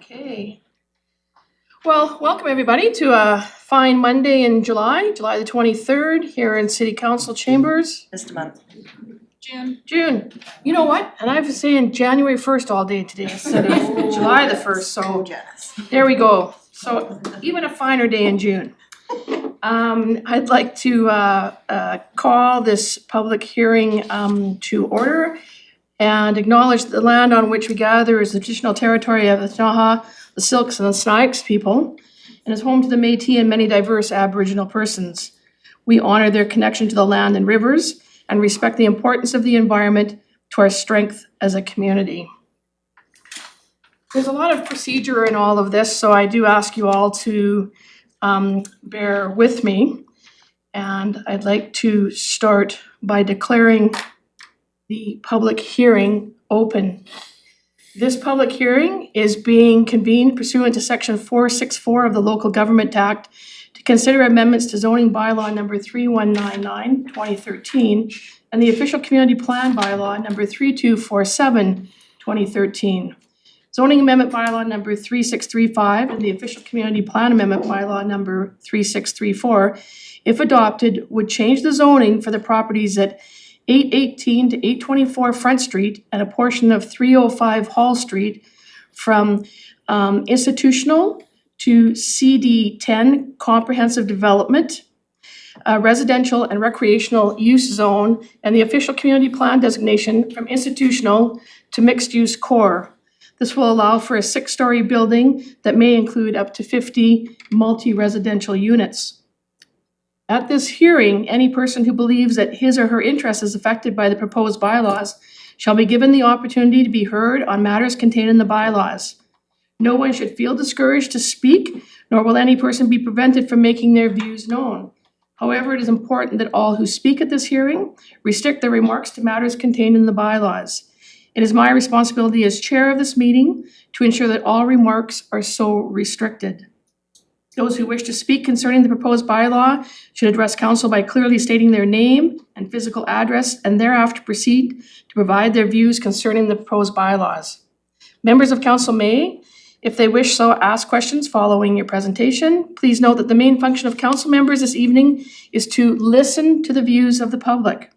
Okay. Well, welcome everybody to a fine Monday in July the 23rd here in City Council chambers. Just a month. June. You know what? And I've been saying January 1st all day today instead of July the 1st, so Janice. there we go. So even a finer day in June. I'd like to call this public hearing to order and acknowledge that the land on which we gather is the traditional territory of the Ktunaxa, the Silks, and the Snipes people, and is home to the Métis and many diverse Aboriginal persons. We honor their connection to the land and rivers and respect the importance of the environment to our strength as a community. There's a lot of procedure in all of this, so I do ask you all to bear with me. And I'd like to start by declaring the public hearing open. This public hearing is being convened pursuant to Section 464 of the Local Government Act to consider amendments to zoning bylaw number 3199, 2013, and the official community plan bylaw number 3247, 2013. Zoning amendment bylaw number 3635 and the official community plan amendment bylaw number 3634, if adopted, would change the zoning for the properties at 818 to 824 Front Street and a portion of 305 Hall Street from institutional to CD10 comprehensive development, residential and recreational use zone, and the official community plan designation from institutional to mixed use core. This will allow for a 6-story building that may include up to 50 multi-residential units. At this hearing, any person who believes that his or her interest is affected by the proposed bylaws shall be given the opportunity to be heard on matters contained in the bylaws. No one should feel discouraged to speak, nor will any person be prevented from making their views known. However, it is important that all who speak at this hearing restrict their remarks to matters contained in the bylaws. It is my responsibility as chair of this meeting to ensure that all remarks are so restricted. Those who wish to speak concerning the proposed bylaw should address council by clearly stating their name and physical address and thereafter proceed to provide their views concerning the proposed bylaws. Members of council may, if they wish so, ask questions following your presentation. Please note that the main function of council members this evening is to listen to the views of the public.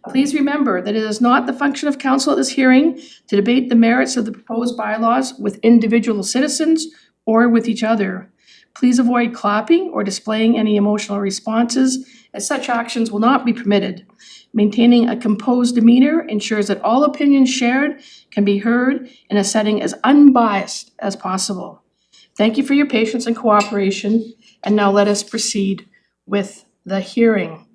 Please remember that it is not the function of council at this hearing to debate the merits of the proposed bylaws with individual citizens or with each other. Please avoid clapping or displaying any emotional responses, as such actions will not be permitted. Maintaining a composed demeanor ensures that all opinions shared can be heard in a setting as unbiased as possible. Thank you for your patience and cooperation, and now let us proceed with the hearing.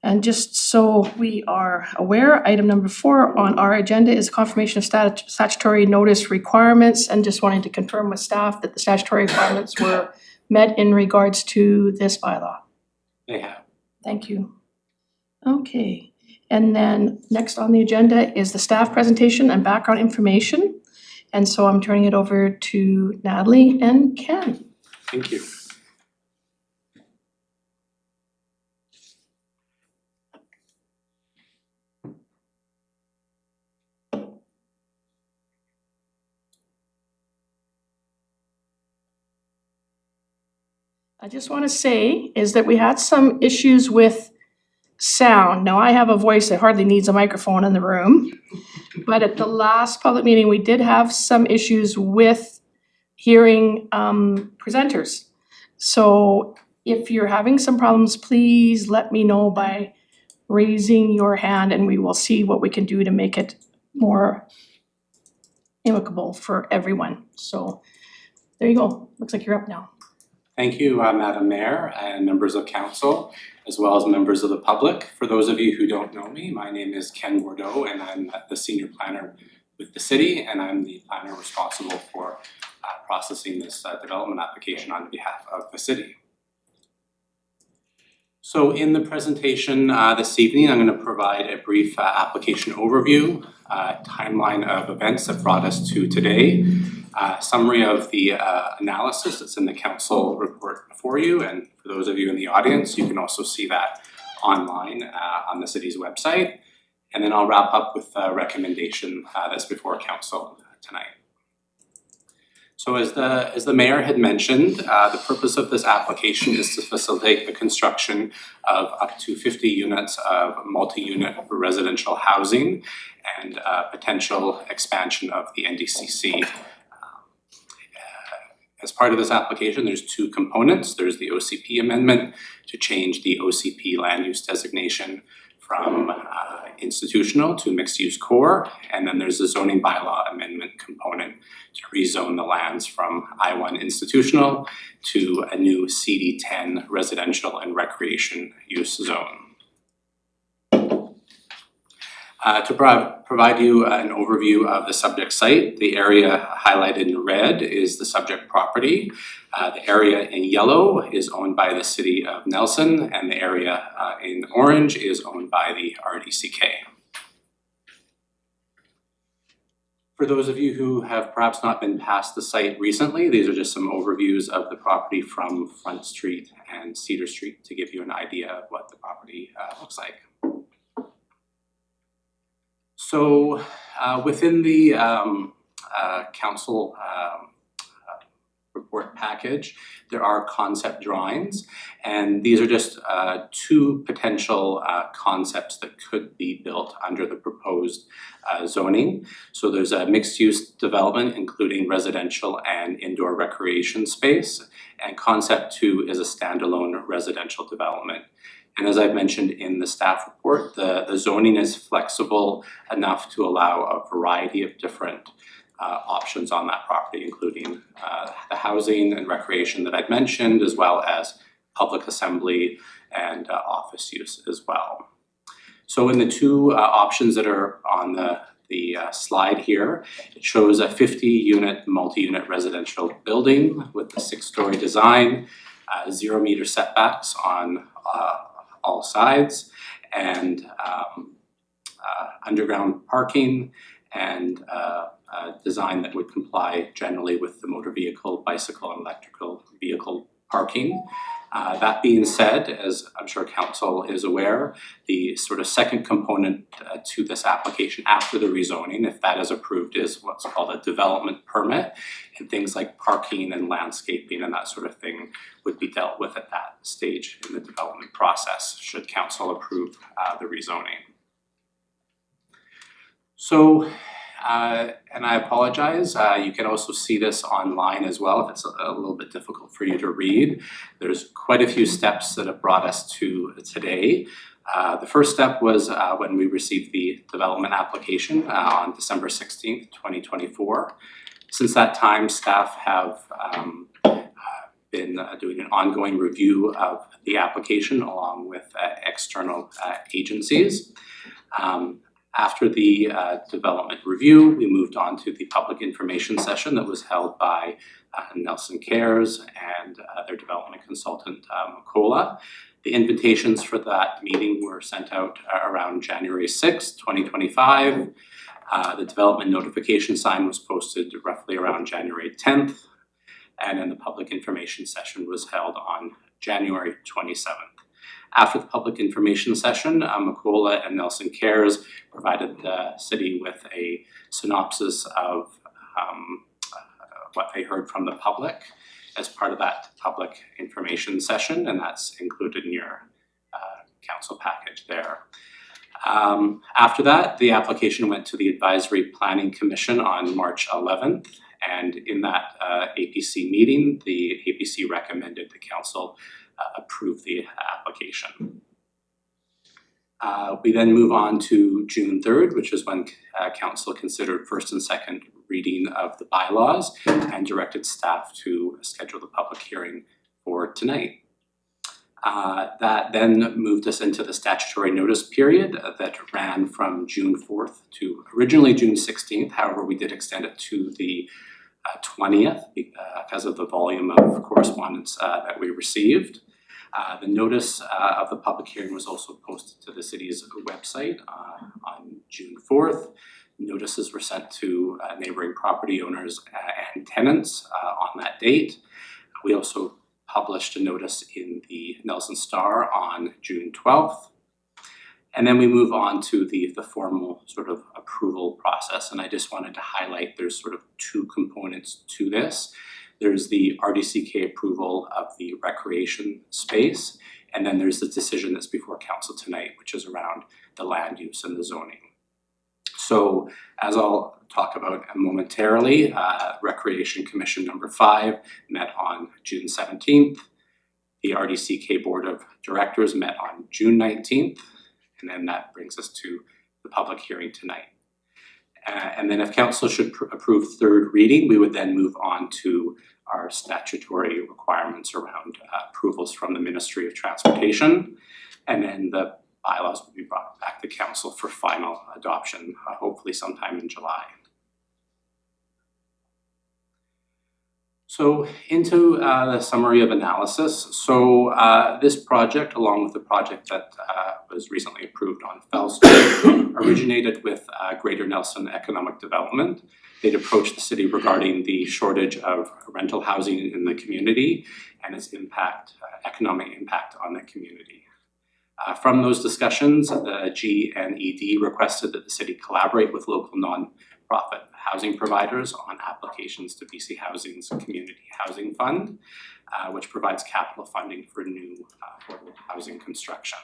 And just so we are aware, item number 4 on our agenda is confirmation of statutory notice requirements, and just wanting to confirm with staff that the statutory requirements were met in regards to this bylaw. They have. Thank you. Okay, and then next on the agenda is the staff presentation and background information. And so I'm turning it over to Natalie and Ken. Thank you. I just want to say is that we had some issues with sound. Now, I have a voice that hardly needs a microphone in the room, but at the last public meeting, we did have some issues with hearing presenters. So if you're having some problems, please let me know by raising your hand and we will see what we can do to make it more amicable for everyone. So there you go. Looks like you're up now. Thank you, Madam Mayor and members of council, as well as members of the public. For those of you who don't know me, my name is Ken Bordeaux and I'm the Senior Planner with the city, and I'm the planner responsible for processing this development application on behalf of the city. So in the presentation this evening, I'm going to provide a brief application overview, timeline of events that brought us to today, summary of the analysis that's in the council report before you, and for those of you in the audience, you can also see that online on the city's website, and then I'll wrap up with a recommendation that's before council tonight. So as the mayor had mentioned, the purpose of this application is to facilitate the construction of up to 50 units of multi-unit residential housing and potential expansion of the NDCC. As part of this application, there's two components. There's the OCP amendment to change the OCP land use designation from institutional to mixed-use core, and then there's a zoning bylaw amendment component to rezone the lands from I1 institutional to a new CD10 residential and recreation use zone. To provide you an overview of the subject site, the area highlighted in red is the subject property. The area in yellow is owned by the city of Nelson, and the area in orange is owned by the RDCK. For those of you who have perhaps not been past the site recently, these are just some overviews of the property from Front Street and Cedar Street to give you an idea of what the property looks like. So within the council report package, there are concept drawings, and these are just two potential concepts that could be built under the proposed zoning. So there's a mixed-use development including residential and indoor recreation space, and concept 2 is a standalone residential development. And as I've mentioned in the staff report, the zoning is flexible enough to allow a variety of different options on that property, including the housing and recreation that I've mentioned, as well as public assembly and office use as well. So in the two options that are on the slide here, it shows a 50-unit multi-unit residential building with a 6-story design, 0-meter setbacks on all sides, and underground parking, and design that would comply generally with the motor vehicle, bicycle, and electrical vehicle parking. That being said, as I'm sure council is aware, the sort of second component to this application after the rezoning, if that is approved, is what's called a development permit, and things like parking and landscaping and that sort of thing would be dealt with at that stage in the development process, should council approve the rezoning. So, and I apologize, you can also see this online as well if it's a little bit difficult for you to read. There's quite a few steps that have brought us to today. The first step was when we received the development application on December 16th, 2024. Since that time, staff have been doing an ongoing review of the application along with external agencies. After the development review, we moved on to the public information session that was held by Nelson Cares and their development consultant, Macola. The invitations for that meeting were sent out around January 6th, 2025. The development notification sign was posted roughly around January 10th, and then the public information session was held on January 27th. After the public information session, Macola and Nelson Cares provided the city with a synopsis of what they heard from the public as part of that public information session, and that's included in your council package there. After that, the application went to the Advisory Planning Commission on March 11th, and in that APC meeting, the APC recommended the council approve the application. We then move on to June 3rd, which is when council considered first and second reading of the bylaws and directed staff to schedule the public hearing for tonight. That then moved us into the statutory notice period that ran from June 4th to originally June 16th. However, we did extend it to the 20th because of the volume of correspondence that we received. The notice of the public hearing was also posted to the city's website on June 4th. Notices were sent to neighboring property owners and tenants on that date. We also published a notice in the Nelson Star on June 12th. And then we move on to the formal sort of approval process. And I just wanted to highlight there's sort of two components to this. There's the RDCK approval of the recreation space, and then there's the decision that's before council tonight, which is around the land use and the zoning. So as I'll talk about momentarily, Recreation Commission number 5 met on June 17th. The RDCK Board of Directors met on June 19th, and then that brings us to the public hearing tonight. And then if council should approve third reading, we would then move on to our statutory requirements around approvals from the Ministry of Transportation, and then the bylaws will be brought back to council for final adoption, hopefully sometime in July. So into the summary of analysis. So this project, along with the project that was recently approved on Fell Street, originated with Greater Nelson Economic Development. They'd approached the city regarding the shortage of rental housing in the community and its impact, economic impact on the community. From those discussions, the GNED requested that the city collaborate with local non-profit housing providers on applications to BC Housing's Community Housing Fund, which provides capital funding for new affordable housing construction.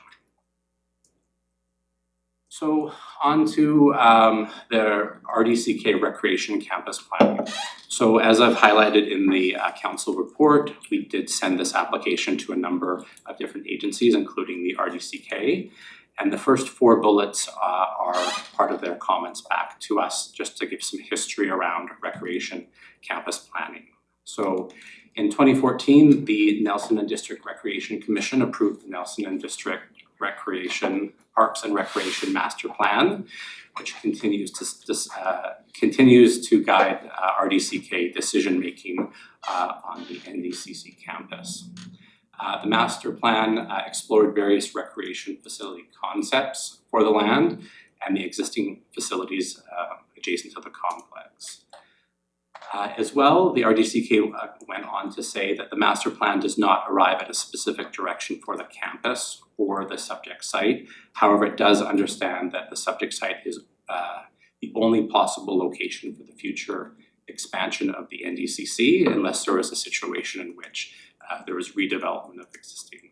So on to the RDCK Recreation Campus Planning. So as I've highlighted in the council report, we did send this application to a number of different agencies, including the RDCK. And the first 4 bullets are part of their comments back to us, just to give some history around recreation campus planning. So in 2014, the Nelson and District Recreation Commission approved the Nelson and District Recreation Parks and Recreation Master Plan, which continues to guide RDCK decision-making on the NDCC campus. The master plan explored various recreation facility concepts for the land and the existing facilities adjacent to the complex. As well, the RDCK went on to say that the master plan does not arrive at a specific direction for the campus or the subject site. However, it does understand that the subject site is the only possible location for the future expansion of the NDCC, unless there is a situation in which there is redevelopment of existing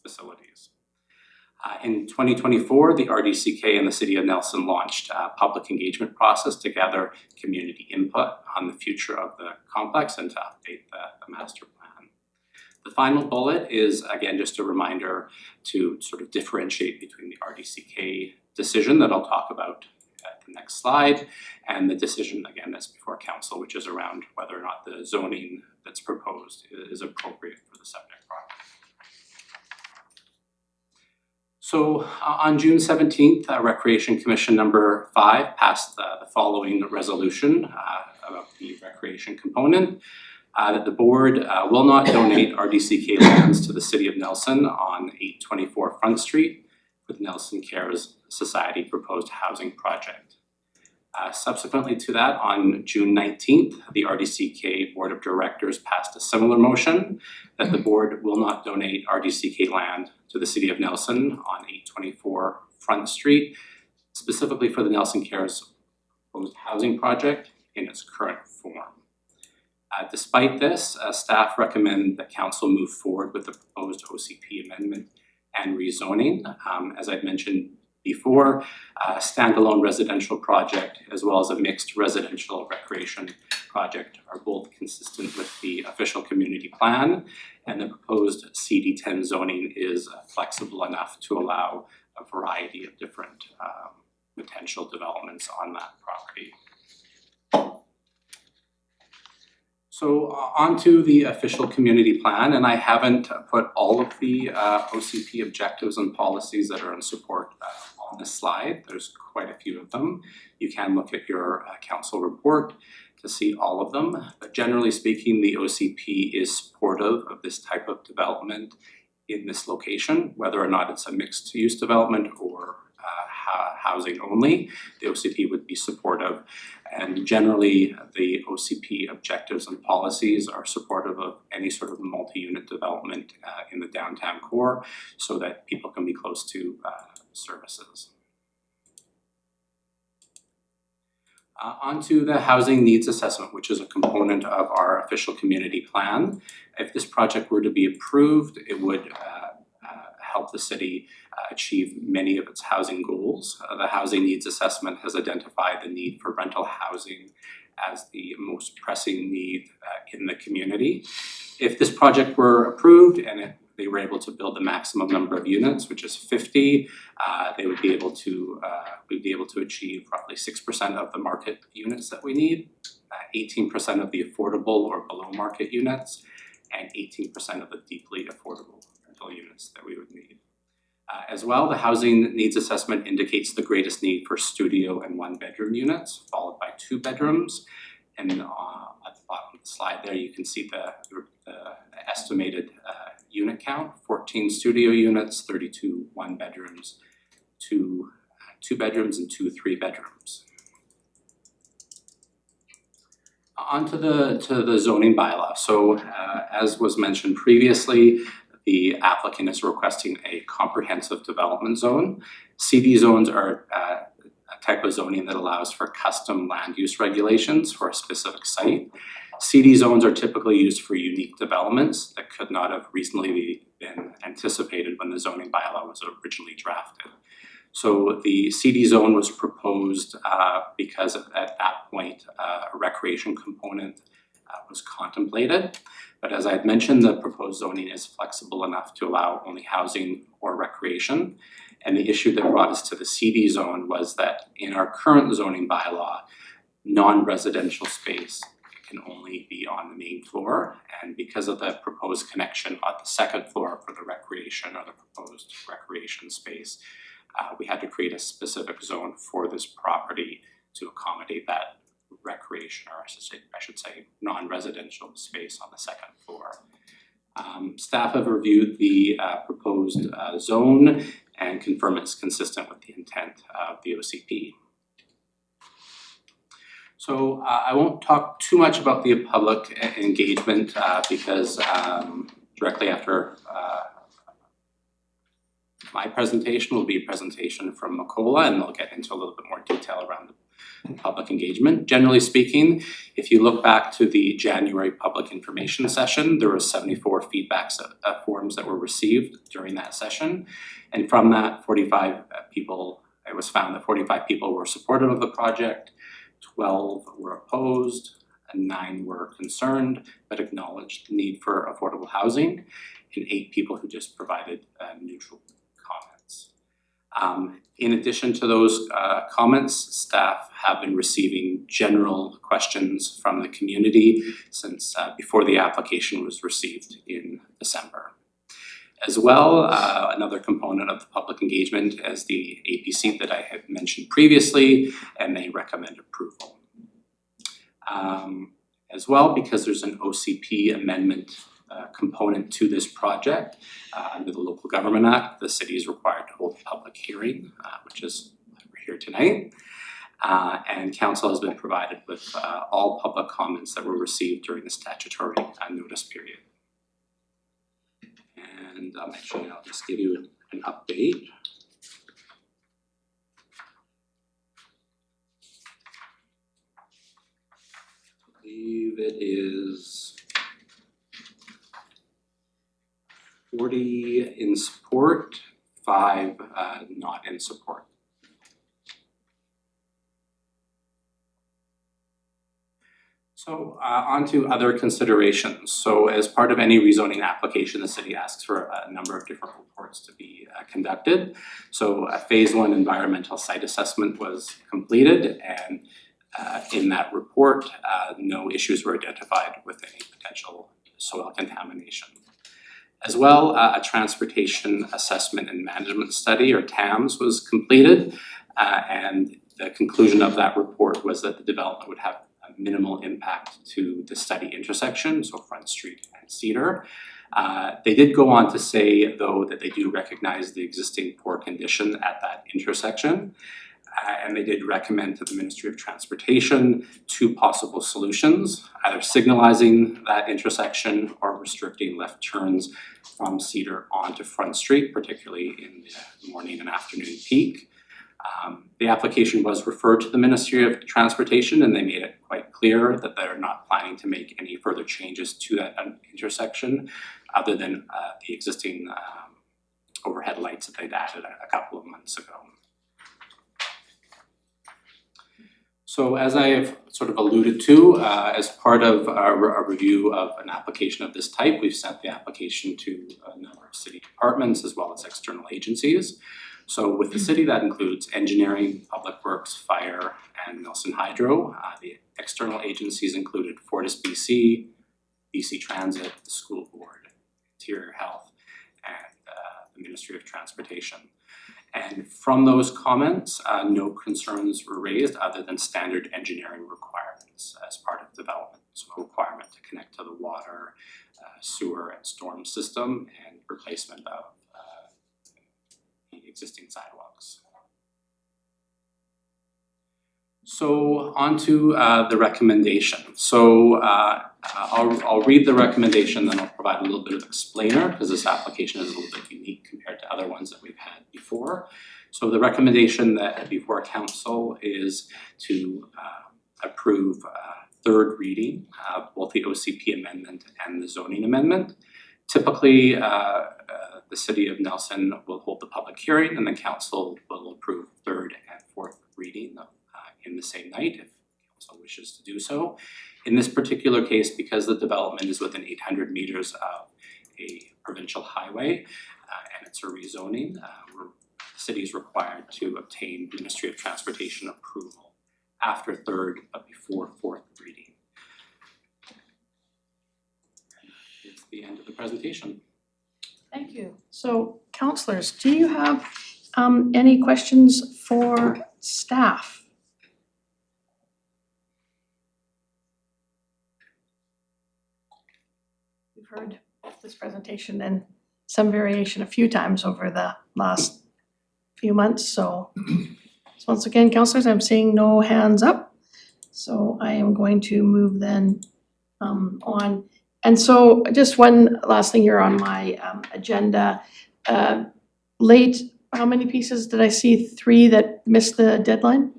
facilities. In 2024, the RDCK and the City of Nelson launched a public engagement process to gather community input on the future of the complex and to update the master plan. The final bullet is, again, just a reminder to sort of differentiate between the RDCK decision that I'll talk about at the next slide, and the decision, again, that's before council, which is around whether or not the zoning that's proposed is appropriate for the subject property. So on June 17th, Recreation Commission number 5 passed the following resolution about the recreation component, that the board will not donate RDCK lands to the City of Nelson on 824 Front Street for the Nelson Cares Society proposed housing project. Subsequently to that, on June 19th, the RDCK Board of Directors passed a similar motion that the board will not donate RDCK land to the City of Nelson on 824 Front Street, specifically for the Nelson Cares proposed housing project in its current form. Despite this, staff recommend that council move forward with the proposed OCP amendment and rezoning. As I've mentioned before, a standalone residential project as well as a mixed residential recreation project are both consistent with the official community plan, and the proposed CD10 zoning is flexible enough to allow a variety of different potential developments on that property. So onto the official community plan, and I haven't put all of the OCP objectives and policies that are in support on this slide. There's quite a few of them. You can look at your council report to see all of them, but generally speaking, the OCP is supportive of this type of development in this location, whether or not it's a mixed use development or housing only. The OCP would be supportive, and generally the OCP objectives and policies are supportive of any sort of multi-unit development in the downtown core so that people can be close to services. Onto the housing needs assessment, which is a component of our official community plan. If this project were to be approved, it would help the city achieve many of its housing goals. The housing needs assessment has identified the need for rental housing as the most pressing need in the community. If this project were approved and they were able to build the maximum number of units, which is 50, they would be able to we'd be able to achieve roughly 6% of the market units that we need, 18% of the affordable or below market units, and 18% of the deeply affordable rental units that we would need. As well, the housing needs assessment indicates the greatest need for studio and 1-bedroom units, followed by 2 bedrooms. And at the bottom of the slide there, you can see the estimated unit count: 14 studio units, 32 1-bedrooms, 2 2-bedrooms, and 2 3-bedrooms. On to the zoning bylaw. So as was mentioned previously, the applicant is requesting a comprehensive development zone. CD zones are a type of zoning that allows for custom land use regulations for a specific site. CD zones are typically used for unique developments that could not have reasonably been anticipated when the zoning bylaw was originally drafted. So the CD zone was proposed because at that point a recreation component was contemplated. But as I had mentioned, the proposed zoning is flexible enough to allow only housing or recreation. And the issue that brought us to the CD zone was that in our current zoning bylaw, non-residential space can only be on the main floor. And because of the proposed connection on the second floor for the recreation or the proposed recreation space, we had to create a specific zone for this property to accommodate that recreation, or I should say non-residential space on the second floor. Staff have reviewed the proposed zone and confirm it's consistent with the intent of the OCP. So I won't talk too much about the public engagement because directly after my presentation will be a presentation from Makola, and they'll get into a little bit more detail around the public engagement. Generally speaking, if you look back to the January public information session, there were 74 feedback forms that were received during that session. And from that, 45 people, it was found that 45 people were supportive of the project, 12 were opposed, and 9 were concerned but acknowledged the need for affordable housing, and 8 people who just provided neutral comments. In addition to those comments, staff have been receiving general questions from the community since before the application was received in December. As well, another component of the public engagement is the APC that I had mentioned previously, and they recommend approval. As well, because there's an OCP amendment component to this project, under the Local Government Act, the city is required to hold a public hearing, which is why we're here tonight. And council has been provided with all public comments that were received during the statutory notice period. And actually, I'll just give you an update. I believe it is 40 in support, 5 not in support. So on to other considerations. So as part of any rezoning application, the city asks for a number of different reports to be conducted. So a phase 1 environmental site assessment was completed, and In that report, no issues were identified with any potential soil contamination. As well, a transportation assessment and management study, or TAMS, was completed, and the conclusion of that report was that the development would have a minimal impact to the study intersection, so Front Street and Cedar. They did go on to say, though, that they do recognize the existing poor condition at that intersection. And they did recommend to the Ministry of Transportation 2 possible solutions, either signalizing that intersection or restricting left turns from Cedar onto Front Street, particularly in the morning and afternoon peak. The application was referred to the Ministry of Transportation, and they made it quite clear that they're not planning to make any further changes to that intersection other than the existing overhead lights that they'd added a couple of months ago. So as I have sort of alluded to, as part of a review of an application of this type, we've sent the application to a number of city departments as well as external agencies. So with the city, that includes engineering, public works, fire, and Nelson Hydro. The external agencies included Fortis BC, BC Transit, the School Board, Interior Health, and the Ministry of Transportation. And from those comments, no concerns were raised other than standard engineering requirements as part of development. So a requirement to connect to the water, sewer and storm system, and replacement of the existing sidewalks. So on to the recommendation. So I'll read the recommendation, then I'll provide a little bit of explainer because this application is a little bit unique compared to other ones that we've had before. So the recommendation that before council is to approve third reading of both the OCP amendment and the zoning amendment. Typically, the City of Nelson will hold the public hearing and the council will approve third and fourth reading in the same night if council wishes to do so. In this particular case, because the development is within 800 meters of a provincial highway and it's a rezoning, the city is required to obtain Ministry of Transportation approval after third but before fourth reading. It's the end of the presentation. Thank you. So, councillors, do you have any questions for staff? We've heard this presentation and some variation a few times over the last few months, so once again, councillors, I'm seeing no hands up. So I am going to move then on. And so just one last thing here on my agenda. Late, how many pieces did I see? 3 that missed the deadline?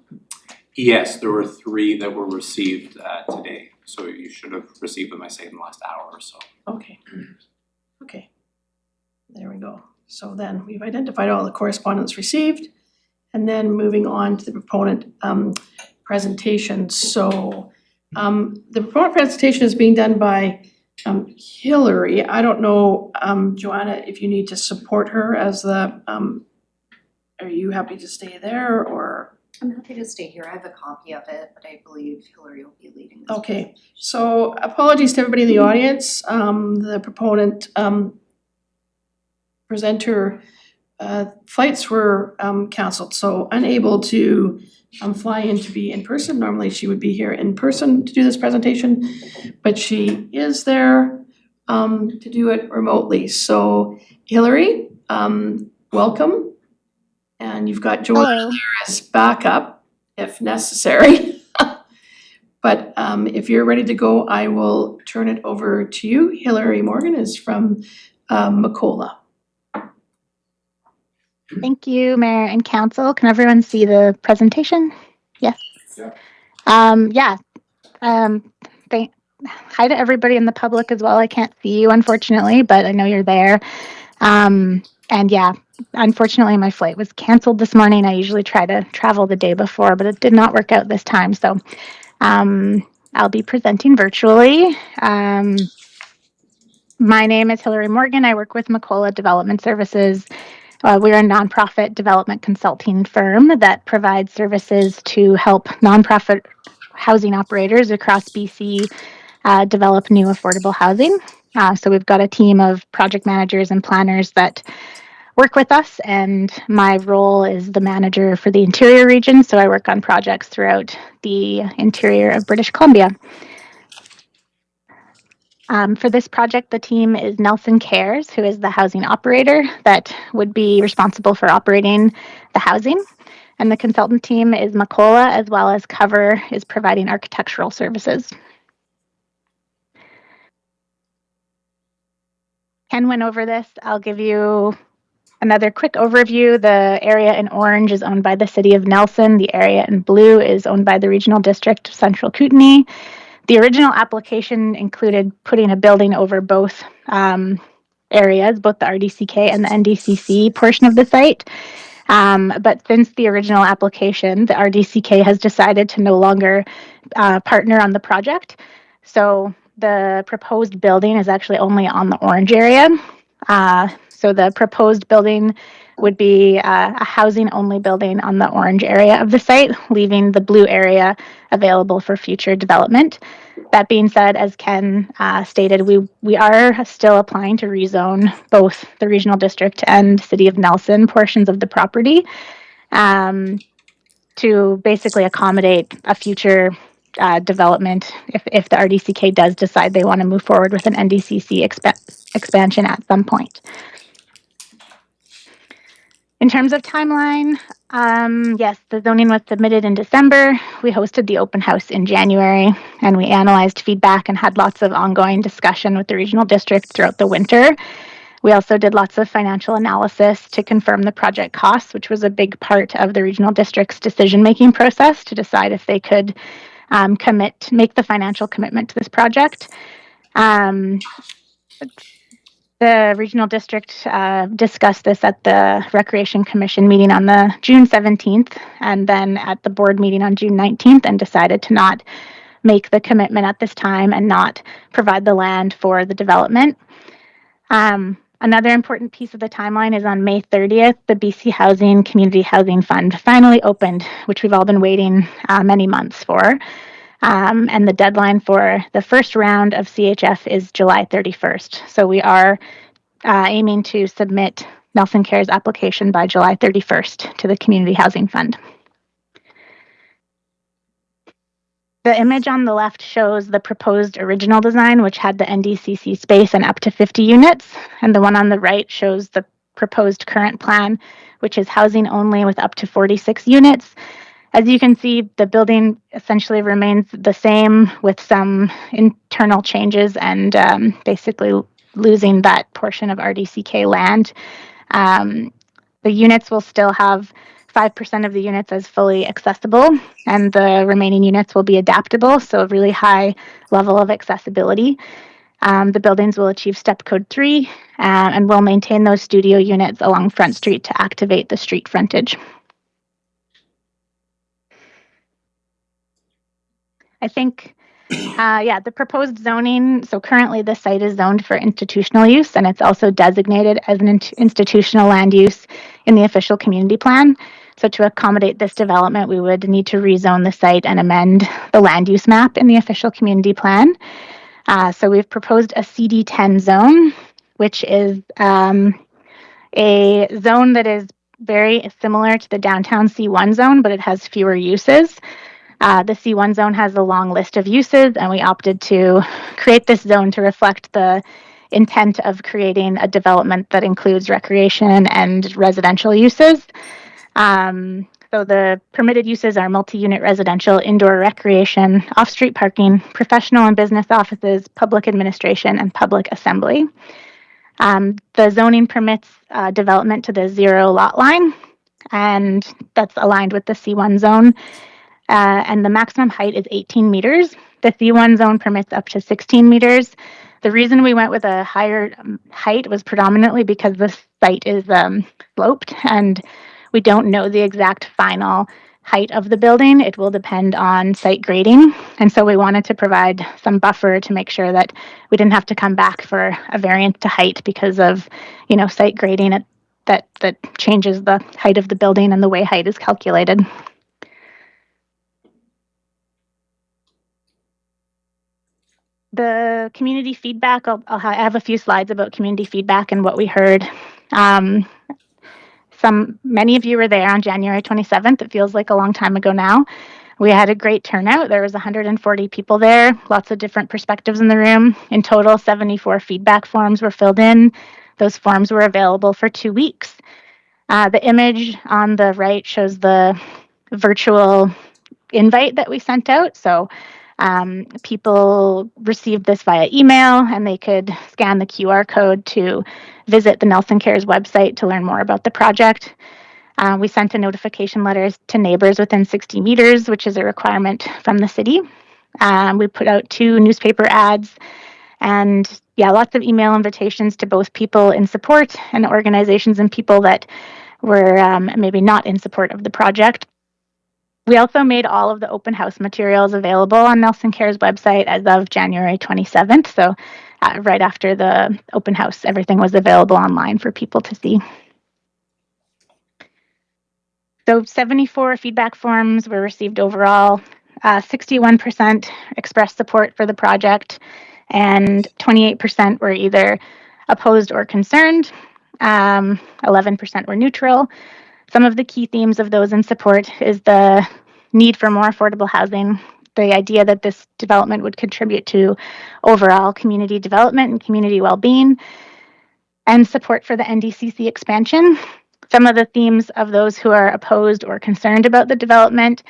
Yes, there were 3 that were received today. So you should have received them, I say, in the last hour or so. Okay. Okay. There we go. So then we've identified all the correspondence received, and then moving on to the proponent presentation. So the proponent presentation is being done by Hillary. I don't know, Joanna, if you need to support her as the, are you happy to stay there or? I'm happy to stay here. I have a copy of it, but I believe Hillary will be leading this. Okay, so apologies to everybody in the audience. The proponent presenter flights were canceled, so unable to fly in to be in person. Normally she would be here in person to do this presentation, but she is there to do it remotely. So Hillary, welcome. And you've got Joanna there as backup if necessary. But if you're ready to go, I will turn it over to you. Hillary Morgan is from Macola. Thank you, Mayor and Council. Can everyone see the presentation? Yes. Yeah. Hi to everybody in the public as well. I can't see you, unfortunately, but I know you're there. And yeah, unfortunately, my flight was canceled this morning. I usually try to travel the day before, but it did not work out this time. So I'll be presenting virtually. My name is Hillary Morgan. I work with Macola Development Services. We're a nonprofit development consulting firm that provides services to help nonprofit housing operators across BC develop new affordable housing. So we've got a team of project managers and planners that work with us, and my role is the manager for the interior region. So I work on projects throughout the interior of British Columbia. For this project, the team is Nelson Cares, who is the housing operator that would be responsible for operating the housing. And the consultant team is Macola, as well as Cover is providing architectural services. Ken went over this. I'll give you another quick overview. The area in orange is owned by the City of Nelson. The area in blue is owned by the Regional District of Central Kootenay. The original application included putting a building over both areas, both the RDCK and the NDCC portion of the site. But since the original application, the RDCK has decided to no longer partner on the project. So the proposed building is actually only on the orange area. So the proposed building would be a housing-only building on the orange area of the site, leaving the blue area available for future development. That being said, as Ken stated, we are still applying to rezone both the Regional District and City of Nelson portions of the property to basically accommodate a future development if the RDCK does decide they want to move forward with an NDCC expansion at some point. In terms of timeline, yes, the zoning was submitted in December. We hosted the open house in January, and we analyzed feedback and had lots of ongoing discussion with the regional district throughout the winter. We also did lots of financial analysis to confirm the project costs, which was a big part of the regional district's decision-making process to decide if they could make the financial commitment to this project. The regional district discussed this at the Recreation Commission meeting on the June 17th, and then at the board meeting on June 19th, and decided to not make the commitment at this time and not provide the land for the development. Another important piece of the timeline is on May 30th, the BC Housing Community Housing Fund finally opened, which we've all been waiting many months for. And the deadline for the first round of CHF is July 31st. So we are aiming to submit Nelson Cares application by July 31st to the Community Housing Fund. The image on the left shows the proposed original design, which had the NDCC space and up to 50 units. And the one on the right shows the proposed current plan, which is housing only with up to 46 units. As you can see, the building essentially remains the same with some internal changes and basically losing that portion of RDCK land. The units will still have 5% of the units as fully accessible, and the remaining units will be adaptable, so a really high level of accessibility. The buildings will achieve step code 3 and will maintain those studio units along Front Street to activate the street frontage. I think, the proposed zoning, so currently the site is zoned for institutional use, and it's also designated as an institutional land use in the official community plan. So to accommodate this development, we would need to rezone the site and amend the land use map in the official community plan. So we've proposed a CD10 zone, which is a zone that is very similar to the downtown C1 zone, but it has fewer uses. The C1 zone has a long list of uses, and we opted to create this zone to reflect the intent of creating a development that includes recreation and residential uses. So the permitted uses are multi-unit residential, indoor recreation, off-street parking, professional and business offices, public administration, and public assembly. The zoning permits development to the 0 lot line, and that's aligned with the C1 zone. And the maximum height is 18 meters. The C1 zone permits up to 16 meters. The reason we went with a higher height was predominantly because the site is sloped, and we don't know the exact final height of the building. It will depend on site grading. And so we wanted to provide some buffer to make sure that we didn't have to come back for a variance to height because of, site grading that changes the height of the building and the way height is calculated. The community feedback, I have a few slides about community feedback and what we heard. Many of you were there on January 27th. It feels like a long time ago now. We had a great turnout. There was 140 people there, lots of different perspectives in the room. In total, 74 feedback forms were filled in. Those forms were available for 2 weeks. The image on the right shows the virtual invite that we sent out. So people received this via email, and they could scan the QR code to visit the Nelson Cares website to learn more about the project. We sent a notification letters to neighbors within 60 meters, which is a requirement from the city. We put out 2 newspaper ads, and lots of email invitations to both people in support and organizations and people that were maybe not in support of the project. We also made all of the open house materials available on Nelson Cares website as of January 27th. So right after the open house, everything was available online for people to see. So 74 feedback forms were received overall. 61% expressed support for the project, and 28% were either opposed or concerned. 11% were neutral. Some of the key themes of those in support is the need for more affordable housing, the idea that this development would contribute to overall community development and community well-being, and support for the NDCC expansion. Some of the themes of those who are opposed or concerned about the development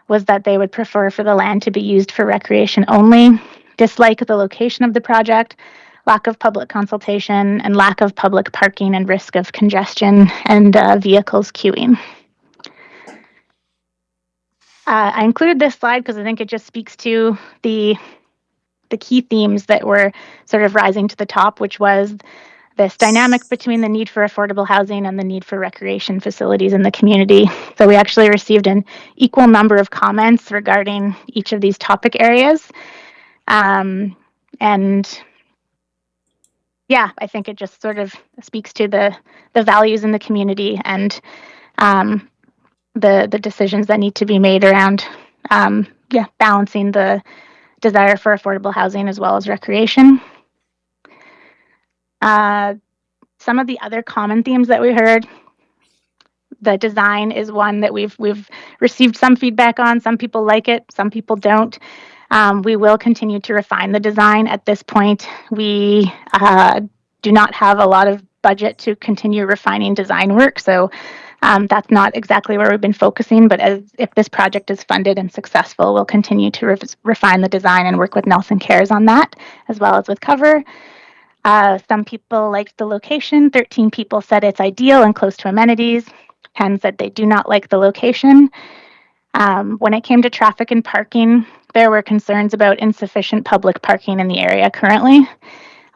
was that they would prefer for the land to be used for recreation only, dislike the location of the project, lack of public consultation, and lack of public parking and risk of congestion and vehicles queuing. I included this slide because I think it just speaks to the key themes that were sort of rising to the top, which was this dynamic between the need for affordable housing and the need for recreation facilities in the community. So we actually received an equal number of comments regarding each of these topic areas. And I think it just sort of speaks to the values in the community and the decisions that need to be made around balancing the desire for affordable housing as well as recreation. Some of the other common themes that we heard, the design is one that we've received some feedback on. Some people like it, some people don't. We will continue to refine the design. At this point, we do not have a lot of budget to continue refining design work, so that's not exactly where we've been focusing, but if this project is funded and successful, we'll continue to refine the design and work with Nelson Cares on that, as well as with Cover. Some people liked the location. 13 people said it's ideal and close to amenities. 10 said they do not like the location. When it came to traffic and parking, there were concerns about insufficient public parking in the area currently.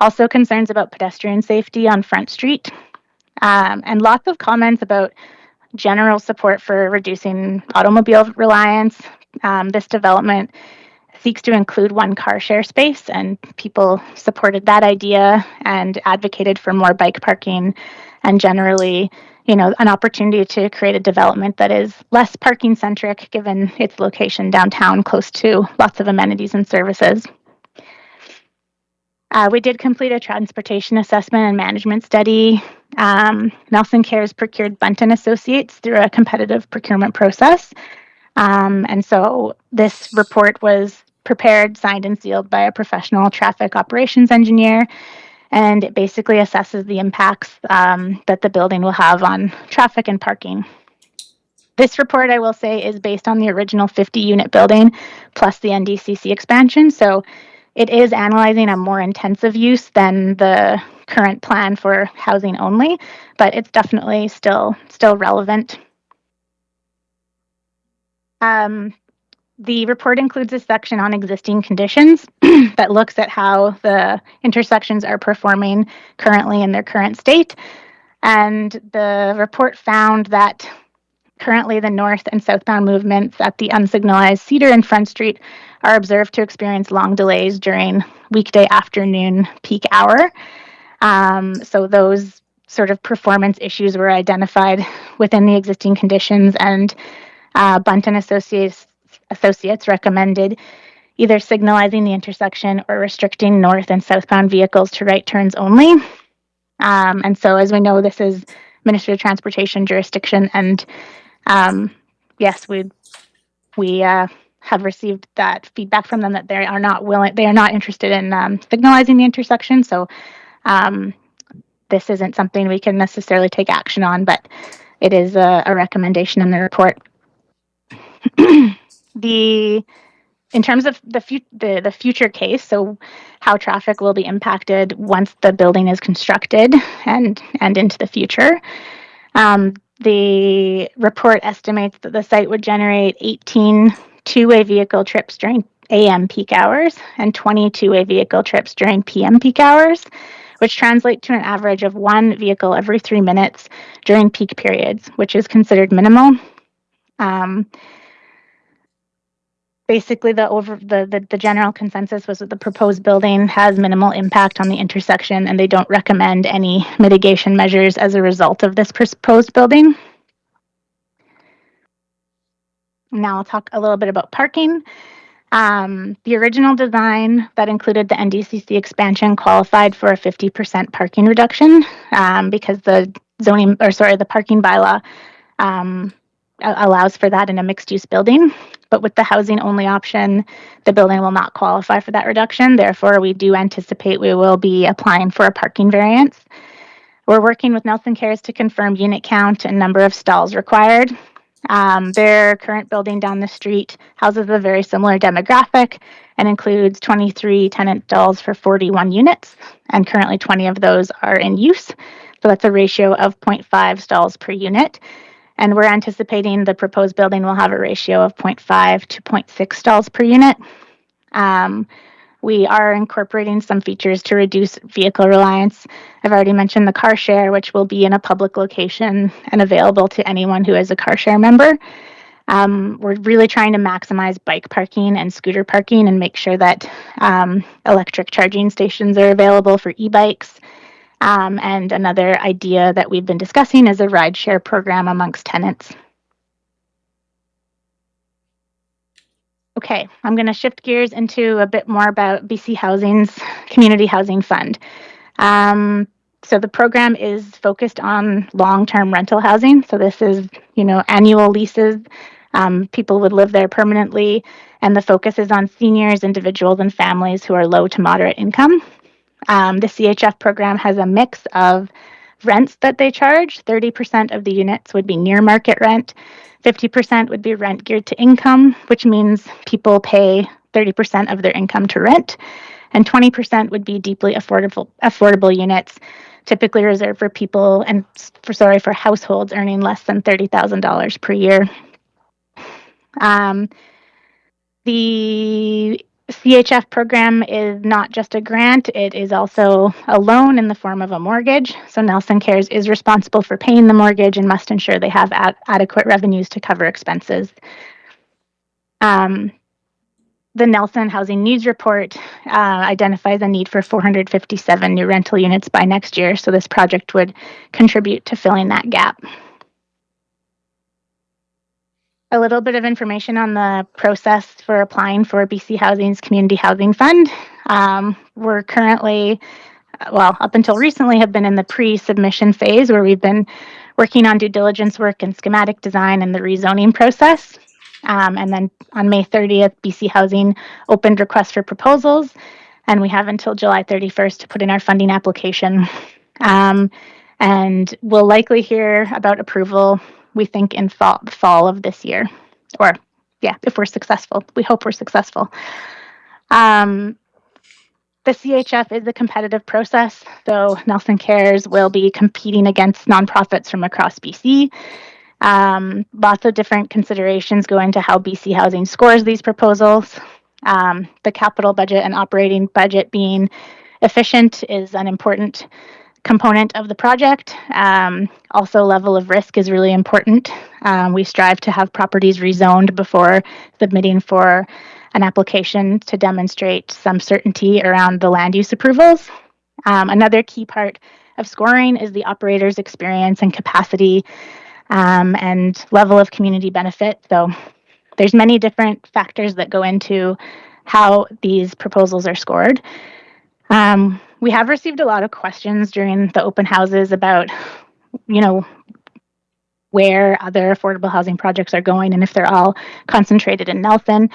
Also concerns about pedestrian safety on Front Street. And lots of comments about general support for reducing automobile reliance. This development seeks to include one car share space, and people supported that idea and advocated for more bike parking and generally, an opportunity to create a development that is less parking centric given its location downtown close to lots of amenities and services. We did complete a transportation assessment and management study. Nelson Cares procured Bunton Associates through a competitive procurement process. And so this report was prepared, signed, and sealed by a professional traffic operations engineer, and it basically assesses the impacts that the building will have on traffic and parking. This report, I will say, is based on the original 50-unit building plus the NDCC expansion, so it is analyzing a more intensive use than the current plan for housing only, but it's definitely still relevant. The report includes a section on existing conditions that looks at how the intersections are performing currently in their current state. And the report found that currently the north and southbound movements at the unsignalized Cedar and Front Street are observed to experience long delays during weekday afternoon peak hour. So those sort of performance issues were identified within the existing conditions, and Bunton Associates recommended either signalizing the intersection or restricting north and southbound vehicles to right turns only. And so, as we know, this is Ministry of Transportation jurisdiction, and yes, we have received that feedback from them that they are not interested in signalizing the intersection. So this isn't something we can necessarily take action on, but it is a recommendation in the report. In terms of the future case, so how traffic will be impacted once the building is constructed and into the future. The report estimates that the site would generate 18 two-way vehicle trips during AM peak hours and 20 two-way vehicle trips during PM peak hours, which translate to an average of 1 vehicle every 3 minutes during peak periods, which is considered minimal. Basically, the general consensus was that the proposed building has minimal impact on the intersection, and they don't recommend any mitigation measures as a result of this proposed building. Now I'll talk a little bit about parking. The original design that included the NDCC expansion qualified for a 50% parking reduction because the parking bylaw allows for that in a mixed-use building. But with the housing-only option, the building will not qualify for that reduction. Therefore, we do anticipate we will be applying for a parking variance. We're working with Nelson Cares to confirm unit count and number of stalls required. Their current building down the street houses a very similar demographic and includes 23 tenant stalls for 41 units, and currently 20 of those are in use. So that's a ratio of 0.5 stalls per unit. And we're anticipating the proposed building will have a ratio of 0.5 to 0.6 stalls per unit. We are incorporating some features to reduce vehicle reliance. I've already mentioned the car share, which will be in a public location and available to anyone who is a car share member. We're really trying to maximize bike parking and scooter parking and make sure that electric charging stations are available for e-bikes. And another idea that we've been discussing is a rideshare program amongst tenants. Okay, I'm going to shift gears into a bit more about BC Housing's Community Housing Fund. So the program is focused on long-term rental housing. So this is, annual leases. People would live there permanently, and the focus is on seniors, individuals, and families who are low to moderate income. The CHF program has a mix of rents that they charge. 30% of the units would be near market rent. 50% would be rent geared to income, which means people pay 30% of their income to rent. And 20% would be deeply affordable units, typically reserved for people for households earning less than $30,000 per year. The CHF program is not just a grant, it is also a loan in the form of a mortgage. So Nelson Cares is responsible for paying the mortgage and must ensure they have adequate revenues to cover expenses. The Nelson Housing Needs Report identifies a need for 457 new rental units by next year, so this project would contribute to filling that gap. A little bit of information on the process for applying for BC Housing's Community Housing Fund. We're currently, up until recently, have been in the pre-submission phase where we've been working on due diligence work and schematic design and the rezoning process. And then on May 30th, BC Housing opened requests for proposals, and we have until July 31st to put in our funding application. And we'll likely hear about approval, we think, in fall of this year. Or, if we're successful. We hope we're successful. The CHF is a competitive process, so Nelson Cares will be competing against nonprofits from across BC. Lots of different considerations go into how BC Housing scores these proposals. The capital budget and operating budget being efficient is an important component of the project. Also, level of risk is really important. We strive to have properties rezoned before submitting for an application to demonstrate some certainty around the land use approvals. Another key part of scoring is the operator's experience and capacity and level of community benefit. So there's many different factors that go into how these proposals are scored. We have received a lot of questions during the open houses about, where other affordable housing projects are going and if they're all concentrated in Nelson.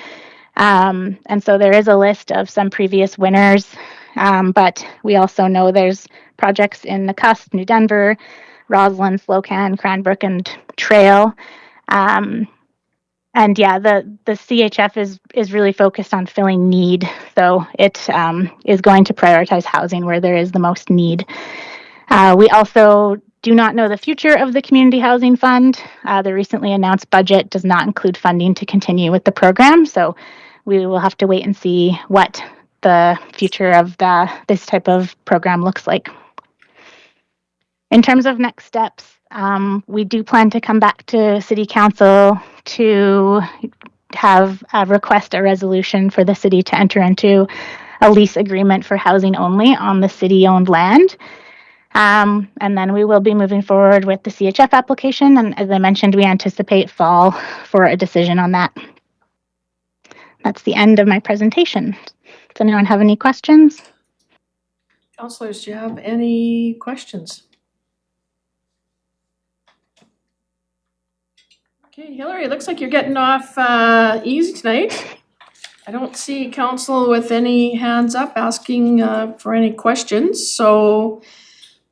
And so there is a list of some previous winners, but we also know there's projects in Nakusp, New Denver, Roslyn, Slocan, Cranbrook, and Trail. And yeah, the CHF is really focused on filling need. So it is going to prioritize housing where there is the most need. We also do not know the future of the Community Housing Fund. The recently announced budget does not include funding to continue with the program. So we will have to wait and see what the future of this type of program looks like. In terms of next steps, we do plan to come back to City Council to have request a resolution for the city to enter into a lease agreement for housing only on the city-owned land. And then we will be moving forward with the CHF application. And as I mentioned, we anticipate fall for a decision on that. That's the end of my presentation. Does anyone have any questions? Councillors, do you have any questions? Okay, Hillary, it looks like you're getting off easy tonight. I don't see council with any hands up asking for any questions, so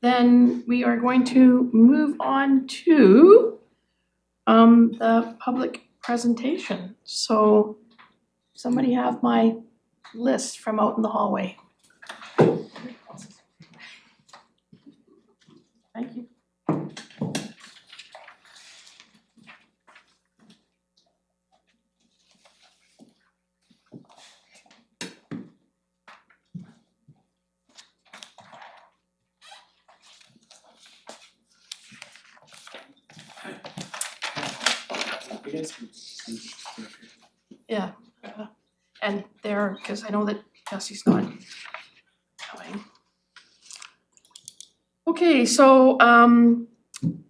then we are going to move on to the public presentation. So somebody have my list from out in the hallway. Thank you. Yeah, and there, because I know that Jesse's not coming. Okay, so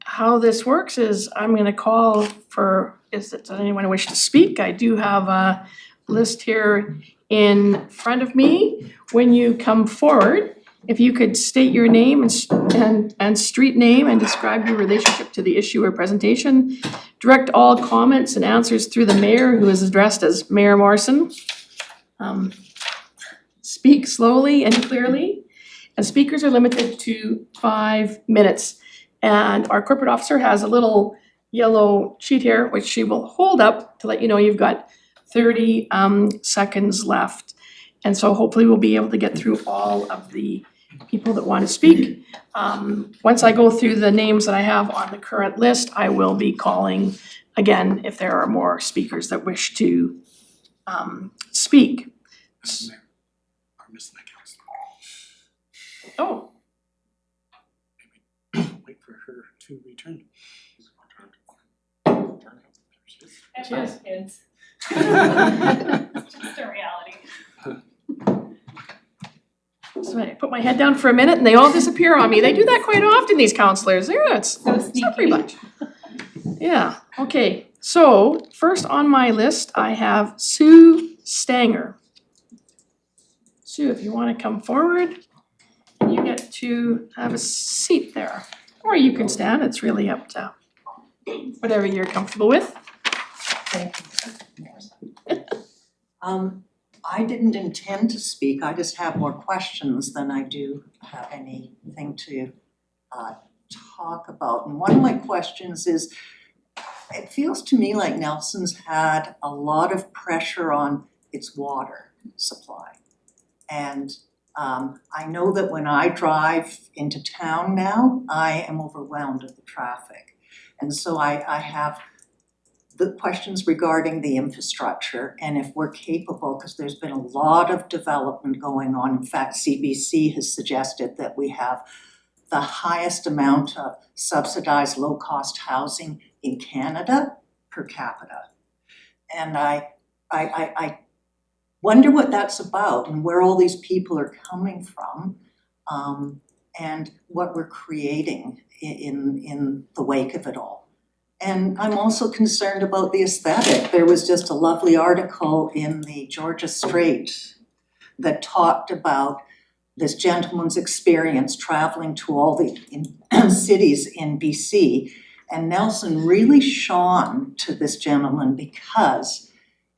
how this works is I'm gonna call for, does anyone wish to speak? I do have a list here in front of me. When you come forward, if you could state your name and street name and describe your relationship to the issue or presentation. Direct all comments and answers through the mayor, who is addressed as Mayor Morrison. Speak slowly and clearly, and speakers are limited to 5 minutes. And our corporate officer has a little yellow sheet here, which she will hold up to let you know you've got 30 seconds left. And so hopefully we'll be able to get through all of the people that want to speak. Once I go through the names that I have on the current list, I will be calling again if there are more speakers that wish to speak. Oh, Wait for her to return. yes. Kids. It's just a reality. So I put my head down for a minute and they all disappear on me. They do that quite often, these counselors. It's not very much. Yeah, okay. So first on my list, I have Sue Stanger. Sue, if you want to come forward, you get to have a seat there. Or you can stand, it's really up to whatever you're comfortable with. Thank you. I didn't intend to speak, I just have more questions than I do have anything to talk about. And one of my questions is, it feels to me like Nelson's had a lot of pressure on its water supply. And I know that when I drive into town now, I am overwhelmed at the traffic. And so I have the questions regarding the infrastructure and if we're capable, because there's been a lot of development going on. In fact, CBC has suggested that we have the highest amount of subsidized low-cost housing in Canada per capita. And I wonder what that's about and where all these people are coming from, and what we're creating in the wake of it all. And I'm also concerned about the aesthetic. There was just a lovely article in the Georgia Strait that talked about this gentleman's experience traveling to all the cities in BC. And Nelson really shone to this gentleman because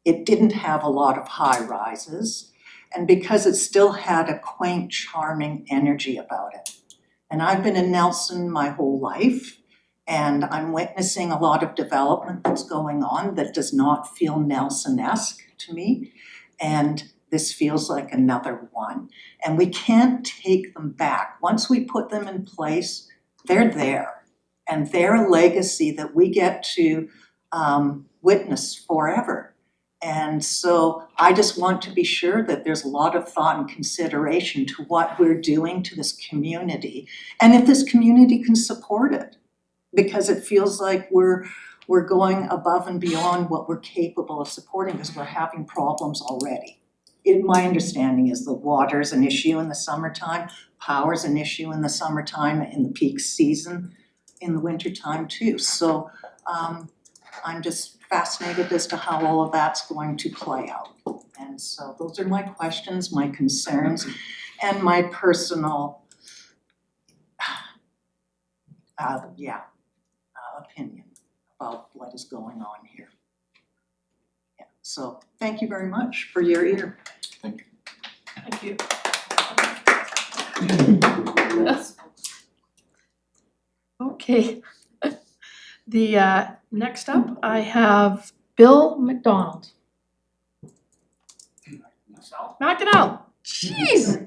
it didn't have a lot of high rises and because it still had a quaint, charming energy about it. And I've been in Nelson my whole life, and I'm witnessing a lot of development that's going on that does not feel Nelson-esque to me. And this feels like another one. And we can't take them back. Once we put them in place, they're there. And they're a legacy that we get to witness forever. And so I just want to be sure that there's a lot of thought and consideration to what we're doing to this community. And if this community can support it, because it feels like we're going above and beyond what we're capable of supporting because we're having problems already. My understanding is the water's an issue in the summertime, power's an issue in the summertime, in the peak season, in the wintertime too. So I'm just fascinated as to how all of that's going to play out. And so those are my questions, my concerns, and my personal opinion about what is going on here. Yeah, so thank you very much for your ear. Thank you. Okay. The next up, I have Bill McDonald. Knocked it out. Jeez.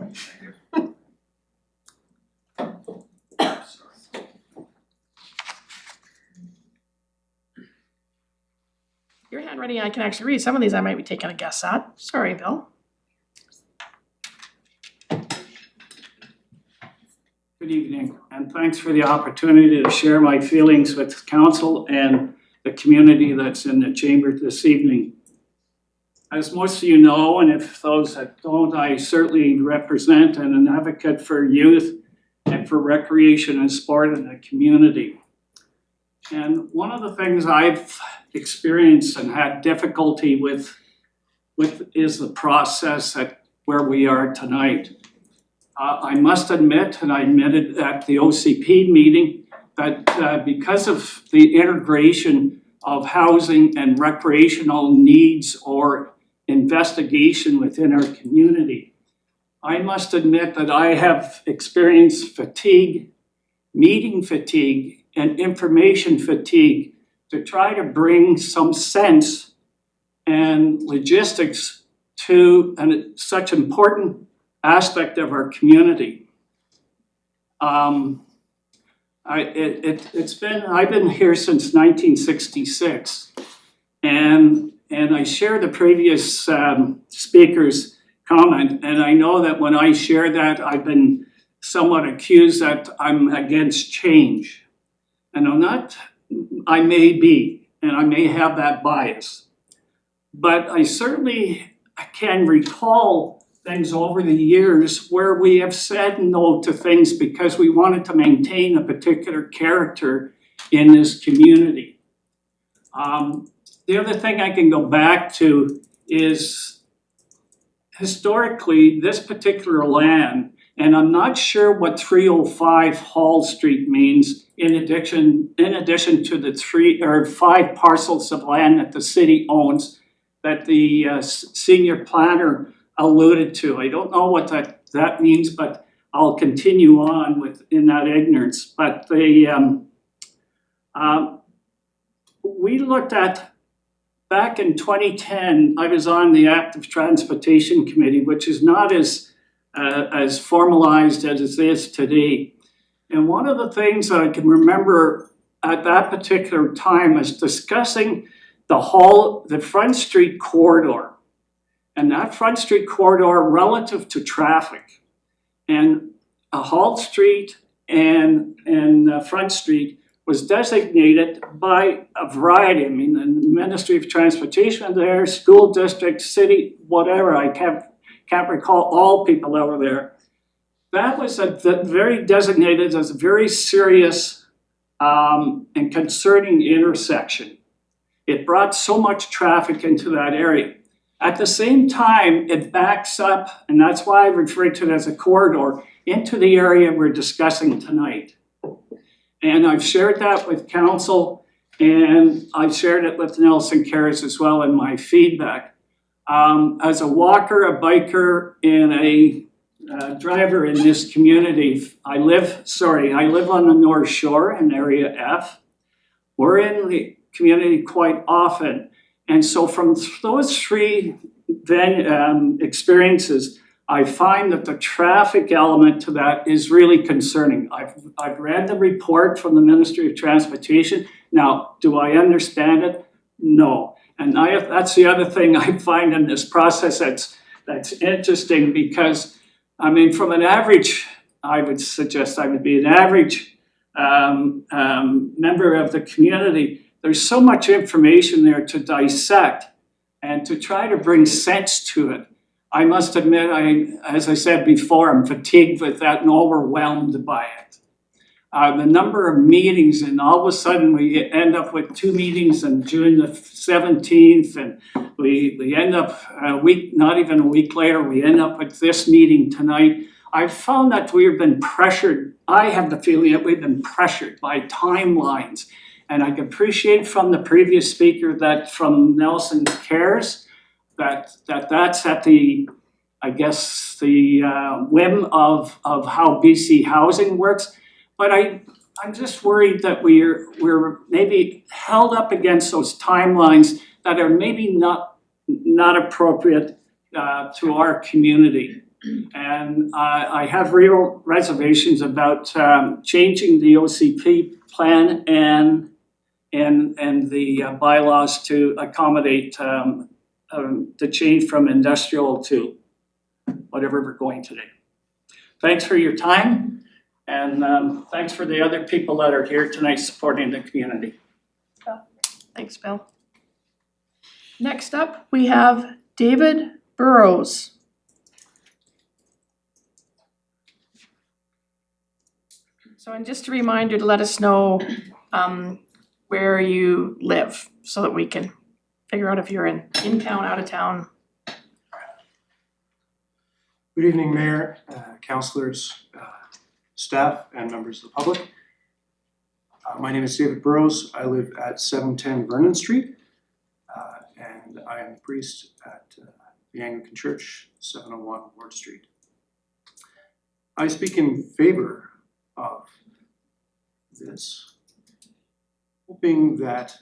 Your handwriting I can actually read. Some of these I might be taking a guess at. Sorry, Bill. Good evening, and thanks for the opportunity to share my feelings with council and the community that's in the chamber this evening. As most of you know, and if those that don't, I certainly represent and an advocate for youth and for recreation and sport in the community. And one of the things I've experienced and had difficulty with is the process at where we are tonight. I must admit, and I admitted at the OCP meeting, that because of the integration of housing and recreational needs or investigation within our community, I must admit that I have experienced fatigue, meeting fatigue, and information fatigue to try to bring some sense and logistics to such important aspect of our community. I've been here since 1966, and I share the previous speaker's comment, and I know that when I share that, I've been somewhat accused that I'm against change. And I'm not, I may be, and I may have that bias, but I certainly can recall things over the years where we have said no to things because we wanted to maintain a particular character in this community. The other thing I can go back to is historically this particular land, and I'm not sure what 305 Hall Street means in addition to the 3 or 5 parcels of land that the city owns that the senior planner alluded to. I don't know what that means, but I'll continue on in that ignorance. But we looked at, back in 2010, I was on the Active Transportation Committee, which is not as formalized as it is today. And one of the things that I can remember at that particular time is discussing the Front Street corridor. And that Front Street corridor relative to traffic. And Hall Street and Front Street was designated by a variety. I mean, the Ministry of Transportation there, school district, city, whatever. I can't recall all people that were there. That was very designated as a very serious and concerning intersection. It brought so much traffic into that area. At the same time, it backs up, and that's why I refer to it as a corridor, into the area we're discussing tonight. And I've shared that with council, and I've shared it with Nelson Cares as well in my feedback. As a walker, a biker, and a driver in this community, I live on the North Shore in Area F. We're in the community quite often. And so from those three experiences, I find that the traffic element to that is really concerning. I've read the report from the Ministry of Transportation. Now, do I understand it? No. And that's the other thing I find in this process that's interesting, because, I mean, from an average, I would suggest I would be an average member of the community. There's so much information there to dissect and to try to bring sense to it. I must admit, as I said before, I'm fatigued with that and overwhelmed by it. The number of meetings, and all of a sudden we end up with 2 meetings on June the 17th, and we end up not even a week later, we end up with this meeting tonight. I've found that we've been pressured. I have the feeling that we've been pressured by timelines. And I can appreciate from the previous speaker that from Nelson Cares, that's at the, I guess, the whim of how BC housing works. But I'm just worried that we're maybe held up against those timelines that are maybe not appropriate to our community. And I have real reservations about changing the OCP plan and the bylaws to accommodate the change from industrial to whatever we're going today. Thanks for your time, and thanks for the other people that are here tonight supporting the community. Thanks, Bill. Next up, we have David Burrows. So, and just a reminder to let us know where you live so that we can figure out if you're in town, out of town. Good evening, Mayor, councillors, staff, and members of the public. My name is David Burrows. I live at 710 Vernon Street, and I am the priest at the Anglican Church, 701 Ward Street. I speak in favor of this, hoping that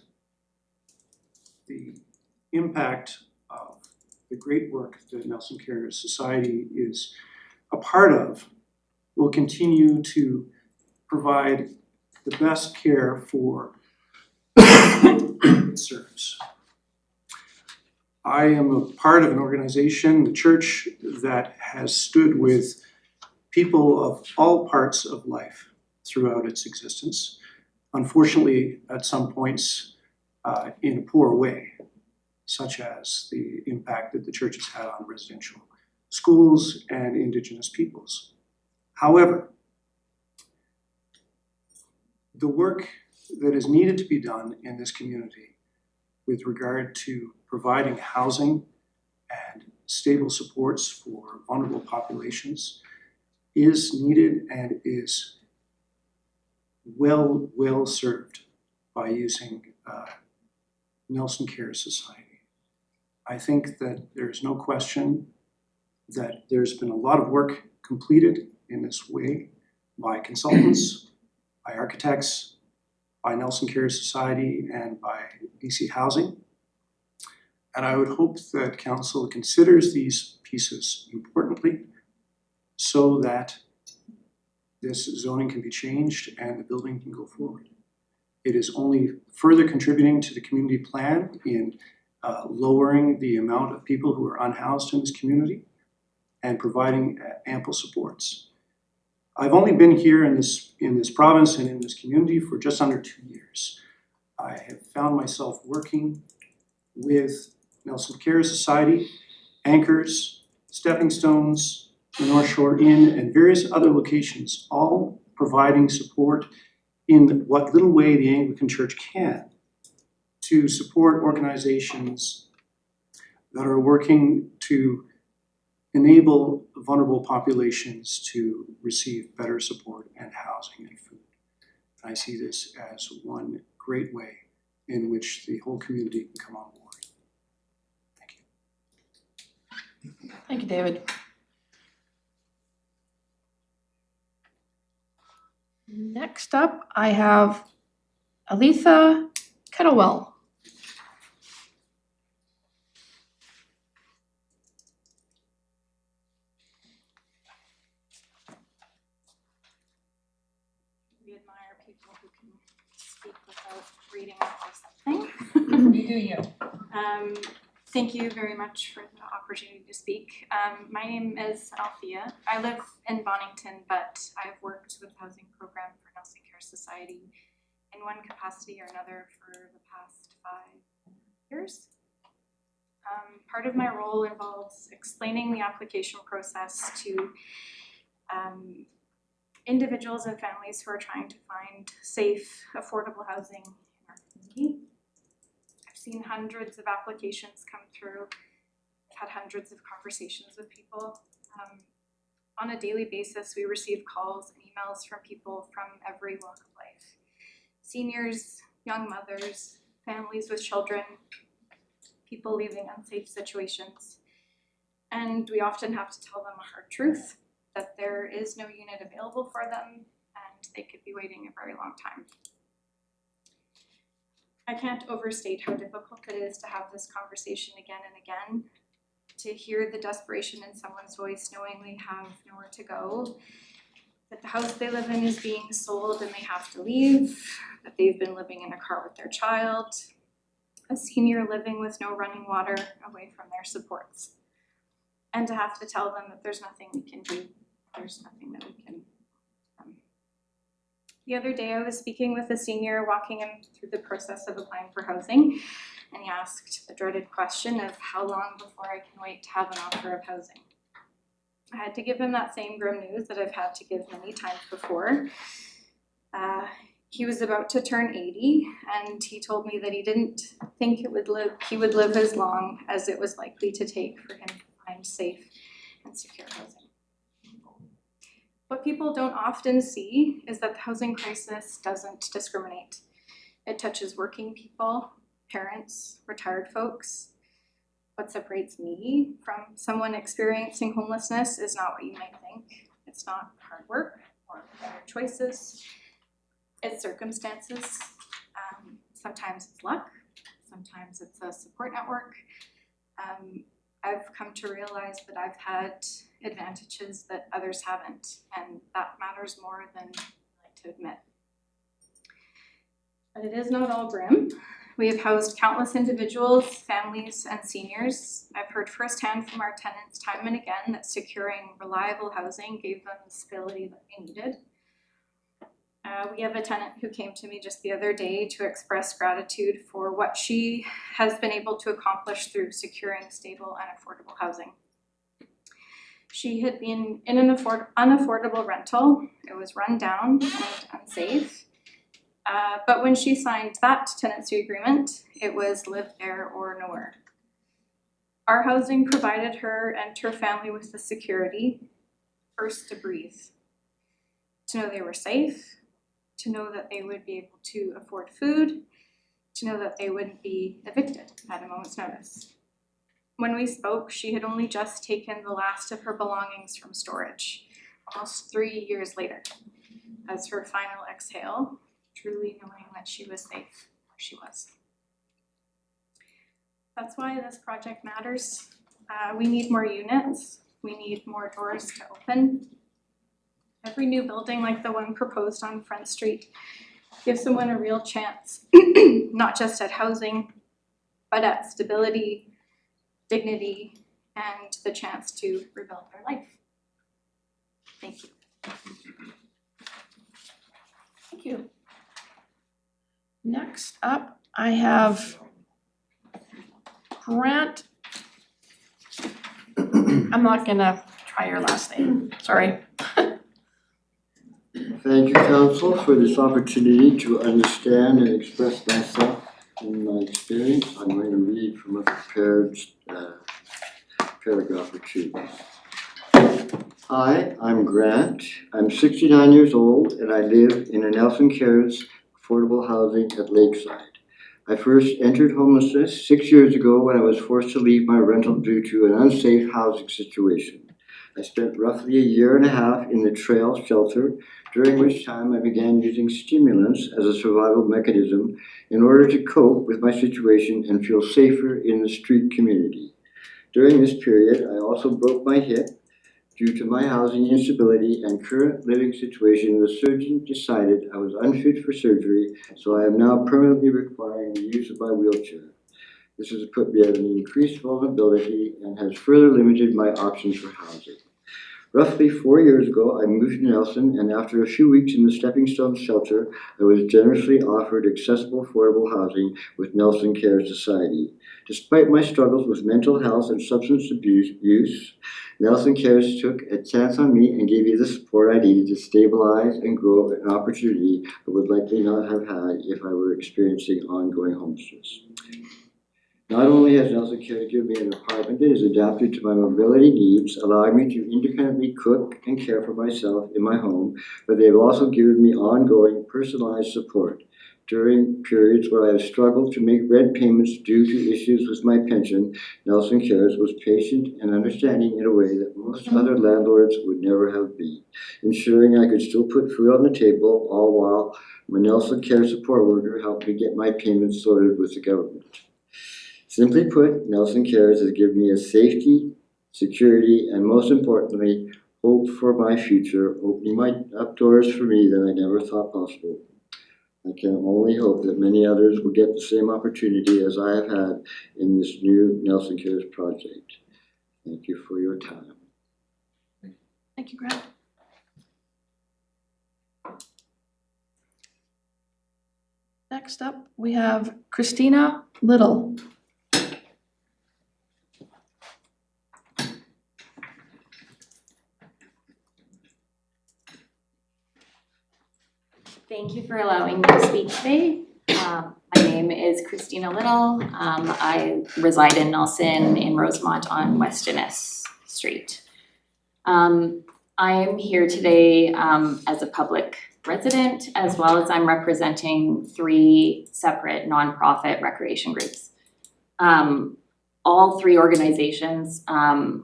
the impact of the great work that Nelson Cares Society is a part of will continue to provide the best care for it serves. I am a part of an organization, the church, that has stood with people of all parts of life throughout its existence. Unfortunately, at some points, in a poor way, such as the impact that the church has had on residential schools and Indigenous peoples. However, the work that is needed to be done in this community with regard to providing housing and stable supports for vulnerable populations is needed and is well served by using Nelson Cares Society. I think that there's no question that there's been a lot of work completed in this way by consultants, by architects, by Nelson Cares Society, and by BC Housing. And I would hope that council considers these pieces importantly so that this zoning can be changed and the building can go forward. It is only further contributing to the community plan in lowering the amount of people who are unhoused in this community and providing ample supports. I've only been here in this province and in this community for just under 2 years. I have found myself working with Nelson Cares Society, Anchors, Stepping Stones, the North Shore Inn, and various other locations, all providing support in what little way the Anglican Church can to support organizations that are working to enable vulnerable populations to receive better support and housing and food. I see this as one great way in which the whole community can come on board. Thank you. Thank you, David. Next up, I have Aletha Kettlewell. We admire people who can speak without reading off of something. You do you. Thank you very much for the opportunity to speak. My name is Althea. I live in Bonington, but I've worked with the housing program for Nelson Care Society in one capacity or another for the past 5 years. Part of my role involves explaining the application process to individuals and families who are trying to find safe, affordable housing in our community. I've seen hundreds of applications come through. I've had hundreds of conversations with people. On a daily basis, we receive calls and emails from people from every walk of life. Seniors, young mothers, families with children, people leaving unsafe situations. And we often have to tell them a hard truth, that there is no unit available for them and they could be waiting a very long time. I can't overstate how difficult it is to have this conversation again and again, to hear the desperation in someone's voice knowing they have nowhere to go, that the house they live in is being sold and they have to leave, that they've been living in a car with their child, a senior living with no running water away from their supports, and to have to tell them that there's nothing we can do, there's nothing that we can. The other day I was speaking with a senior, walking him through the process of applying for housing, and he asked the dreaded question of how long before I can wait to have an offer of housing. I had to give him that same grim news that I've had to give many times before. He was about to turn 80, and he told me that he didn't think he would live as long as it was likely to take for him to find safe and secure housing. What people don't often see is that the housing crisis doesn't discriminate. It touches working people, parents, retired folks. What separates me from someone experiencing homelessness is not what you might think. It's not hard work or better choices. It's circumstances. Sometimes it's luck. Sometimes it's a support network. I've come to realize that I've had advantages that others haven't, and that matters more than I like to admit. But it is not all grim. We have housed countless individuals, families, and seniors. I've heard firsthand from our tenants time and again that securing reliable housing gave them the stability that they needed. We have a tenant who came to me just the other day to express gratitude for what she has been able to accomplish through securing stable and affordable housing. She had been in an unaffordable rental. It was run down and unsafe. But when she signed that tenancy agreement, it was live there or nowhere. Our housing provided her and her family with the security, first to breathe, to know they were safe, to know that they would be able to afford food, to know that they wouldn't be evicted at a moment's notice. When we spoke, she had only just taken the last of her belongings from storage, almost 3 years later, as her final exhale, truly knowing that she was safe where she was. That's why this project matters. We need more units. We need more doors to open. Every new building like the one proposed on Front Street gives someone a real chance, not just at housing, but at stability, dignity, and the chance to rebuild their life. Thank you. Thank you. Next up, I have Grant. I'm not gonna try your last name, sorry. Thank you, Council, for this opportunity to understand and express myself in my experience. I'm going to read from a prepared paragraph or two. Hi, I'm Grant. I'm 69 years old and I live in a Nelson Cares affordable housing at Lakeside. I first entered homelessness 6 years ago when I was forced to leave my rental due to an unsafe housing situation. I spent roughly a year and a half in the trail shelter, during which time I began using stimulants as a survival mechanism in order to cope with my situation and feel safer in the street community. During this period, I also broke my hip. Due to my housing instability and current living situation, the surgeon decided I was unfit for surgery, so I am now permanently requiring the use of my wheelchair. This has put me at an increased vulnerability and has further limited my options for housing. Roughly 4 years ago, I moved to Nelson, and after a few weeks in the Stepping Stone shelter, I was generously offered accessible, affordable housing with Nelson Care Society. Despite my struggles with mental health and substance abuse, Nelson Cares took a chance on me and gave me the support I needed to stabilize and grow an opportunity I would likely not have had if I were experiencing ongoing homelessness. Not only has Nelson Cares given me an apartment that is adapted to my mobility needs, allowing me to independently cook and care for myself in my home, but they have also given me ongoing personalized support. During periods where I have struggled to make rent payments due to issues with my pension, Nelson Cares was patient and understanding in a way that most other landlords would never have been, ensuring I could still put food on the table, all while my Nelson Cares support worker helped me get my payments sorted with the government. Simply put, Nelson Cares has given me a safety, security, and most importantly, hope for my future, opening up doors for me that I never thought possible. I can only hope that many others will get the same opportunity as I have had in this new Nelson Cares project. Thank you for your time. Thank you, Grant. Next up, we have Christina Little. Thank you for allowing me to speak today. My name is Christina Little. I reside in Nelson in Rosemont on West Innes Street. I am here today as a public resident, as well as I'm representing 3 separate nonprofit recreation groups. All 3 organizations,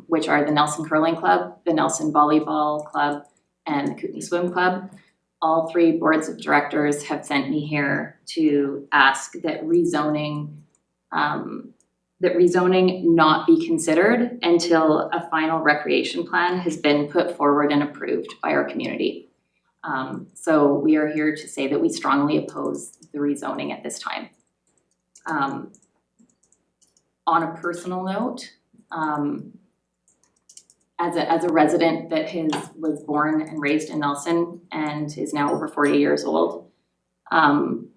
which are the Nelson Curling Club, the Nelson Volleyball Club, and the Kootenai Swim Club. All 3 boards of directors have sent me here to ask that rezoning not be considered until a final recreation plan has been put forward and approved by our community. So we are here to say that we strongly oppose the rezoning at this time. On a personal note, as a resident that was born and raised in Nelson and is now over 40 years old, and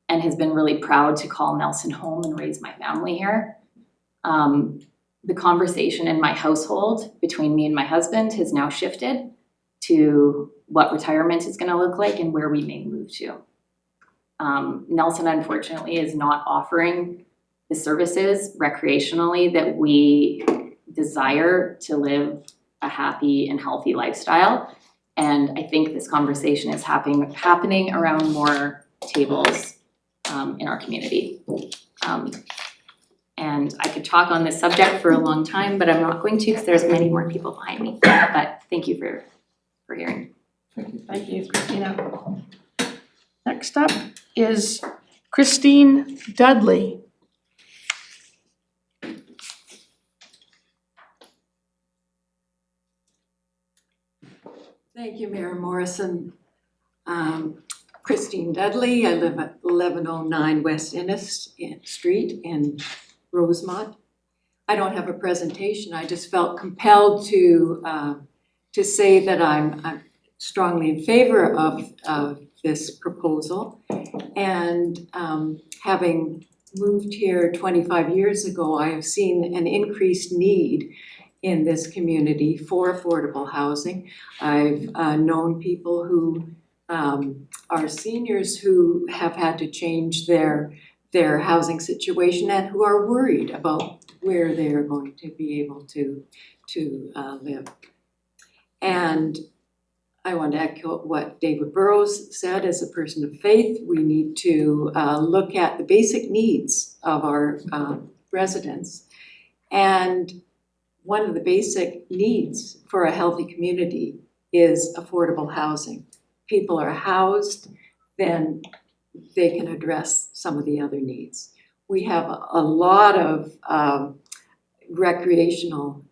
has been really proud to call Nelson home and raise my family here. The conversation in my household between me and my husband has now shifted to what retirement is going to look like and where we may move to. Nelson, unfortunately, is not offering the services recreationally that we desire to live a happy and healthy lifestyle. And I think this conversation is happening around more tables in our community. And I could talk on this subject for a long time, but I'm not going to because there's many more people behind me. But thank you for hearing. Thank you, Christina. Next up is Christine Dudley. Thank you, Mayor Morrison. Christine Dudley. I live at 1109 West Innes Street in Rosemont. I don't have a presentation. I just felt compelled to say that I'm strongly in favor of this proposal. And having moved here 25 years ago, I have seen an increased need in this community for affordable housing. I've known people who our seniors who have had to change their housing situation and who are worried about where they are going to be able to live. And I want to echo what David Burrows said. As a person of faith, we need to look at the basic needs of our residents. And one of the basic needs for a healthy community is affordable housing. People are housed, then they can address some of the other needs. We have a lot of recreational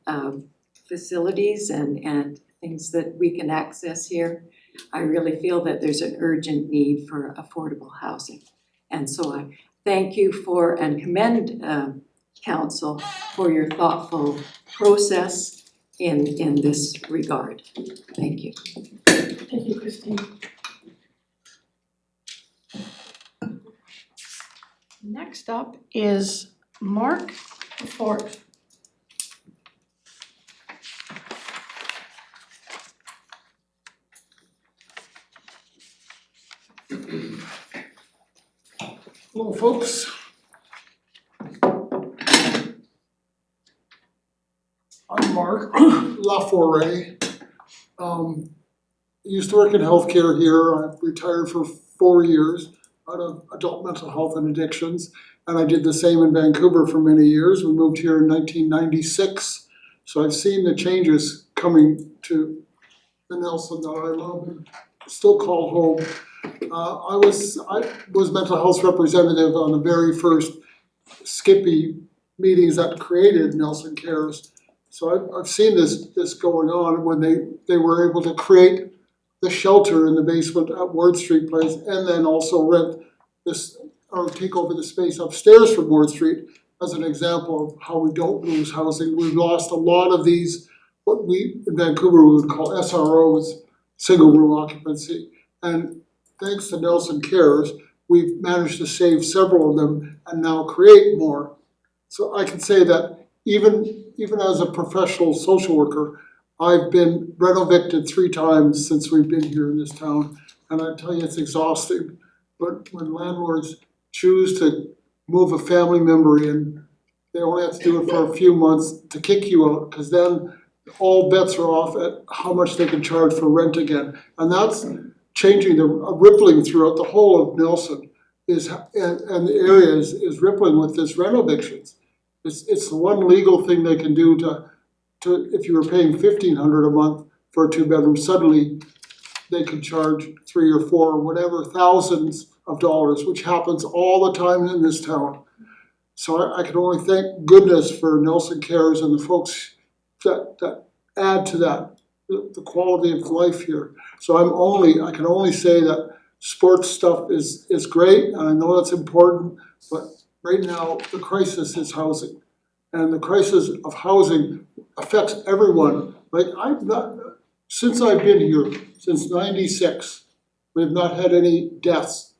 facilities and things that we can access here. I really feel that there's an urgent need for affordable housing. And so I thank you for and commend Council for your thoughtful process in this regard. Thank you. Thank you, Christine. Next up is Mark Fort. Hello, folks. I'm Mark LaForêt. Used to work in healthcare here. I've retired for 4 years out of adult mental health and addictions, and I did the same in Vancouver for many years. We moved here in 1996, so I've seen the changes coming to the Nelson that I love and still call home. I was mental health representative on the very first Skippy meetings that created Nelson Cares. So I've seen this going on when they were able to create the shelter in the basement at Ward Street Place and then also rent this or take over the space upstairs from Ward Street as an example of how we don't lose housing. We've lost a lot of these, what we in Vancouver we would call SROs, single room occupancy. And thanks to Nelson Cares, we've managed to save several of them and now create more. So I can say that even as a professional social worker, I've been renovicted 3 times since we've been here in this town, and I tell you it's exhausting. But when landlords choose to move a family member in, they only have to do it for a few months to kick you out, because then all bets are off at how much they can charge for rent again. And that's changing, rippling throughout the whole of Nelson, and the area is rippling with this rent evictions. It's the one legal thing they can do to if you were paying $1,500 a month for a 2-bedroom, suddenly they can charge 3 or 4 or whatever thousands of dollars, which happens all the time in this town. So I can only thank goodness for Nelson Cares and the folks that add to that, the quality of life here. So I can only say that sports stuff is great, and I know that's important, but right now the crisis is housing. And the crisis of housing affects everyone. Like since I've been here, since '96, we've not had any deaths,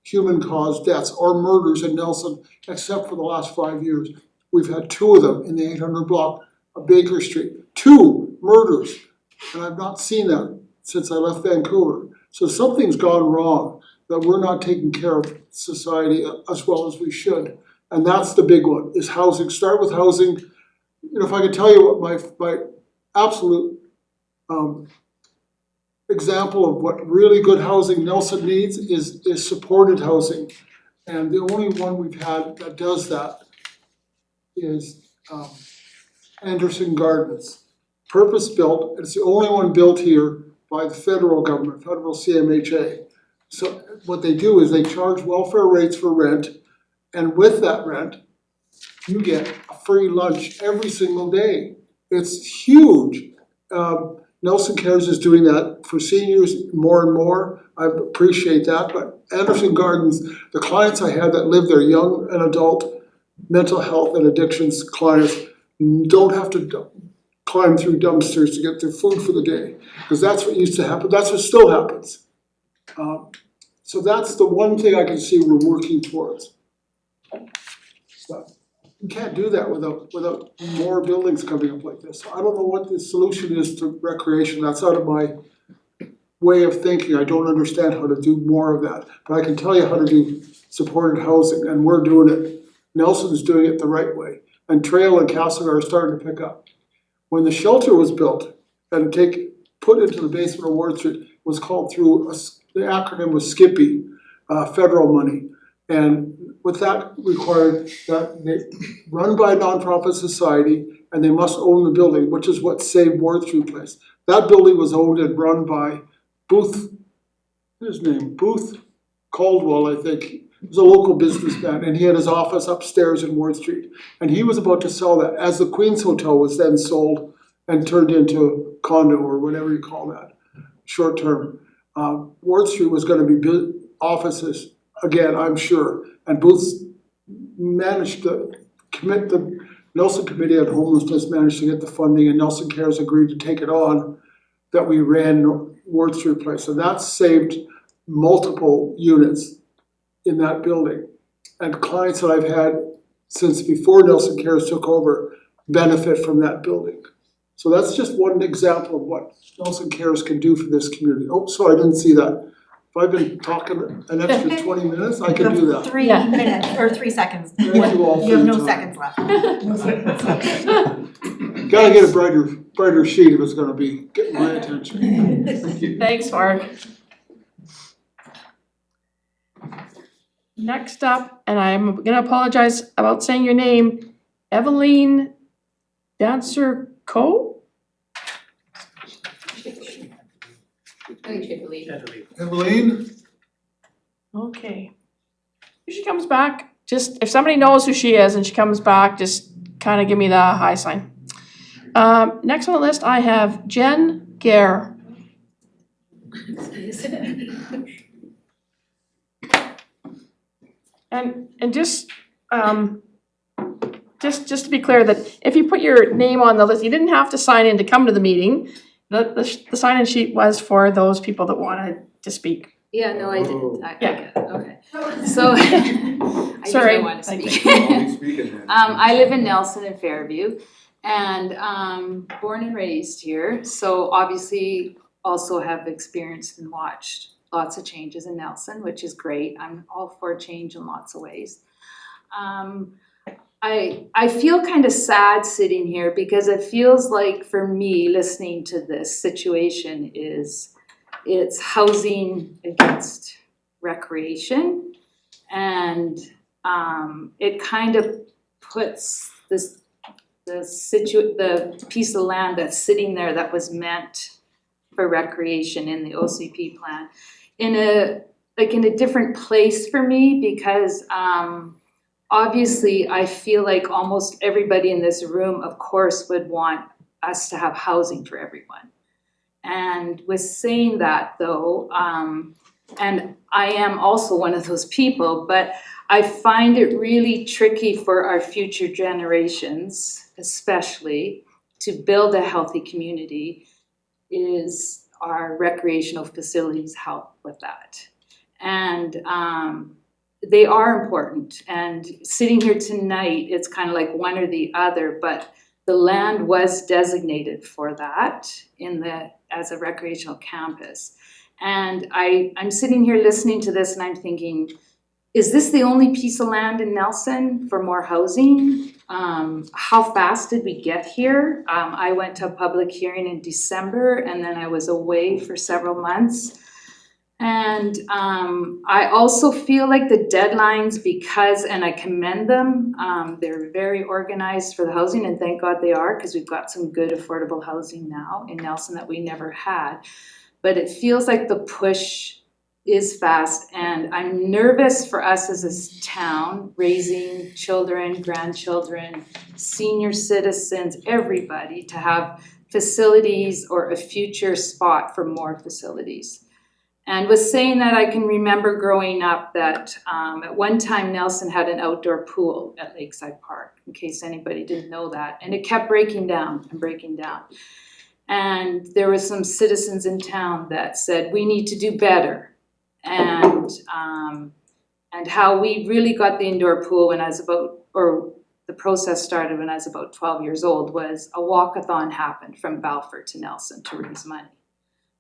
human-caused deaths or murders in Nelson, except for the last 5 years. We've had 2 of them in the 800 block of Baker Street. 2 murders, and I've not seen that since I left Vancouver. So something's gone wrong, that we're not taking care of society as well as we should. And that's the big one, is housing. Start with housing. You know, if I could tell you what my absolute example of what really good housing Nelson needs is supported housing. And the only one we've had that does that is Anderson Gardens. Purpose-built, it's the only one built here by the federal government, federal CMHA. So what they do is they charge welfare rates for rent, and with that rent, you get a free lunch every single day. It's huge. Nelson Cares is doing that for seniors more and more. I appreciate that, but Anderson Gardens, the clients I have that live there, young and adult mental health and addictions clients, don't have to climb through dumpsters to get their food for the day, because that's what used to happen. That's what still happens. So that's the one thing I can see we're working towards. But we can't do that without more buildings coming up like this. I don't know what the solution is to recreation. That's out of my way of thinking. I don't understand how to do more of that, but I can tell you how to do supported housing, and we're doing it. Nelson's doing it the right way, and Trail and Castlegar are starting to pick up. When the shelter was built and put into the basement of Ward Street, was called through, the acronym was SCIPPY, federal money. And what that required, that they run by a nonprofit society and they must own the building, which is what saved Ward Street Place. That building was owned and run by Booth Caldwell, I think. He was a local businessman, and he had his office upstairs in Ward Street. And he was about to sell that, as the Queen's Hotel was then sold and turned into condo or whatever you call that, short term. Ward Street was gonna be built offices, again, I'm sure. And Booth managed to commit, the Nelson Committee on Homelessness managed to get the funding, and Nelson Cares agreed to take it on, that we ran Ward Street Place. And that saved multiple units in that building. And clients that I've had since before Nelson Cares took over benefit from that building. So that's just one example of what Nelson Cares can do for this community. Oh, sorry, I didn't see that. If I've been talking an extra 20 minutes, I can do that. 3 Yeah. minutes or 3 seconds. Thank you all for You have your no time. seconds left. Gotta get a brighter sheet if it's gonna be getting my attention. Thank you. Thanks, Mark. Next up, and I'm gonna apologize about saying your name, Eveline Dancer Co? Eveline? Okay. If she comes back, just, if somebody knows who she is and she comes back, just kind of give me the high sign. Next on the list, I have Jen Gare. And just to be clear, that if you put your name on the list, you didn't have to sign in to come to the meeting. The sign-in sheet was for those people that wanted to speak. Yeah, no, I didn't. I Yeah. get it, okay. So, I Sorry. didn't want to speak. I live in Nelson and Fairview, and born and raised here, so obviously also have experienced and watched lots of changes in Nelson, which is great. I'm all for change in lots of ways. I feel kind of sad sitting here because it feels like, for me, listening to this situation it's housing against recreation, and it kind of puts the piece of land that's sitting there that was meant for recreation in the OCP plan in a different place for me, because obviously I feel like almost everybody in this room, of course, would want us to have housing for everyone. And with saying that though, and I am also one of those people, but I find it really tricky for our future generations, especially, to build a healthy community, is our recreational facilities help with that. And they are important, and sitting here tonight, it's kind of like one or the other, but the land was designated for that as a recreational campus. And I'm sitting here listening to this and I'm thinking, is this the only piece of land in Nelson for more housing? How fast did we get here? I went to a public hearing in December, and then I was away for several months. And I also feel like the deadlines, and I commend them, they're very organized for the housing, and thank God they are, because we've got some good affordable housing now in Nelson that we never had. But it feels like the push is fast, and I'm nervous for us as a town, raising children, grandchildren, senior citizens, everybody, to have facilities or a future spot for more facilities. And with saying that, I can remember growing up that at one time Nelson had an outdoor pool at Lakeside Park, in case anybody didn't know that, and it kept breaking down and breaking down. And there were some citizens in town that said, we need to do better. And how we really got the indoor pool when I was the process started when I was about 12 years old, was a walkathon happened from Balfour to Nelson to raise money.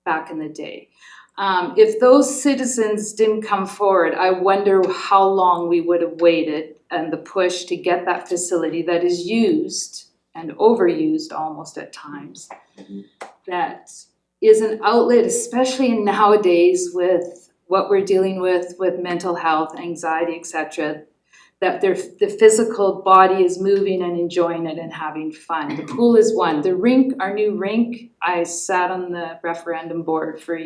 back in the day. If those citizens didn't come forward, I wonder how long we would have waited and the push to get that facility that is used and overused almost at times. That is an outlet, especially nowadays with what we're dealing with mental health, anxiety, etc., that the physical body is moving and enjoying it and having fun. The pool is one. The rink, our new rink, I sat on the referendum board for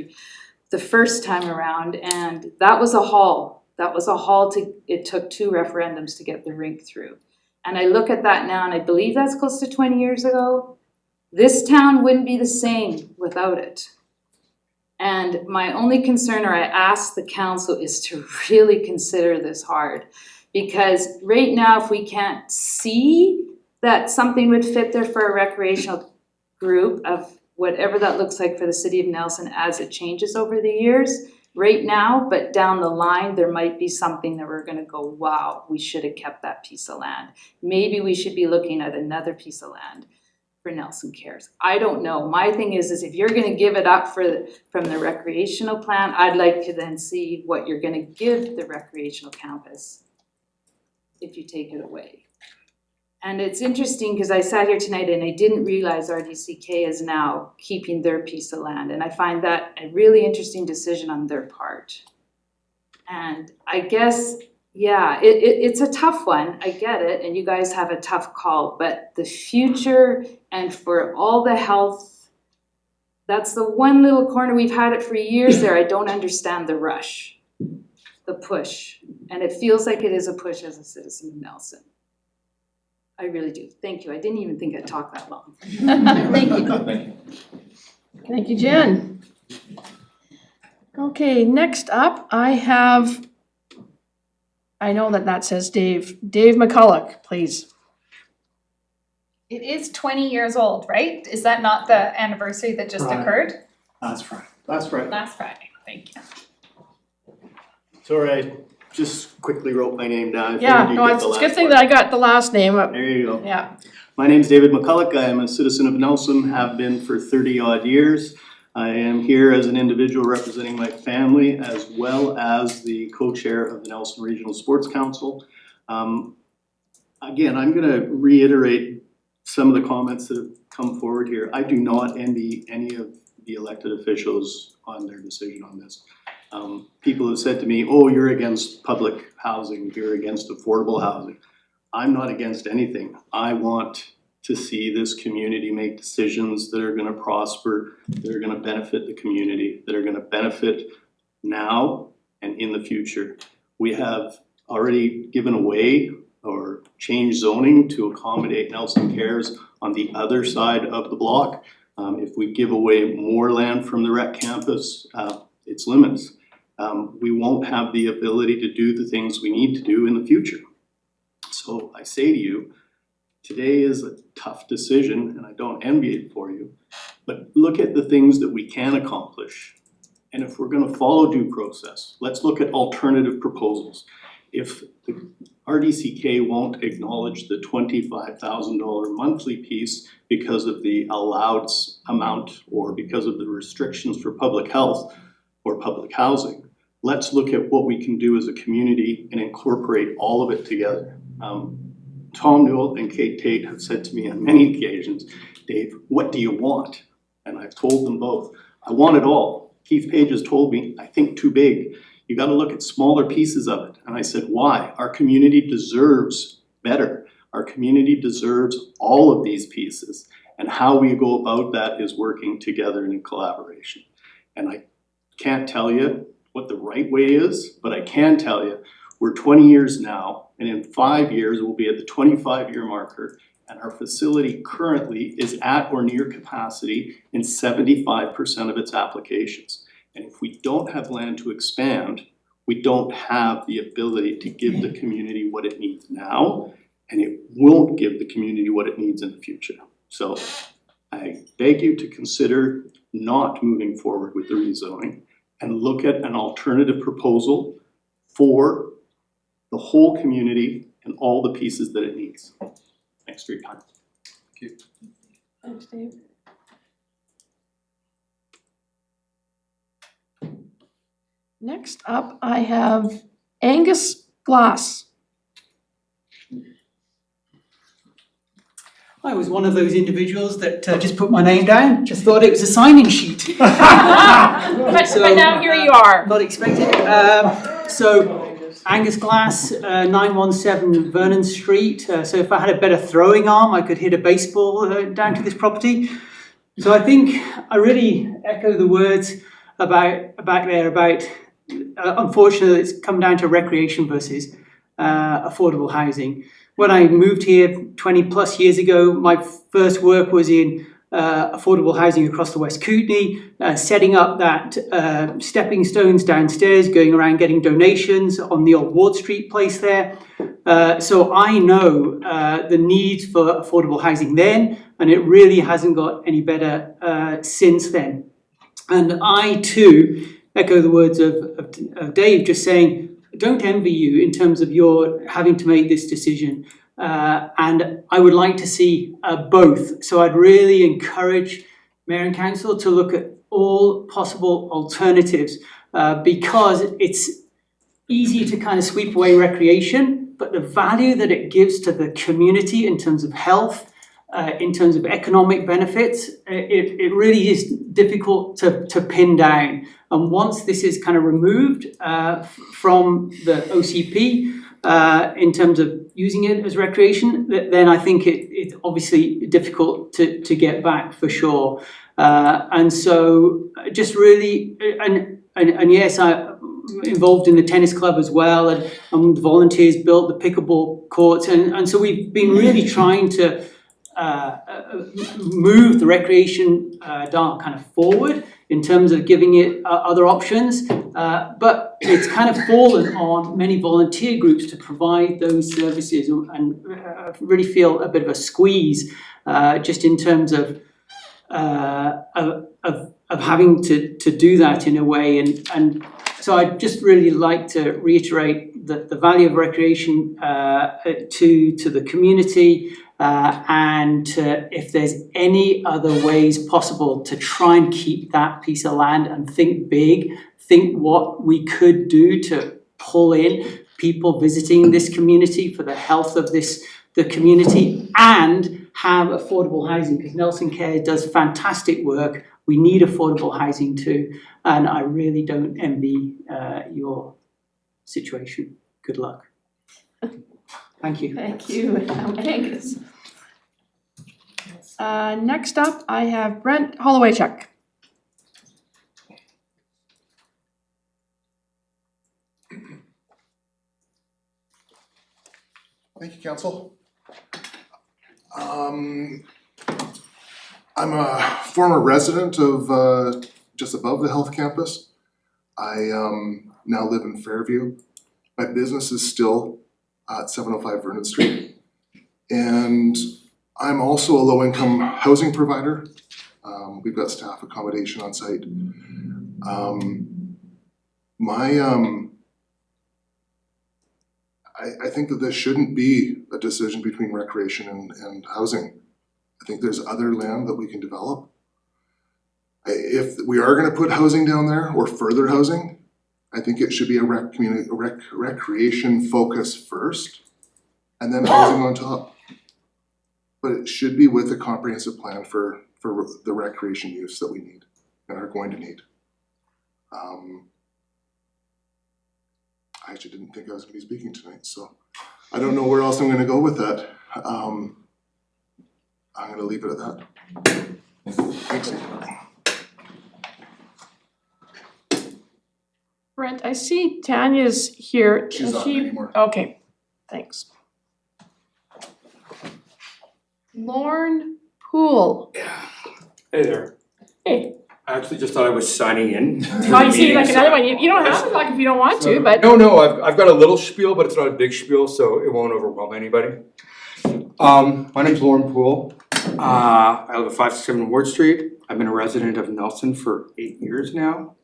the first time around, and that was a haul. It took 2 referendums to get the rink through. And I look at that now and I believe that's close to 20 years ago. This town wouldn't be the same without it. And my only concern, or I ask the council, is to really consider this hard. Because right now, if we can't see that something would fit there for a recreational group of whatever that looks like for the city of Nelson as it changes over the years, right now, but down the line, there might be something that we're gonna go, wow, we should have kept that piece of land. Maybe we should be looking at another piece of land for Nelson Cares. I don't know. My thing is if you're gonna give it up from the recreational plan, I'd like to then see what you're gonna give the recreational campus if you take it away. And it's interesting because I sat here tonight and I didn't realize RDCK is now keeping their piece of land. And I find that a really interesting decision on their part. And I guess, yeah, it's a tough one. I get it. And you guys have a tough call. But the future and for all the health, that's the one little corner. We've had it for years there. I don't understand the rush, the push. And it feels like it is a push as a citizen of Nelson. I really do. Thank you. I didn't even think I'd talk that long. Thank you. Thank you, Jen. Okay, next up, I know that says Dave. Dave McCulloch, please. It is 20 years old, right? Is that not the anniversary that just occurred? That's right. That's right. Last Friday. Thank you. Sorry, I just quickly wrote my name down. Yeah, no, it's a good thing that I got the last name up. There you go. Yeah. My name's David McCulloch. I am a citizen of Nelson, have been for 30-odd years. I am here as an individual representing my family as well as the co-chair of the Nelson Regional Sports Council. Again, I'm going to reiterate some of the comments that have come forward here. I do not envy any of the elected officials on their decision on this. People have said to me, oh, you're against public housing, you're against affordable housing. I'm not against anything. I want to see this community make decisions that are going to prosper, that are going to benefit the community, that are going to benefit now and in the future. We have already given away or changed zoning to accommodate Nelson Cares on the other side of the block. If we give away more land from the rec campus, it's limits. We won't have the ability to do the things we need to do in the future. So I say to you, today is a tough decision and I don't envy it for you, but look at the things that we can accomplish. And if we're going to follow due process, let's look at alternative proposals. If the RDCK won't acknowledge the $25,000 monthly piece because of the allowed amount or because of the restrictions for public health or public housing, let's look at what we can do as a community and incorporate all of it together. Tom Newell and Kate Tate have said to me on many occasions, Dave, what do you want? And I've told them both, I want it all. Keith Page has told me, I think too big. You got to look at smaller pieces of it. And I said, why? Our community deserves better. Our community deserves all of these pieces. And how we go about that is working together and in collaboration. And I can't tell you what the right way is, but I can tell you we're 20 years now, and in 5 years we'll be at the 25-year marker, and our facility currently is at or near capacity in 75% of its applications. And if we don't have land to expand, we don't have the ability to give the community what it needs now, and it won't give the community what it needs in the future. So I beg you to consider not moving forward with the rezoning and look at an alternative proposal for the whole community and all the pieces that it needs. Thanks for your time. Thank you. Thanks, Dave. Next up, I have Angus Glass. I was one of those individuals that just put my name down, just thought it was a sign-in sheet. But now here you are. Not expected. So Angus Glass, 917 Vernon Street. So if I had a better throwing arm, I could hit a baseball down to this property. So I think I really echo the words about unfortunately it's come down to recreation versus affordable housing. When I moved here 20 plus years ago, my first work was in affordable housing across the West Kootenay, setting up that stepping stones downstairs, going around getting donations on the old Ward Street place there. So I know the need for affordable housing then, and it really hasn't got any better since then. And I too echo the words of Dave, just saying, don't envy you in terms of your having to make this decision. And I would like to see both. So I'd really encourage Mayor and Council to look at all possible alternatives because it's easy to kind of sweep away recreation, but the value that it gives to the community in terms of health, in terms of economic benefits, it really is difficult to pin down. And once this is kind of removed from the OCP, in terms of using it as recreation, then I think it's obviously difficult to get back for sure. And so just really, and yes, I'm involved in the tennis club as well, and the volunteers built the pickleball courts. And so we've been really trying to move the recreation dart kind of forward in terms of giving it other options, but it's kind of fallen on many volunteer groups to provide those services, and really feel a bit of a squeeze just in terms of having to do that in a way, and so I'd just really like to reiterate the value of recreation to the community. And if there's any other ways possible to try and keep that piece of land and think big, think what we could do to pull in people visiting this community for the health of the community, and have affordable housing, because Nelson Care does fantastic work. We need affordable housing too, and I really don't envy your situation. Good luck. Thank you. Thank you, Angus. Next up, I have Brent Hollowaychuk. Thank you, Council. I'm a former resident of just above the health campus. I now live in Fairview. My business is still at 705 Vernon Street. And I'm also a low-income housing provider. We've got staff accommodation on site. I think that this shouldn't be a decision between recreation and housing. I think there's other land that we can develop. If we are gonna put housing down there, or further housing, I think it should be a recreation focus first, and then housing on top. But it should be with a comprehensive plan for the recreation use that we need and are going to need. I actually didn't think I was gonna be speaking tonight, so I don't know where else I'm gonna go with that. I'm gonna leave it at that. Thanks. Brent, I see Tanya's here. She's Is not she- anymore. Okay, thanks. Lorne Poole. Hey there. Hey. I actually just thought I was signing in. I see like another one. You don't have to talk if you don't want to, but. No, I've got a little spiel, but it's not a big spiel, so it won't overwhelm anybody. My name's Lauren Poole. I live at 567 Ward Street. I've been a resident of Nelson for 8 years now.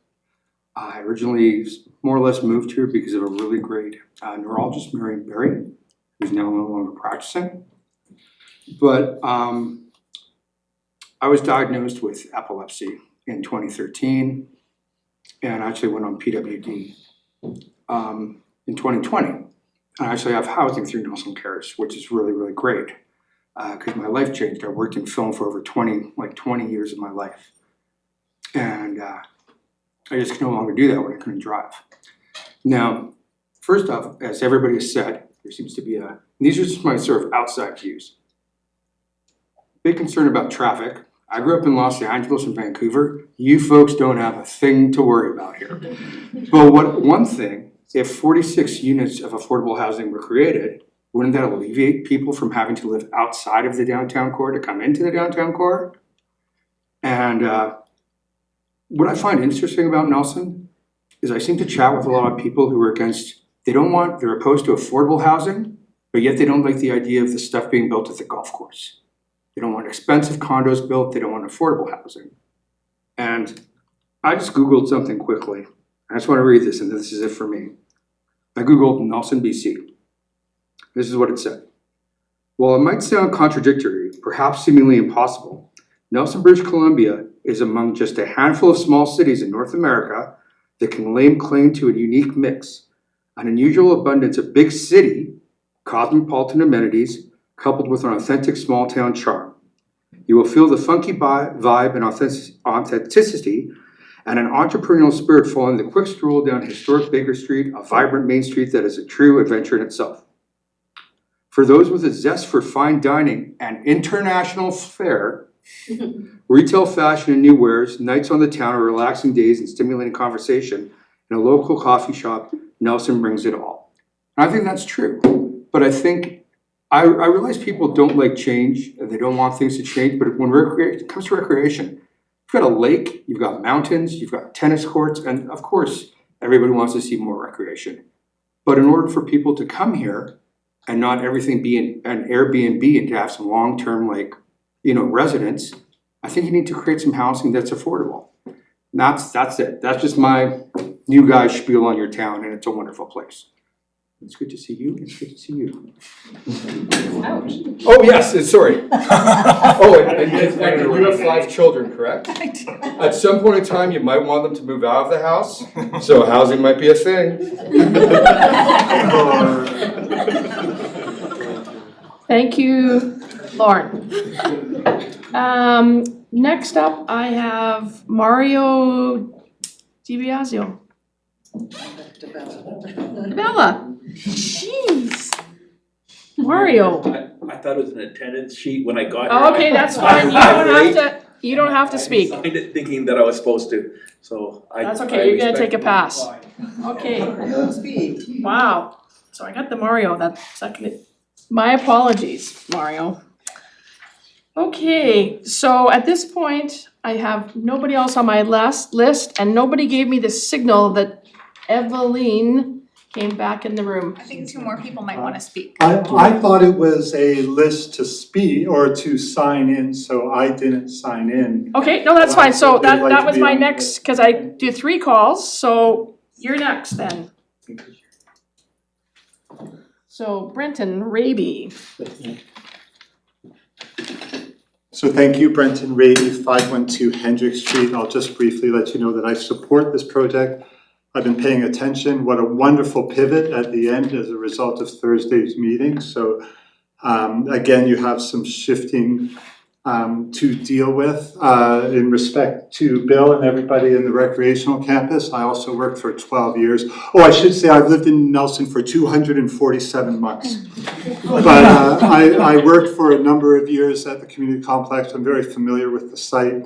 I originally more or less moved here because of a really great neurologist, Marion Berry, who's now no longer practicing. But I was diagnosed with epilepsy in 2013. and I actually went on PWD in 2020. I actually have housing through Nelson Cares, which is really, really great. Because my life changed. I worked in film for over 20 years of my life. And I just could no longer do that when I couldn't drive. Now, first off, as everybody has said, there seems to be these are just my sort of outside views. Big concern about traffic. I grew up in Los Angeles and Vancouver. You folks don't have a thing to worry about here. But one thing, if 46 units of affordable housing were created, wouldn't that alleviate people from having to live outside of the downtown core to come into the downtown core? And what I find interesting about Nelson is I seem to chat with a lot of people who are they're opposed to affordable housing, but yet they don't like the idea of the stuff being built at the golf course. They don't want expensive condos built, they don't want affordable housing. And I just Googled something quickly. I just want to read this, and this is it for me. I Googled Nelson, BC. This is what it said. While it might sound contradictory, perhaps seemingly impossible, Nelson, British Columbia is among just a handful of small cities in North America that can lay claim to a unique mix, an unusual abundance of big city, cosmopolitan amenities, coupled with an authentic small town charm. You will feel the funky vibe and authenticity and an entrepreneurial spirit following the quick stroll down historic Baker Street, a vibrant main street that is a true adventure in itself. For those with a zest for fine dining and international fare, retail fashion and new wares, nights on the town, or relaxing days and stimulating conversation in a local coffee shop, Nelson brings it all. And I think that's true. But I think, I realize people don't like change and they don't want things to change, but when it comes to recreation, you've got a lake, you've got mountains, you've got tennis courts, and of course, everybody wants to see more recreation. But in order for people to come here and not everything be an Airbnb and to have some long-term residents, I think you need to create some housing that's affordable. And that's it. That's just my new guy spiel on your town, and it's a wonderful place. It's good to see you. It's good to see you. Ouch. Oh, yes, sorry. And you have 5 children, correct? I do. At some point in time, you might want them to move out of the house, so housing might be a thing. Thank you, Lauren. Next up, I have Mario DiBiasio. Bella. Jeez. Mario. I thought it was an attendance sheet when I got here. Oh, okay, that's fine. You don't have to speak. I signed it thinking that I was supposed to, so I. That's okay, you're gonna take a pass. Okay. Wow. So I got the Mario, that second. My apologies, Mario. Okay, so at this point, I have nobody else on my list, and nobody gave me the signal that Eveline came back in the room. I think 2 more people might want to speak. I thought it was a list to speak or to sign in, so I didn't sign in. Okay, no, that's fine, so I'd like that to was be my on the next, cause I do 3 calls, so you're next then. So Brenton Raby. So thank you, Brenton Raby, 512 Hendrick Street. I'll just briefly let you know that I support this project. I've been paying attention. What a wonderful pivot at the end as a result of Thursday's meeting. So again, you have some shifting to deal with in respect to Bill and everybody in the recreational campus. I also worked for 12 years. Oh, I should say I've lived in Nelson for 247 months. But I worked for a number of years at the community complex. I'm very familiar with the site.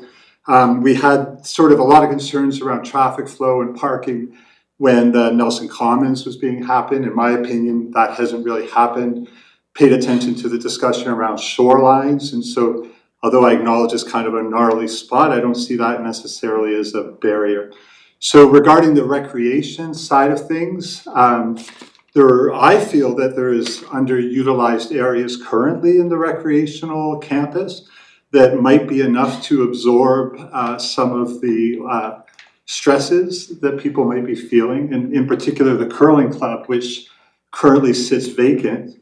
We had sort of a lot of concerns around traffic flow and parking when the Nelson Commons was being happened. In my opinion, that hasn't really happened. Paid attention to the discussion around shorelines, and so although I acknowledge it's kind of a gnarly spot, I don't see that necessarily as a barrier. So regarding the recreation side of things, I feel that there is underutilized areas currently in the recreational campus that might be enough to absorb some of the stresses that people might be feeling, and in particular the curling club, which currently sits vacant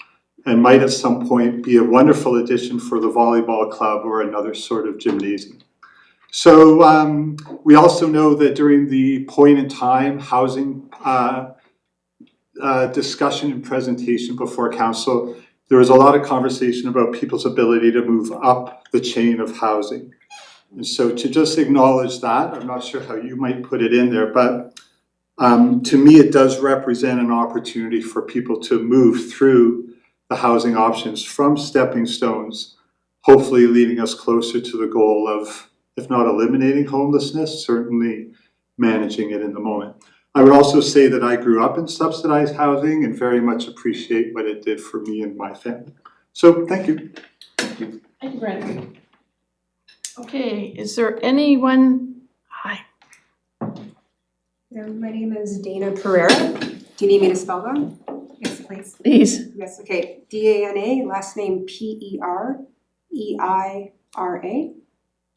and might at some point be a wonderful addition for the volleyball club or another sort of gymnasium. So we also know that during the point in time housing discussion and presentation before council, there was a lot of conversation about people's ability to move up the chain of housing. And so to just acknowledge that, I'm not sure how you might put it in there, but to me, it does represent an opportunity for people to move through the housing options from stepping stones, hopefully leading us closer to the goal of, if not eliminating homelessness, certainly managing it in the moment. I would also say that I grew up in subsidized housing and very much appreciate what it did for me and my family. So thank you. Thank you, Brandon. Okay, is there anyone? Hi. My name is Dana Pereira. Do you need me to spell them? Yes, please. Please. Yes, okay. D-A-N-A, last name P-E-R-E-I-R-A.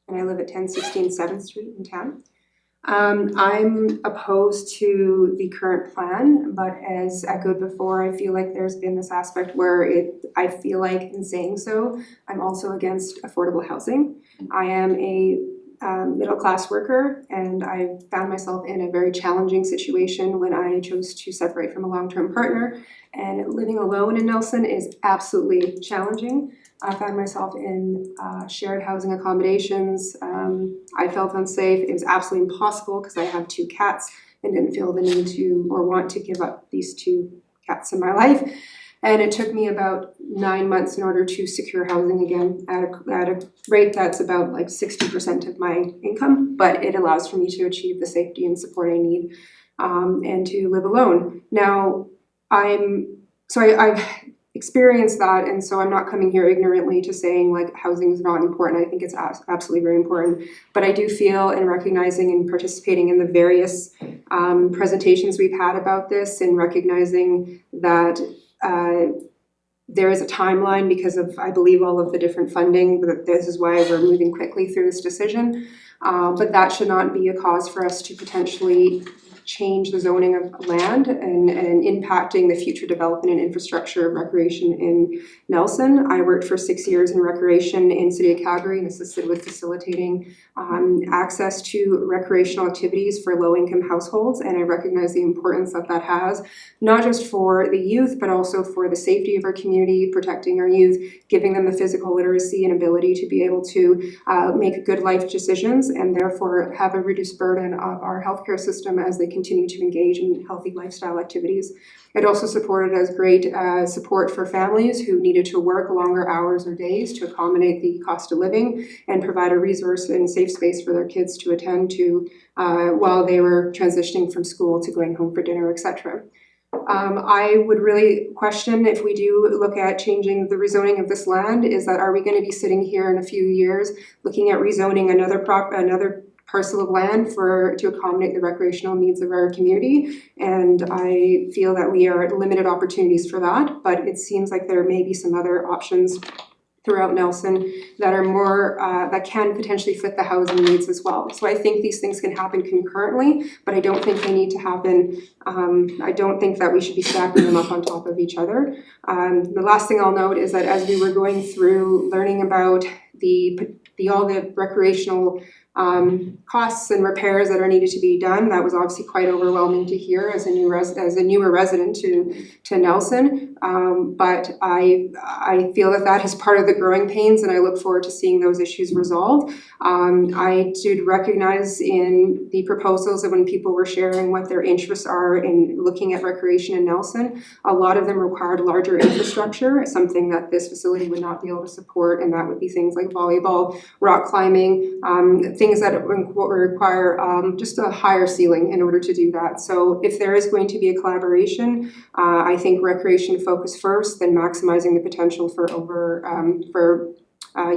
And I live at 1016 7th Street in town. I'm opposed to the current plan, but as echoed before, I feel like there's been this aspect where I feel like in saying so, I'm also against affordable housing. I am a middle-class worker, and I found myself in a very challenging situation when I chose to separate from a long-term partner, and living alone in Nelson is absolutely challenging. I found myself in shared housing accommodations. I felt unsafe. It was absolutely impossible because I have 2 cats and didn't feel the need to or want to give up these 2 cats in my life. And it took me about 9 months in order to secure housing again at a rate that's about like 60% of my income, but it allows for me to achieve the safety and support I need and to live alone. Now, I've experienced that, and so I'm not coming here ignorantly to saying like housing is not important. I think it's absolutely very important, but I do feel in recognizing and participating in the various presentations we've had about this and recognizing that there is a timeline because of, I believe, all of the different funding, but this is why we're moving quickly through this decision. But that should not be a cause for us to potentially change the zoning of land and impacting the future development and infrastructure of recreation in Nelson. I worked for 6 years in recreation in City of Calgary and assisted with facilitating access to recreational activities for low-income households, and I recognize the importance that that has, not just for the youth, but also for the safety of our community, protecting our youth, giving them the physical literacy and ability to be able to make good life decisions and therefore have a reduced burden of our healthcare system as they continue to engage in healthy lifestyle activities. It also supported as great support for families who needed to work longer hours or days to accommodate the cost of living and provide a resource and safe space for their kids to attend to while they were transitioning from school to going home for dinner, etc. I would really question if we do look at changing the rezoning of this land, is that are we going to be sitting here in a few years looking at rezoning another parcel of land to accommodate the recreational needs of our community, and I feel that we are at limited opportunities for that, but it seems like there may be some other options throughout Nelson that are more, that can potentially fit the housing needs as well. So I think these things can happen concurrently, but I don't think they need to happen, I don't think that we should be stacking them up on top of each other. The last thing I'll note is that as we were going through learning about all the recreational costs and repairs that are needed to be done, that was obviously quite overwhelming to hear as a newer resident to Nelson. But I feel that is part of the growing pains, and I look forward to seeing those issues resolved. I did recognize in the proposals that when people were sharing what their interests are in looking at recreation in Nelson, a lot of them required larger infrastructure, something that this facility would not be able to support, and that would be things like volleyball, rock climbing, things that require just a higher ceiling in order to do that. So if there is going to be a collaboration, I think recreation focus first, then maximizing the potential for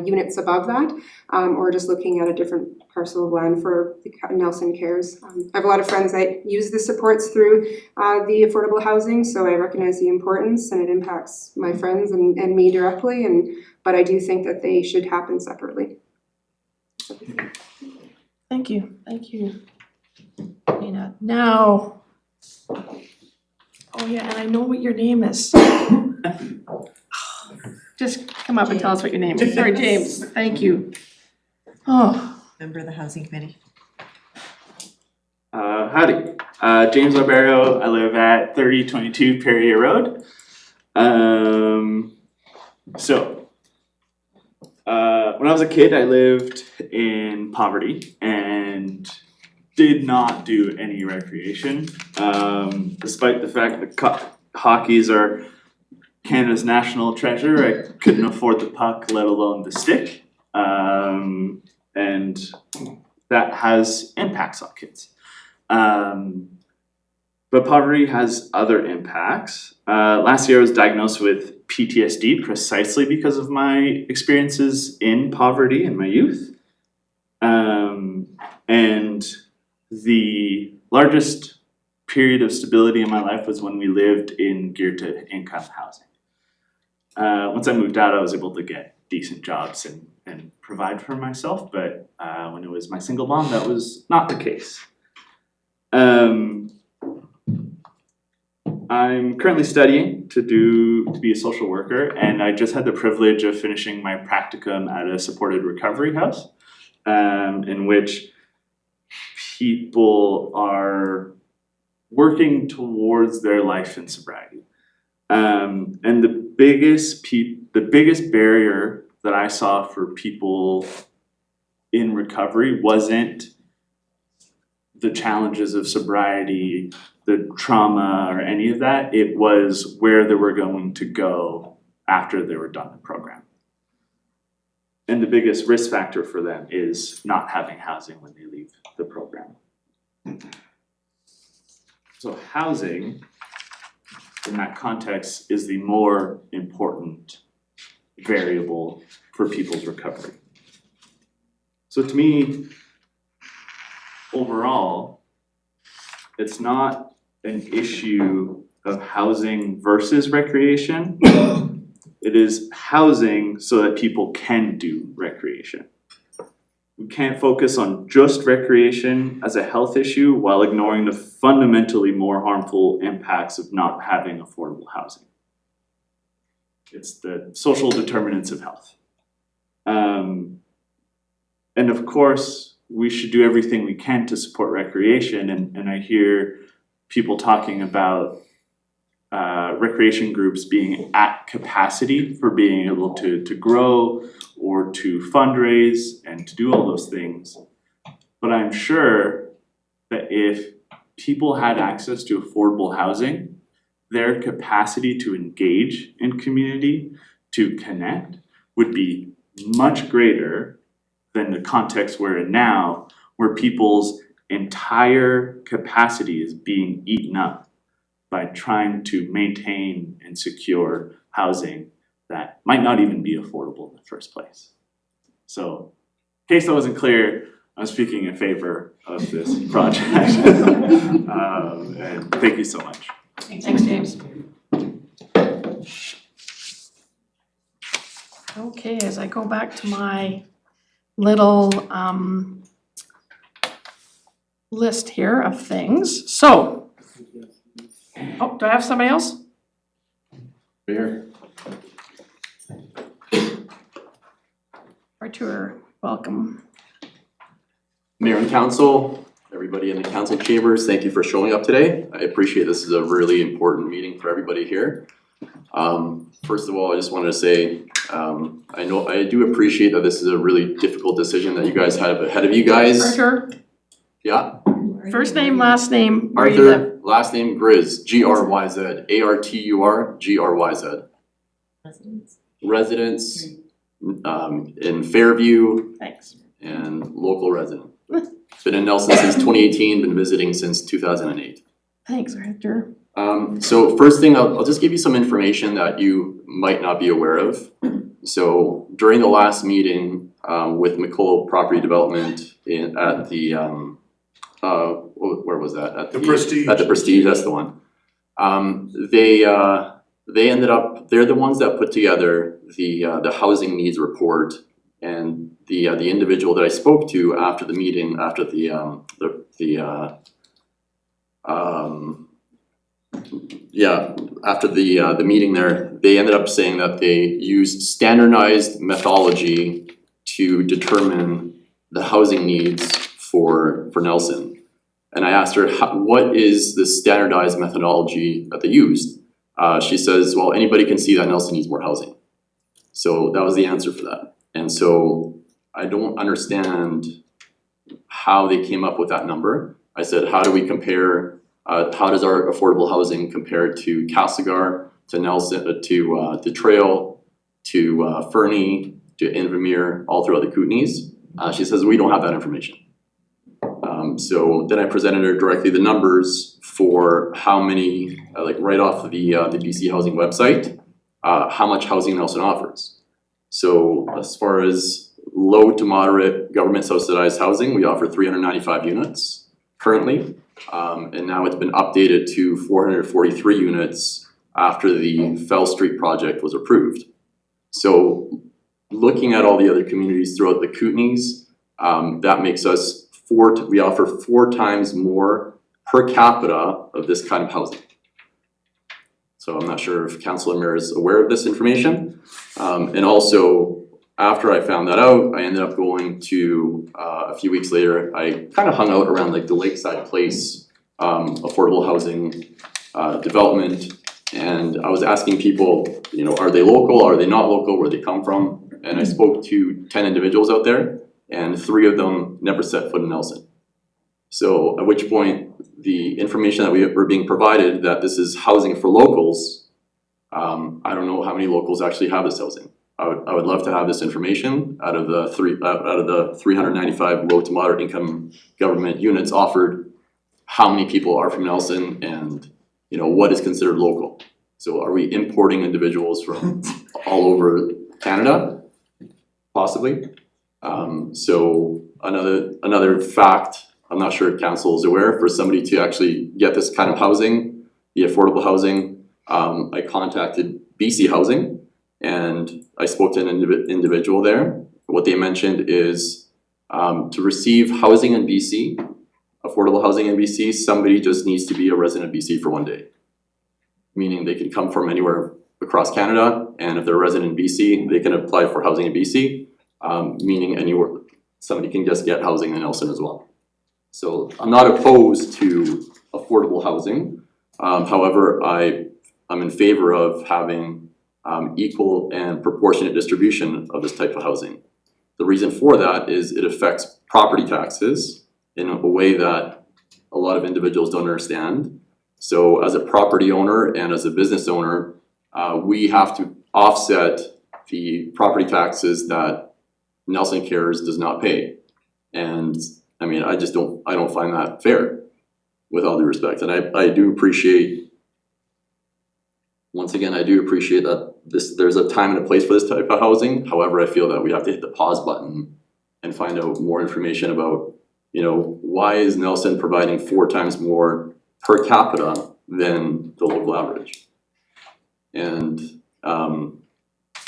units above that, or just looking at a different parcel of land for the Nelson Cares. I have a lot of friends that use the supports through the affordable housing, so I recognize the importance and it impacts my friends and me directly, but I do think that they should happen separately. Thank you, Nina. Now, oh yeah, and I know what your name is. Just come up and tell us what your name is. Sorry, James, thank you. Oh, member of the Housing Committee. Howdy, James Libero, I live at 3022 Perrier Road. When I was a kid, I lived in poverty and did not do any recreation, despite the fact that hockeys are Canada's national treasure. I couldn't afford the puck, let alone the stick, and that has impacts on kids. But poverty has other impacts. Last year I was diagnosed with PTSD precisely because of my experiences in poverty in my youth. And the largest period of stability in my life was when we lived in geared to income housing. Once I moved out, I was able to get decent jobs and provide for myself, but when it was my single mom, that was not the case. I'm currently studying to be a social worker, and I just had the privilege of finishing my practicum at a supported recovery house, in which people are working towards their life in sobriety. And the biggest barrier that I saw for people in recovery wasn't the challenges of sobriety, the trauma, or any of that. It was where they were going to go after they were done the program. And the biggest risk factor for them is not having housing when they leave the program. So housing, in that context, is the more important variable for people's recovery. So to me, overall, it's not an issue of housing versus recreation. It is housing so that people can do recreation. We can't focus on just recreation as a health issue while ignoring the fundamentally more harmful impacts of not having affordable housing. It's the social determinants of health. And of course, we should do everything we can to support recreation, and I hear people talking about recreation groups being at capacity for being able to grow or to fundraise and to do all those things. But I'm sure that if people had access to affordable housing, their capacity to engage in community, to connect, would be much greater than the context we're in now, where people's entire capacity is being eaten up by trying to maintain and secure housing that might not even be affordable in the first place. So, in case that wasn't clear, I'm speaking in favor of this project. And thank you so much. Thanks, James. Okay, as I go back to my little list here of things. So, oh, do I have somebody else? Here. Artur, welcome. Mayor and council, everybody in the council chambers, thank you for showing up today. I appreciate this is a really important meeting for everybody here. First of all, I just wanted to say, I do appreciate that this is a really difficult decision that you guys have ahead of you guys. Artur, Yeah. first name, last name, where you live. Arthur, last name Gryz, Gryz, Artur, Gryz. Residence, in Fairview. Thanks. And local resident. Been in Nelson since 2018, been visiting since 2008. Thanks, Artur. So first thing, I'll just give you some information that you might not be aware of. So during the last meeting with McCullough Property Development at the, where was that? At the Prestige. At the Prestige, that's the one. They ended up, they're the ones that put together the housing needs report, and the individual that I spoke to after the meeting, after the meeting there, they ended up saying that they used standardized methodology to determine the housing needs for Nelson. And I asked her, what is the standardized methodology that they used? She says, well, anybody can see that Nelson needs more housing. So that was the answer for that. And so I don't understand how they came up with that number. I said, how do we compare, how does our affordable housing compare to Castlegar, to Nelson, to Trail, to Fernie, to Invermere, all throughout the Kootenays? She says, we don't have that information. So then I presented her directly the numbers for how many, like right off the BC Housing website, how much housing Nelson offers. So as far as low to moderate government subsidized housing, we offer 395 units currently. And now it's been updated to 443 units after the Fell Street project was approved. So looking at all the other communities throughout the Kootenays, that makes us we offer 4 times more per capita of this kind of housing. So I'm not sure if Councillor Mayor is aware of this information. And also, after I found that out, I ended up going to, a few weeks later, I kind of hung out around like the Lakeside Place affordable housing development. And I was asking people, you know, are they local, are they not local, where they come from? And I spoke to 10 individuals out there, and 3 of them never set foot in Nelson. So at which point, the information that we were being provided that this is housing for locals, I don't know how many locals actually have this housing. I would love to have this information out of the 395 low to moderate income government units offered. How many people are from Nelson, and you know what is considered local? So are we importing individuals from all over Canada? Possibly. So another fact, I'm not sure if council is aware, for somebody to actually get this kind of housing, the affordable housing, I contacted BC Housing and I spoke to an individual there. What they mentioned is to receive housing in BC, affordable housing in BC, somebody just needs to be a resident of BC for 1 day. Meaning they can come from anywhere across Canada, and if they're a resident in BC, they can apply for housing in BC. Meaning anywhere, somebody can just get housing in Nelson as well. So I'm not opposed to affordable housing. However, I'm in favor of having equal and proportionate distribution of this type of housing. The reason for that is it affects property taxes in a way that a lot of individuals don't understand. So as a property owner and as a business owner, we have to offset the property taxes that Nelson Cares does not pay. And I mean, I don't find that fair, with all due respect. And I do appreciate, once again, I do appreciate that there's a time and a place for this type of housing. However, I feel that we have to hit the pause button and find out more information about, you know, why is Nelson providing 4 times more per capita than the local average? And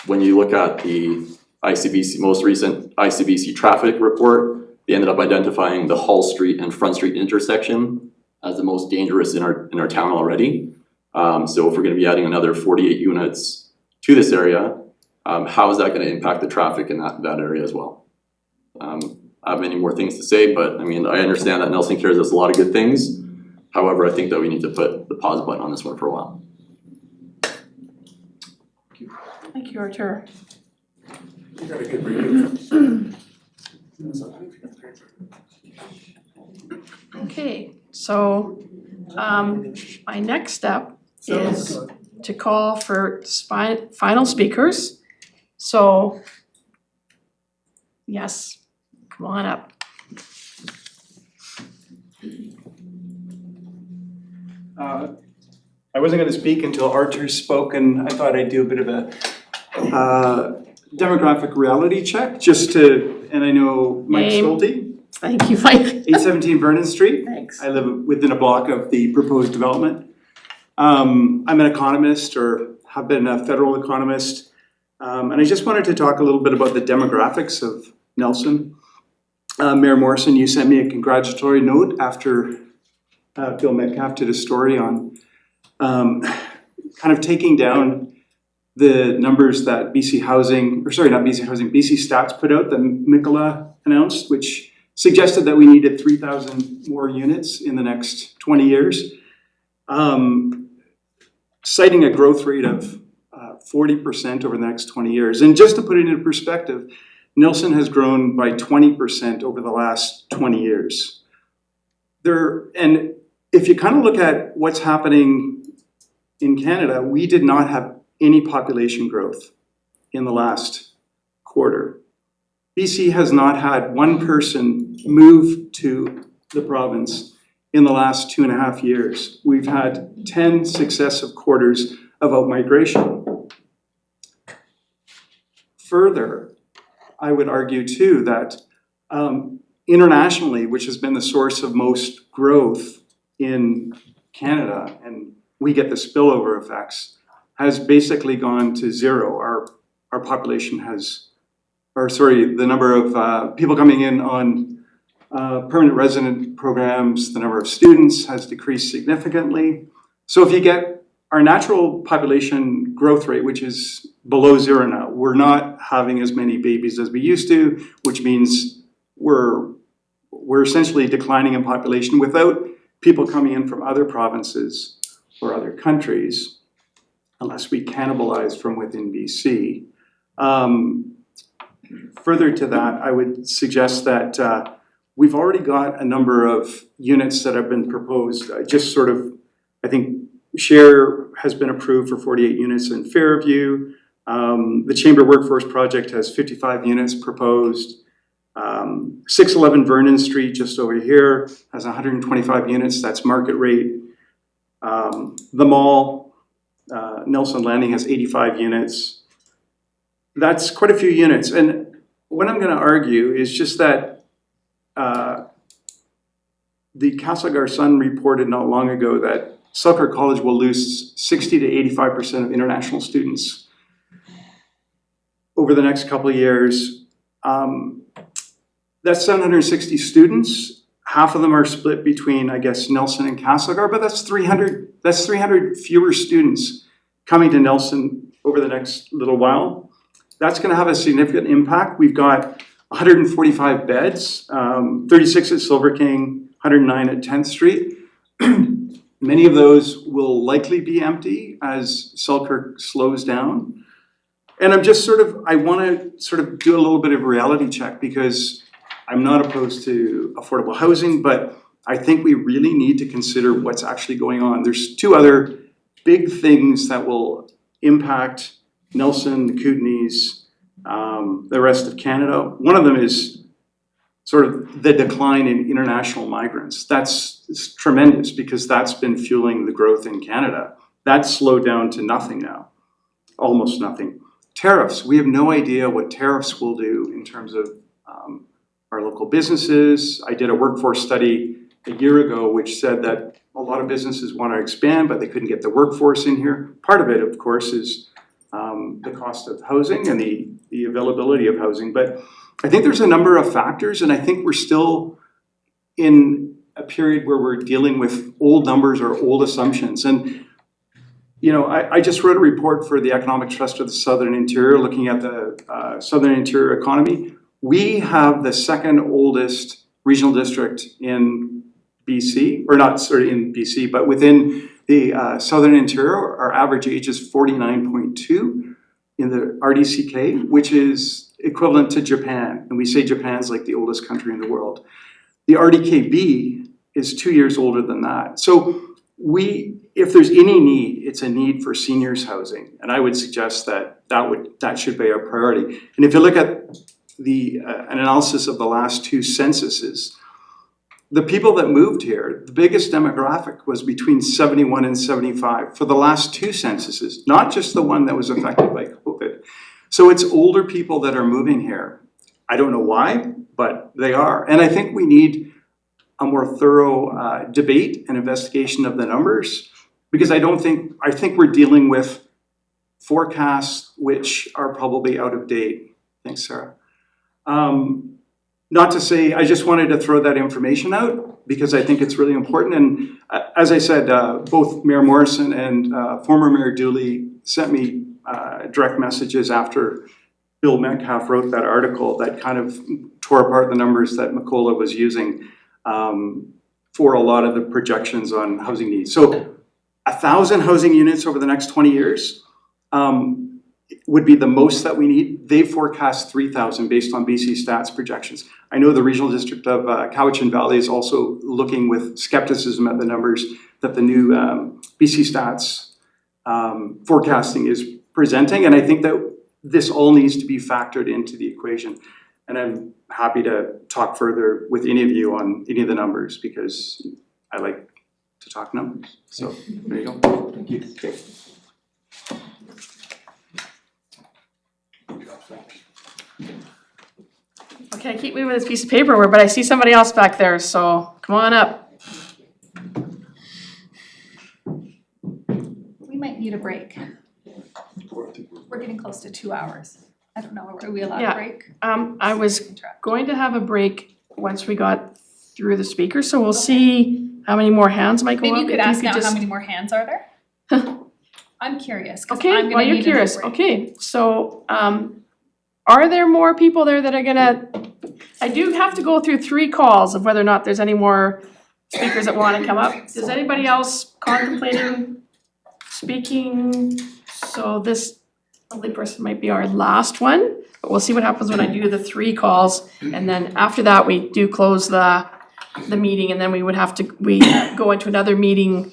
when you look at the ICBC, most recent ICBC traffic report, they ended up identifying the Hull Street and Front Street intersection as the most dangerous in our town already. So if we're gonna be adding another 48 units to this area, how is that gonna impact the traffic in that area as well? I have many more things to say, but I mean, I understand that Nelson Cares does a lot of good things. However, I think that we need to put the pause button on this one for a while. Thank you, Artur. You got a good review. Okay, so my next step is to call for final speakers. So, yes, come on up. I wasn't gonna speak until Artur spoke, and I thought I'd do a bit of a demographic reality check, just to, and I know Mike Stolte. Thank you, Mike. 817 Vernon Street. Thanks. I live within a block of the proposed development. I'm an economist, or have been a federal economist, and I just wanted to talk a little bit about the demographics of Nelson. Mayor Morrison, you sent me a congratulatory note after Bill Metcalf did a story on kind of taking down the numbers that BC Stats put out, that Mikola announced, which suggested that we needed 3,000 more units in the next 20 years, citing a growth rate of 40% over the next 20 years. And just to put it into perspective, Nelson has grown by 20% over the last 20 years. And if you kind of look at what's happening in Canada, we did not have any population growth in the last quarter. BC has not had one person move to the province in the last 2.5 years. We've had 10 successive quarters of outmigration. Further, I would argue too that internationally, which has been the source of most growth in Canada, and we get the spillover effects, has basically gone to zero. Our population has, the number of people coming in on permanent resident programs, the number of students has decreased significantly. So if you get our natural population growth rate, which is below zero now, we're not having as many babies as we used to, which means we're essentially declining in population without people coming in from other provinces or other countries, unless we cannibalize from within BC. Further to that, I would suggest that we've already got a number of units that have been proposed. I think Share has been approved for 48 units in Fairview. The Chamber Workforce Project has 55 units proposed. 611 Vernon Street, just over here, has 125 units, that's market rate. The mall, Nelson Landing, has 85 units. That's quite a few units. And what I'm gonna argue is just that the Castlegar Sun reported not long ago that Selkirk College will lose 60 to 85% of international students over the next couple of years. That's 760 students. Half of them are split between, I guess, Nelson and Castlegar, but that's 300 fewer students coming to Nelson over the next little while. That's gonna have a significant impact. We've got 145 beds, 36 at Silver King, 109 at 10th Street. Many of those will likely be empty as Selkirk slows down. And I wanna sort of do a little bit of a reality check because I'm not opposed to affordable housing, but I think we really need to consider what's actually going on. There's two other big things that will impact Nelson, the Kootenays, the rest of Canada. One of them is sort of the decline in international migrants. It's tremendous because that's been fueling the growth in Canada. That's slowed down to nothing now, almost nothing. Tariffs, we have no idea what tariffs will do in terms of our local businesses. I did a workforce study a year ago which said that a lot of businesses want to expand, but they couldn't get the workforce in here. Part of it, of course, is the cost of housing and the availability of housing. But I think there's a number of factors, and I think we're still in a period where we're dealing with old numbers or old assumptions. And you know, I just wrote a report for the Economic Trust of the Southern Interior looking at the Southern Interior economy. We have the second oldest regional district in BC, or not sorry in BC, but within the Southern Interior. Our average age is 49.2 in the RDCK, which is equivalent to Japan. And we say Japan's like the oldest country in the world. The RDKB is 2 years older than that. So if there's any need, it's a need for seniors housing. And I would suggest that should be our priority. And if you look at an analysis of the last two censuses, the people that moved here, the biggest demographic was between 71 and 75 for the last two censuses, not just the one that was affected by COVID. So it's older people that are moving here. I don't know why, but they are. And I think we need a more thorough debate and investigation of the numbers, because I think we're dealing with forecasts which are probably out of date. Thanks, Sarah. Not to say, I just wanted to throw that information out because I think it's really important. And as I said, both Mayor Morrison and former Mayor Dooley sent me direct messages after Bill Metcalf wrote that article that kind of tore apart the numbers that Macola was using for a lot of the projections on housing needs. So 1,000 housing units over the next 20 years would be the most that we need. They forecast 3,000 based on BC Stats projections. I know the regional district of Cowichan Valley is also looking with skepticism at the numbers that the new BC Stats forecasting is presenting, and I think that this all needs to be factored into the equation. And I'm happy to talk further with any of you on any of the numbers because I like to talk numbers. So there you go. Thank you. Okay. Okay, I keep moving this piece of paper, but I see somebody else back there, so come on up. We might need a break. We're getting close to 2 hours. I don't know, are we allowed Yeah. a break? I was going to have a break once we got through the speakers, so we'll see how many more hands might go up. Maybe you could If ask now just- how many more hands are there? I'm curious, cause I'm Okay, gonna while you're need another curious, break. okay, so, are there more people there that are gonna, I do have to go through 3 calls of whether or not there's any more speakers that wanna come up. Is anybody else contemplating speaking? So this lovely person might be our last one, but we'll see what happens when I do the 3 calls. And then after that, we do close the meeting, and then we go into another meeting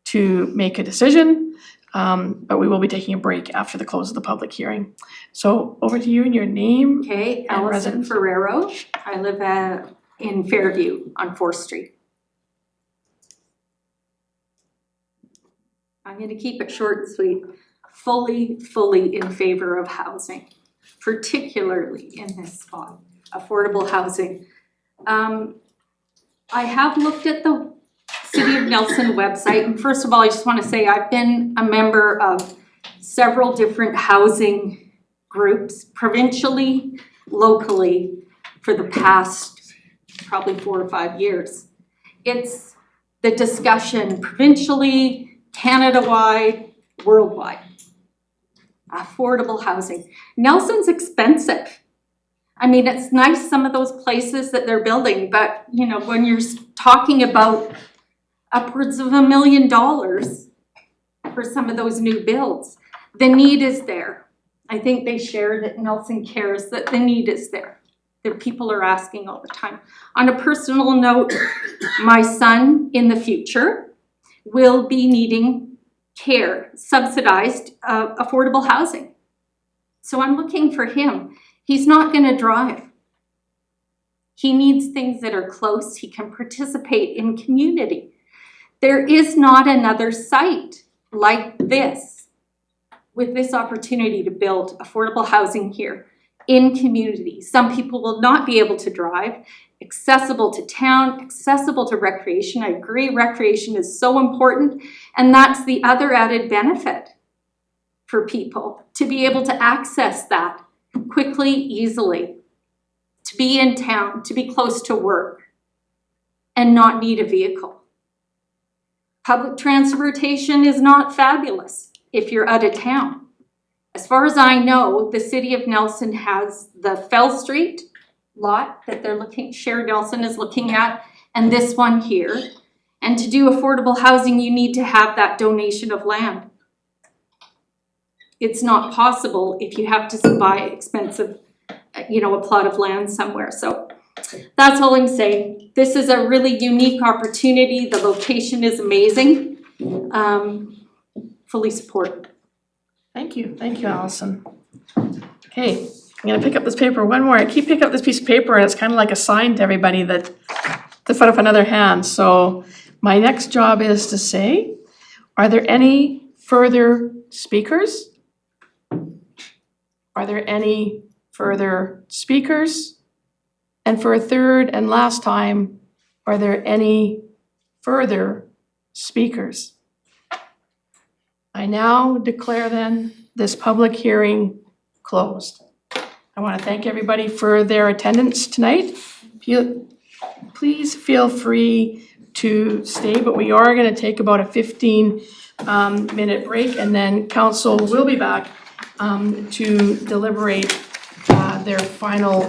to make a decision. But we will be taking a break after the close of the public hearing. So over to you and your name. Okay, and Allison residence. Ferrero. I live in Fairview on 4th Street. I'm gonna keep it short and sweet. Fully in favor of housing, particularly in this spot, affordable housing. I have looked at the City of Nelson website, and first of all, I just wanna say I've been a member of several different housing groups, provincially, locally, for the past probably 4 or 5 years. It's the discussion provincially, Canada-wide, worldwide. Affordable housing. Nelson's expensive. I mean, it's nice some of those places that they're building, but you know, when you're talking about upwards of $1 million for some of those new builds, the need is there. I think they shared at Nelson Cares that the need is there. That people are asking all the time. On a personal note, my son in the future will be needing care, subsidized, affordable housing. So I'm looking for him. He's not gonna drive. He needs things that are close. He can participate in community. There is not another site like this with this opportunity to build affordable housing here in community. Some people will not be able to drive, accessible to town, accessible to recreation. I agree, recreation is so important, and that's the other added benefit for people, to be able to access that quickly, easily, to be in town, to be close to work, and not need a vehicle. Public transportation is not fabulous if you're out of town. As far as I know, the City of Nelson has the Fell Street lot that they're looking, Shared Nelson is looking at, and this one here. And to do affordable housing, you need to have that donation of land. It's not possible if you have to buy expensive, a plot of land somewhere. So that's all I'm saying. This is a really unique opportunity. The location is amazing. Fully support. Thank you, Allison. Okay, I'm gonna pick up this paper one more. I keep picking up this piece of paper and it's kind of like a sign to everybody that to put up another hand. So my next job is to say, are there any further speakers? Are there any further speakers? And for a third and last time, are there any further speakers? I now declare then this public hearing closed. I want to thank everybody for their attendance tonight. Please feel free to stay, but we are going to take about a 15-minute break, and then council will be back to deliberate their final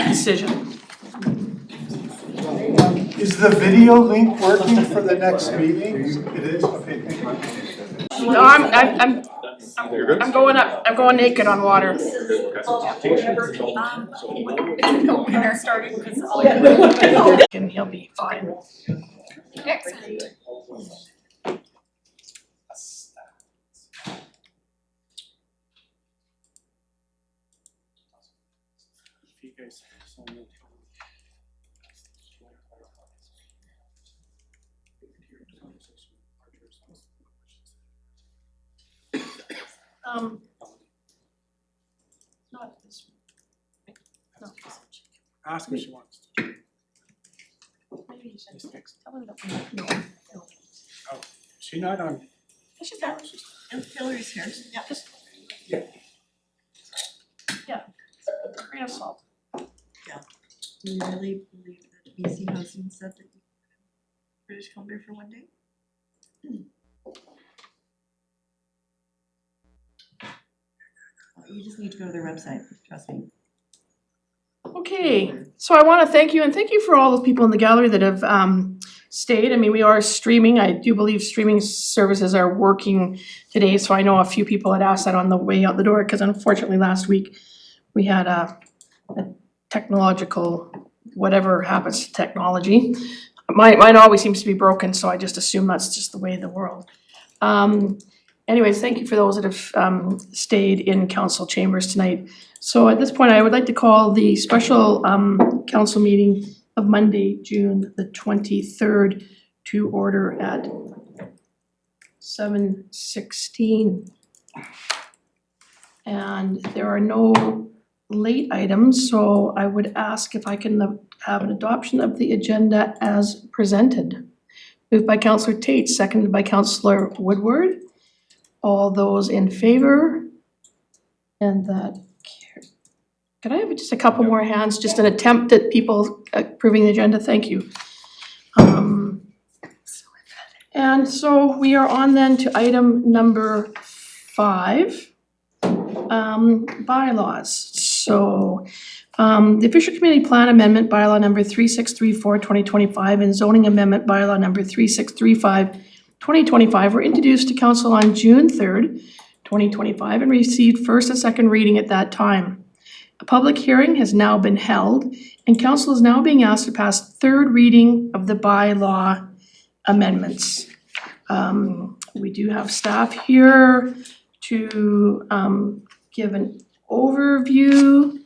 decision. Is the video link working for the next meeting? It is? Okay, thank you. No, I'm going up, I'm going naked on water. And he'll be fine. Excellent. Not this one. No. Ask if she wants. Maybe you should tell her that. No. Oh, she not on. She's not. Hillary's here. Yeah. Just. Yeah. Yeah. Grain of salt. Do you really believe that BC Housing said that you could British Columbia for one day? You just need to go to their website, trust me. Okay, so I want to thank you, and thank you for all the people in the gallery that have stayed. I mean, we are streaming. I do believe streaming services are working today, so I know a few people had asked that on the way out the door, because unfortunately last week we had a technological, whatever happens to technology. Mine always seems to be broken, so I just assume that's just the way of the world. Anyways, thank you for those that have stayed in council chambers tonight. So at this point, I would like to call the special council meeting of Monday, June the 23rd to order at 7:16. And there are no late items, so I would ask if I can have an adoption of the agenda as presented. Moved by Councillor Tate, seconded by Councillor Woodward. All those in favor? And that, could I have just a couple more hands, just an attempt at people approving the agenda? Thank you. And so we are on then to item number 5, bylaws. So the official community plan amendment bylaw number 3634 2025 and zoning amendment bylaw number 3635 2025 were introduced to council on June 3rd, 2025 and received first and second reading at that time. A public hearing has now been held and council is now being asked to pass third reading of the bylaw amendments. We do have staff here to give an overview,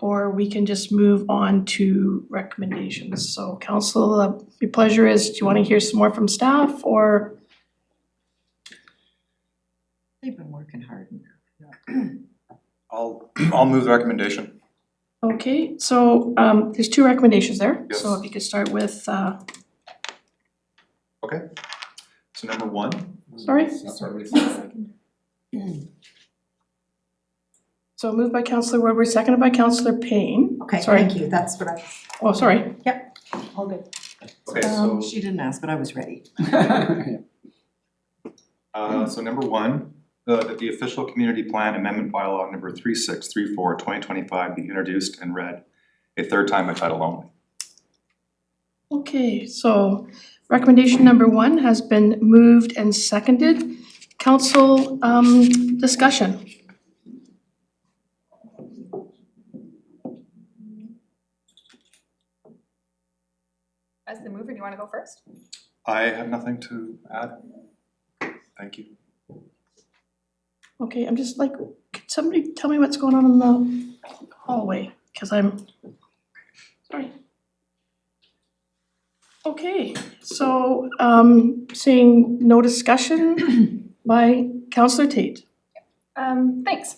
or we can just move on to recommendations. So council, your pleasure is, do you want to hear some more from staff or? They've been working hard. I'll move the recommendation. Okay, so there's 2 recommendations there. Yes. So if you could start with Okay, so number 1. Sorry? So moved by Councillor Woodward, seconded by Councillor Payne. Okay, Sorry. thank you, that's what I. Oh, sorry. Yep, all good. Okay, so She didn't ask, but I was ready. so number 1, that the official community plan amendment bylaw number 3634 2025 be introduced and read a third time by title only. Okay, so recommendation number 1 has been moved and seconded. Council discussion. As the mover, do you want to go first? I have nothing to add. Thank you. Okay, I'm just like, could somebody tell me what's going on in the hallway? Because I'm, sorry. Okay, so seeing no discussion by Councillor Tate. Thanks.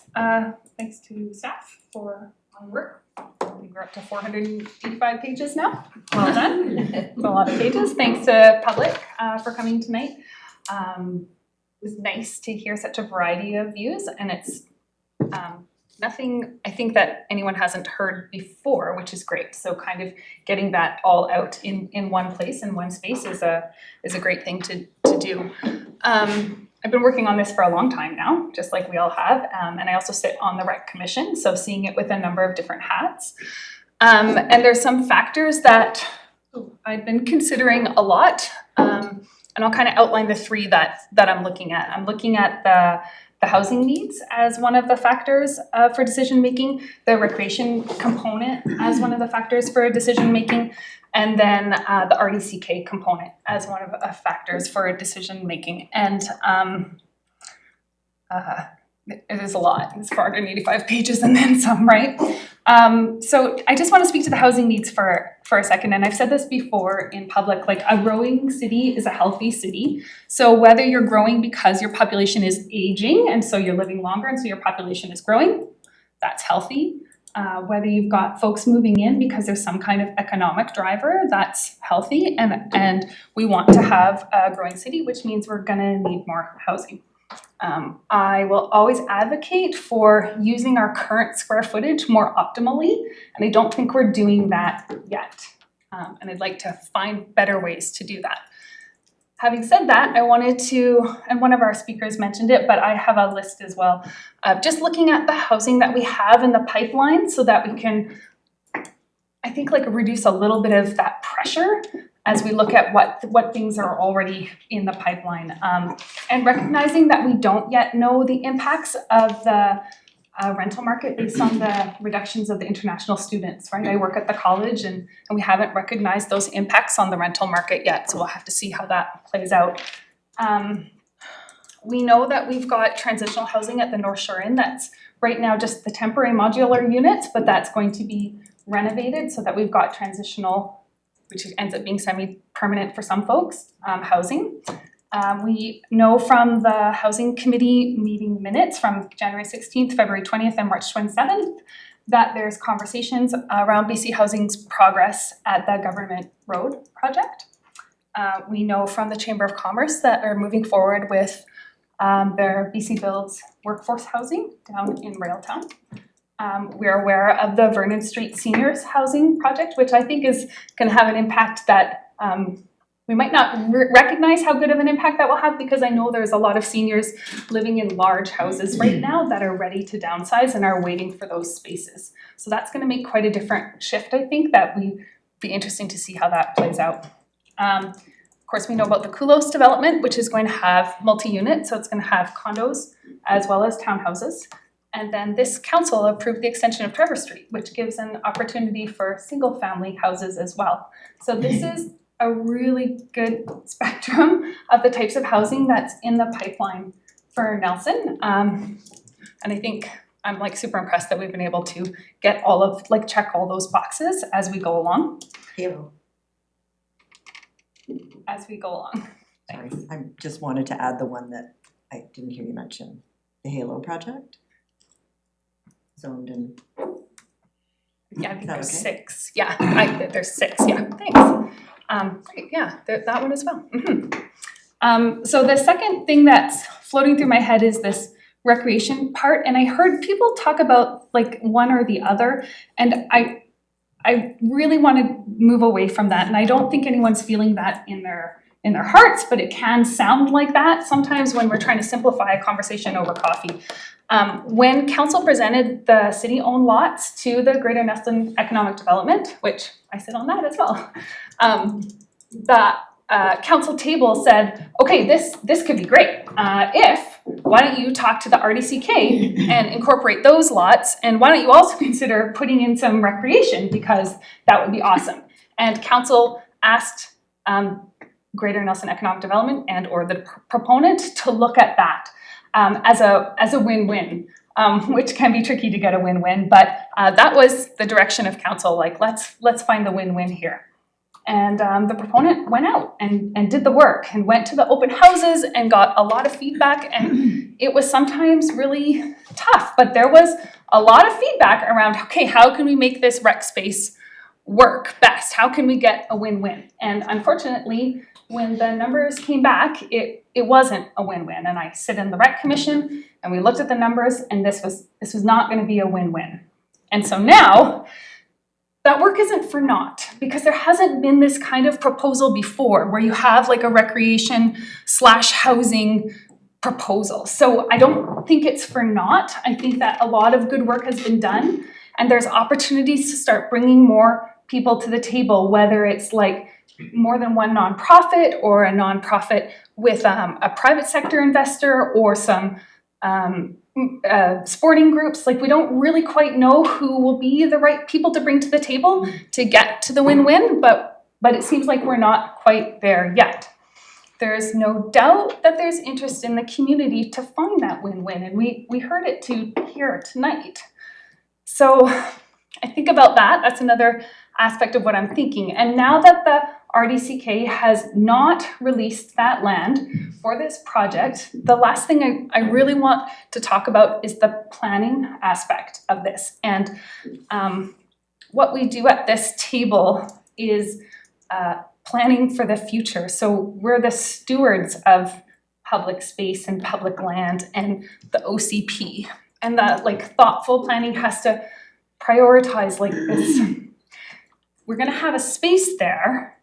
Thanks to staff for all the work. I think we're up to 485 pages now. Well done. It's a lot of pages. Thanks to public for coming tonight. It was nice to hear such a variety of views, and it's nothing I think that anyone hasn't heard before, which is great. So kind of getting that all out in one place, in one space is a great thing to do. I've been working on this for a long time now, just like we all have, and I also sit on the Rec Commission, so seeing it with a number of different hats. And there's some factors that I've been considering a lot, and I'll kind of outline the three that I'm looking at. I'm looking at the housing needs as one of the factors for decision making, the recreation component as one of the factors for decision making, and then the RDCK component as one of the factors for decision making. And it is a lot. It's 485 pages and then some, right? So I just want to speak to the housing needs for a second. And I've said this before in public, like a growing city is a healthy city. So whether you're growing because your population is aging and so you're living longer and so your population is growing, that's healthy. Whether you've got folks moving in because there's some kind of economic driver, that's healthy. And we want to have a growing city, which means we're gonna need more housing. I will always advocate for using our current square footage more optimally, and I don't think we're doing that yet. And I'd like to find better ways to do that. Having said that, I wanted to, and one of our speakers mentioned it, but I have a list as well, of just looking at the housing that we have in the pipeline so that we can, I think, like reduce a little bit of that pressure as we look at what things are already in the pipeline. And recognizing that we don't yet know the impacts of the rental market based on the reductions of the international students, right? I work at the college and we haven't recognized those impacts on the rental market yet, so we'll have to see how that plays out. We know that we've got transitional housing at the North Shore Inn that's right now just the temporary modular units, but that's going to be renovated so that we've got transitional, which ends up being semi-permanent for some folks, housing. We know from the Housing Committee meeting minutes from January 16th, February 20th, and March 27th that there's conversations around BC Housing's progress at the Government Road project. We know from the Chamber of Commerce that are moving forward with their BC Builds workforce housing down in Railtown. We're aware of the Vernon Street Seniors Housing Project, which I think is going to have an impact that we might not recognize how good of an impact that will have, because I know there's a lot of seniors living in large houses right now that are ready to downsize and are waiting for those spaces. So that's going to make quite a different shift, I think, that would be interesting to see how that plays out. Of course, we know about the Kulos development, which is going to have multi-unit, so it's going to have condos as well as townhouses. And then this council approved the extension of Trevor Street, which gives an opportunity for single-family houses as well. So this is a really good spectrum of the types of housing that's in the pipeline for Nelson. And I think I'm like super impressed that we've been able to get all of, like, check all those boxes as we go along. Halo. As we go along. Sorry, I just wanted to add the one that I didn't hear you mention, the Halo project. Zoned in. Yeah, I think there's okay? 6. Yeah, there's 6. Yeah, thanks. Great, yeah, that one as well. So the second thing that's floating through my head is this recreation part, and I heard people talk about like one or the other, and I really want to move away from that, and I don't think anyone's feeling that in their hearts, but it can sound like that sometimes when we're trying to simplify a conversation over coffee. When council presented the city-owned lots to the Greater Nelson Economic Development, which I sit on that as well, the council table said, okay, this could be great. Why don't you talk to the RDCK and incorporate those lots, and why don't you also consider putting in some recreation, because that would be awesome. And council asked Greater Nelson Economic Development and or the proponent to look at that as a win-win, which can be tricky to get a win-win, but that was the direction of council, like let's find the win-win here. And the proponent went out and did the work and went to the open houses and got a lot of feedback, and it was sometimes really tough, but there was a lot of feedback around, okay, how can we make this rec space work best? How can we get a win-win? And unfortunately, when the numbers came back, it wasn't a win-win. And I sit in the rec commission and we looked at the numbers, and this was not going to be a win-win. And so now that work isn't for naught, because there hasn't been this kind of proposal before where you have like a recreation / housing proposal. So I don't think it's for naught. I think that a lot of good work has been done, and there's opportunities to start bringing more people to the table, whether it's like more than one nonprofit or a nonprofit with a private sector investor or some sporting groups. Like, we don't really quite know who will be the right people to bring to the table to get to the win-win, but it seems like we're not quite there yet. There's no doubt that there's interest in the community to find that win-win, and we heard it here tonight. So I think about that. That's another aspect of what I'm thinking. And now that the RDCK has not released that land for this project, the last thing I really want to talk about is the planning aspect of this. And what we do at this table is planning for the future. So we're the stewards of public space and public land and the OCP. And that thoughtful planning has to prioritize this. We're gonna have a space there.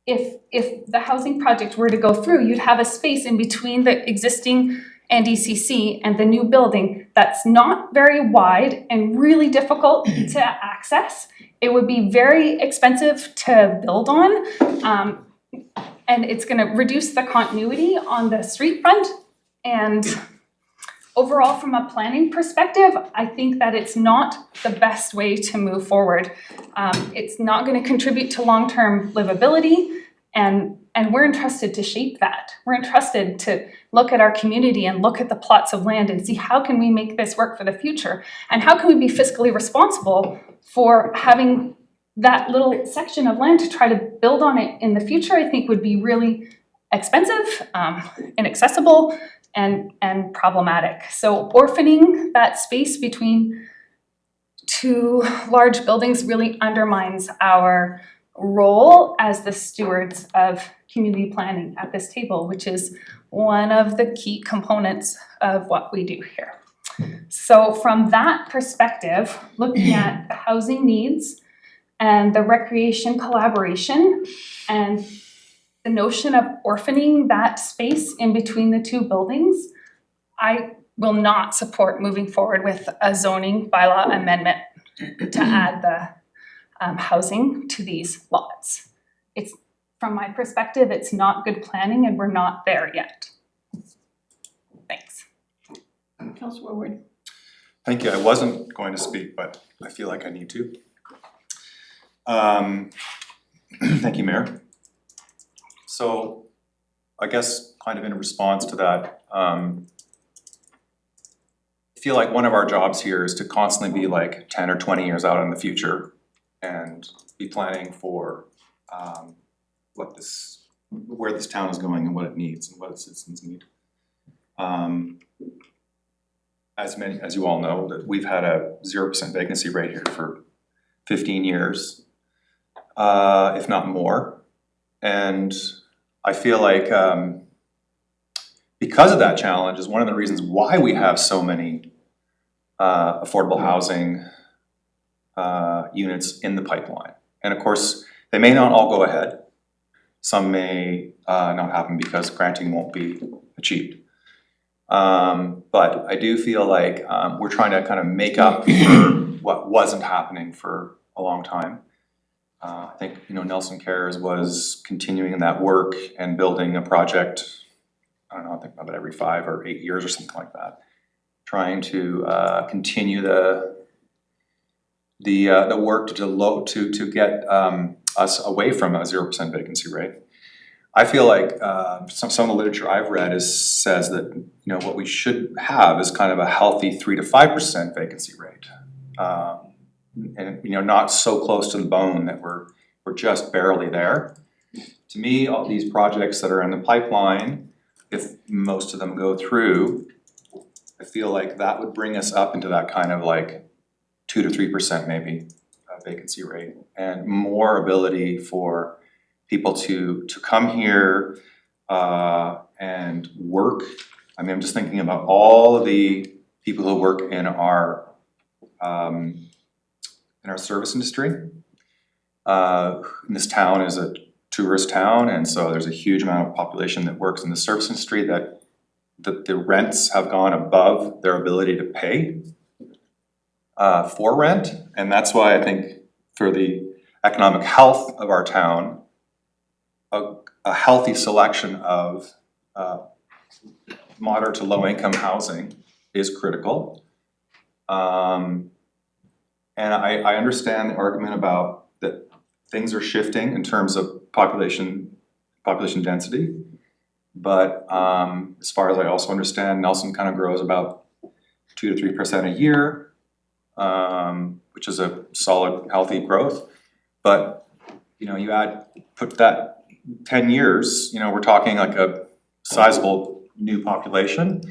If the housing project were to go through, you'd have a space in between the existing NDCC and the new building that's not very wide and really difficult to access. It would be very expensive to build on, and it's gonna reduce the continuity on the street front. And overall, from a planning perspective, I think that it's not the best way to move forward. It's not gonna contribute to long-term livability, and we're entrusted to shape that. We're entrusted to look at our community and look at the plots of land and see how can we make this work for the future, and how can we be fiscally responsible for having that little section of land to try to build on it in the future. I think would be really expensive, inaccessible, and problematic. So orphaning that space between two large buildings really undermines our role as the stewards of community planning at this table, which is one of the key components of what we do here. So from that perspective, looking at the housing needs and the recreation collaboration and the notion of orphaning that space in between the two buildings, I will not support moving forward with a zoning bylaw amendment to add the housing to these lots. It's, from my perspective, it's not good planning, and we're not there yet. Thanks. Councilor Ward. Thank you. I wasn't going to speak, but I feel like I need to. Thank you, Mayor. So I guess kind of in response to that, I feel like one of our jobs here is to constantly be like 10 or 20 years out in the future and be planning for where this town is going and what it needs and what its citizens need. As you all know, that we've had a 0% vacancy rate here for 15 years, if not more. And I feel like because of that challenge is one of the reasons why we have so many affordable housing units in the pipeline. And of course, they may not all go ahead. Some may not happen because granting won't be achieved. But I do feel like we're trying to kind of make up for what wasn't happening for a long time. I think, Nelson Cares was continuing that work and building a project, I don't know, I think about every 5 or 8 years or something like that. Trying to continue the work to get us away from a 0% vacancy rate. I feel like some of the literature I've read says that what we should have is kind of a healthy 3 to 5% vacancy rate, and not so close to the bone that we're just barely there. To me, all these projects that are in the pipeline, if most of them go through, I feel like that would bring us up into that kind of like 2 to 3% maybe vacancy rate, and more ability for people to come here and work. I mean, I'm just thinking about all of the people who work in our service industry. This town is a tourist town, and so there's a huge amount of population that works in the service industry that the rents have gone above their ability to pay for rent, and that's why I think for the economic health of our town, a healthy selection of moderate to low income housing is critical. And I understand the argument about that things are shifting in terms of population density. But as far as I also understand, Nelson kind of grows about 2 to 3% a year, which is a solid, healthy growth. But you know, put that 10 years, you know, we're talking like a sizable new population.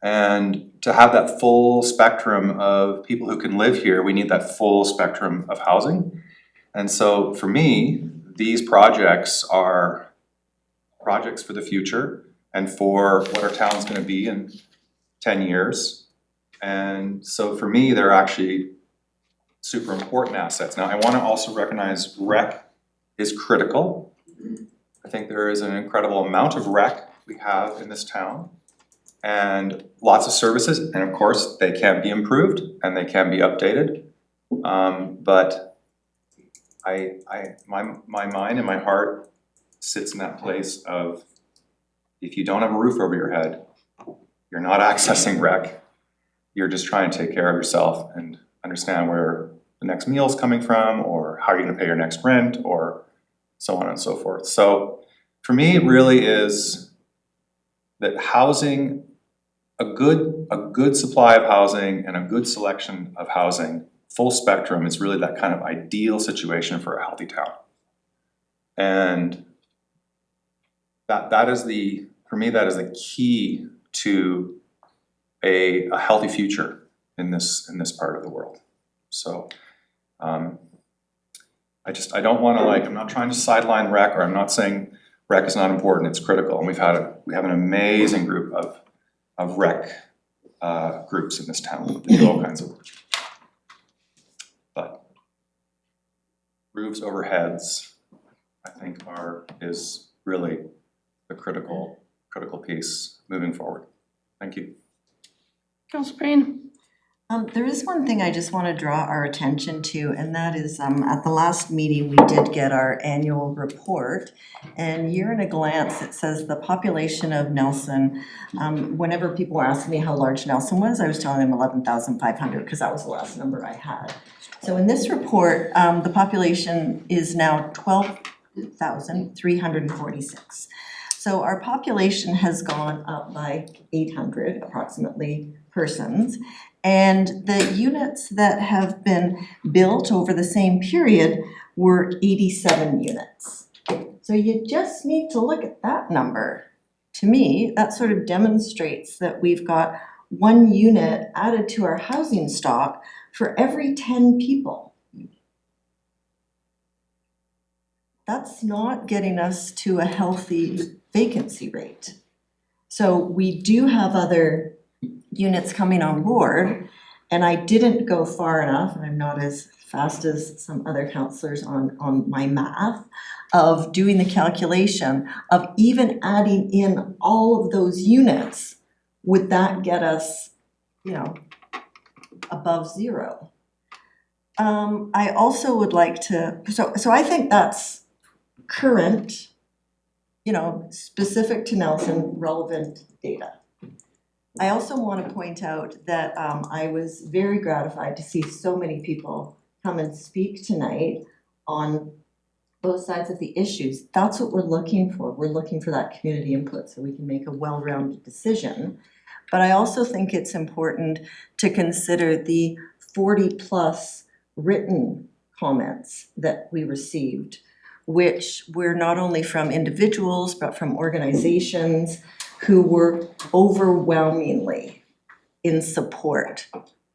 And to have that full spectrum of people who can live here, we need that full spectrum of housing. And so for me, these projects are projects for the future and for what our town's gonna be in 10 years. And so for me, they're actually super important assets. Now, I wanna also recognize rec is critical. I think there is an incredible amount of rec we have in this town and lots of services, and of course, they can be improved and they can be updated. But my mind and my heart sits in that place of if you don't have a roof over your head, you're not accessing rec, you're just trying to take care of yourself and understand where the next meal is coming from or how you're gonna pay your next rent or so on and so forth. So for me, it really is that housing, a good supply of housing and a good selection of housing, full spectrum, is really that kind of ideal situation for a healthy town. And that is for me, that is the key to a healthy future in this part of the world. So I don't wanna I'm not trying to sideline rec, or I'm not saying rec is not important, it's critical. And we have an amazing group of rec groups in this town that do all kinds of work. But roofs over heads, I think is really the critical piece moving forward. Thank you. Councillor Payne? There is one thing I just want to draw our attention to, and that is at the last meeting, we did get our annual report. And here in a glance, it says the population of Nelson, whenever people were asking me how large Nelson was, I was telling them 11,500 because that was the last number I had. So in this report, the population is now 12,346. So our population has gone up by 800 approximately persons. And the units that have been built over the same period were 87 units. So you just need to look at that number. To me, that sort of demonstrates that we've got 1 unit added to our housing stock for every 10 people. That's not getting us to a healthy vacancy rate. So we do have other units coming on board, and I didn't go far enough, and I'm not as fast as some other councillors on my math, of doing the calculation of even adding in all of those units. Would that get us, above 0? I also would like to, so I think that's current, specific to Nelson, relevant data. I also want to point out that I was very gratified to see so many people come and speak tonight on both sides of the issues. That's what we're looking for. We're looking for that community input so we can make a well-rounded decision. But I also think it's important to consider the 40+ written comments that we received, which were not only from individuals but from organizations who were overwhelmingly in support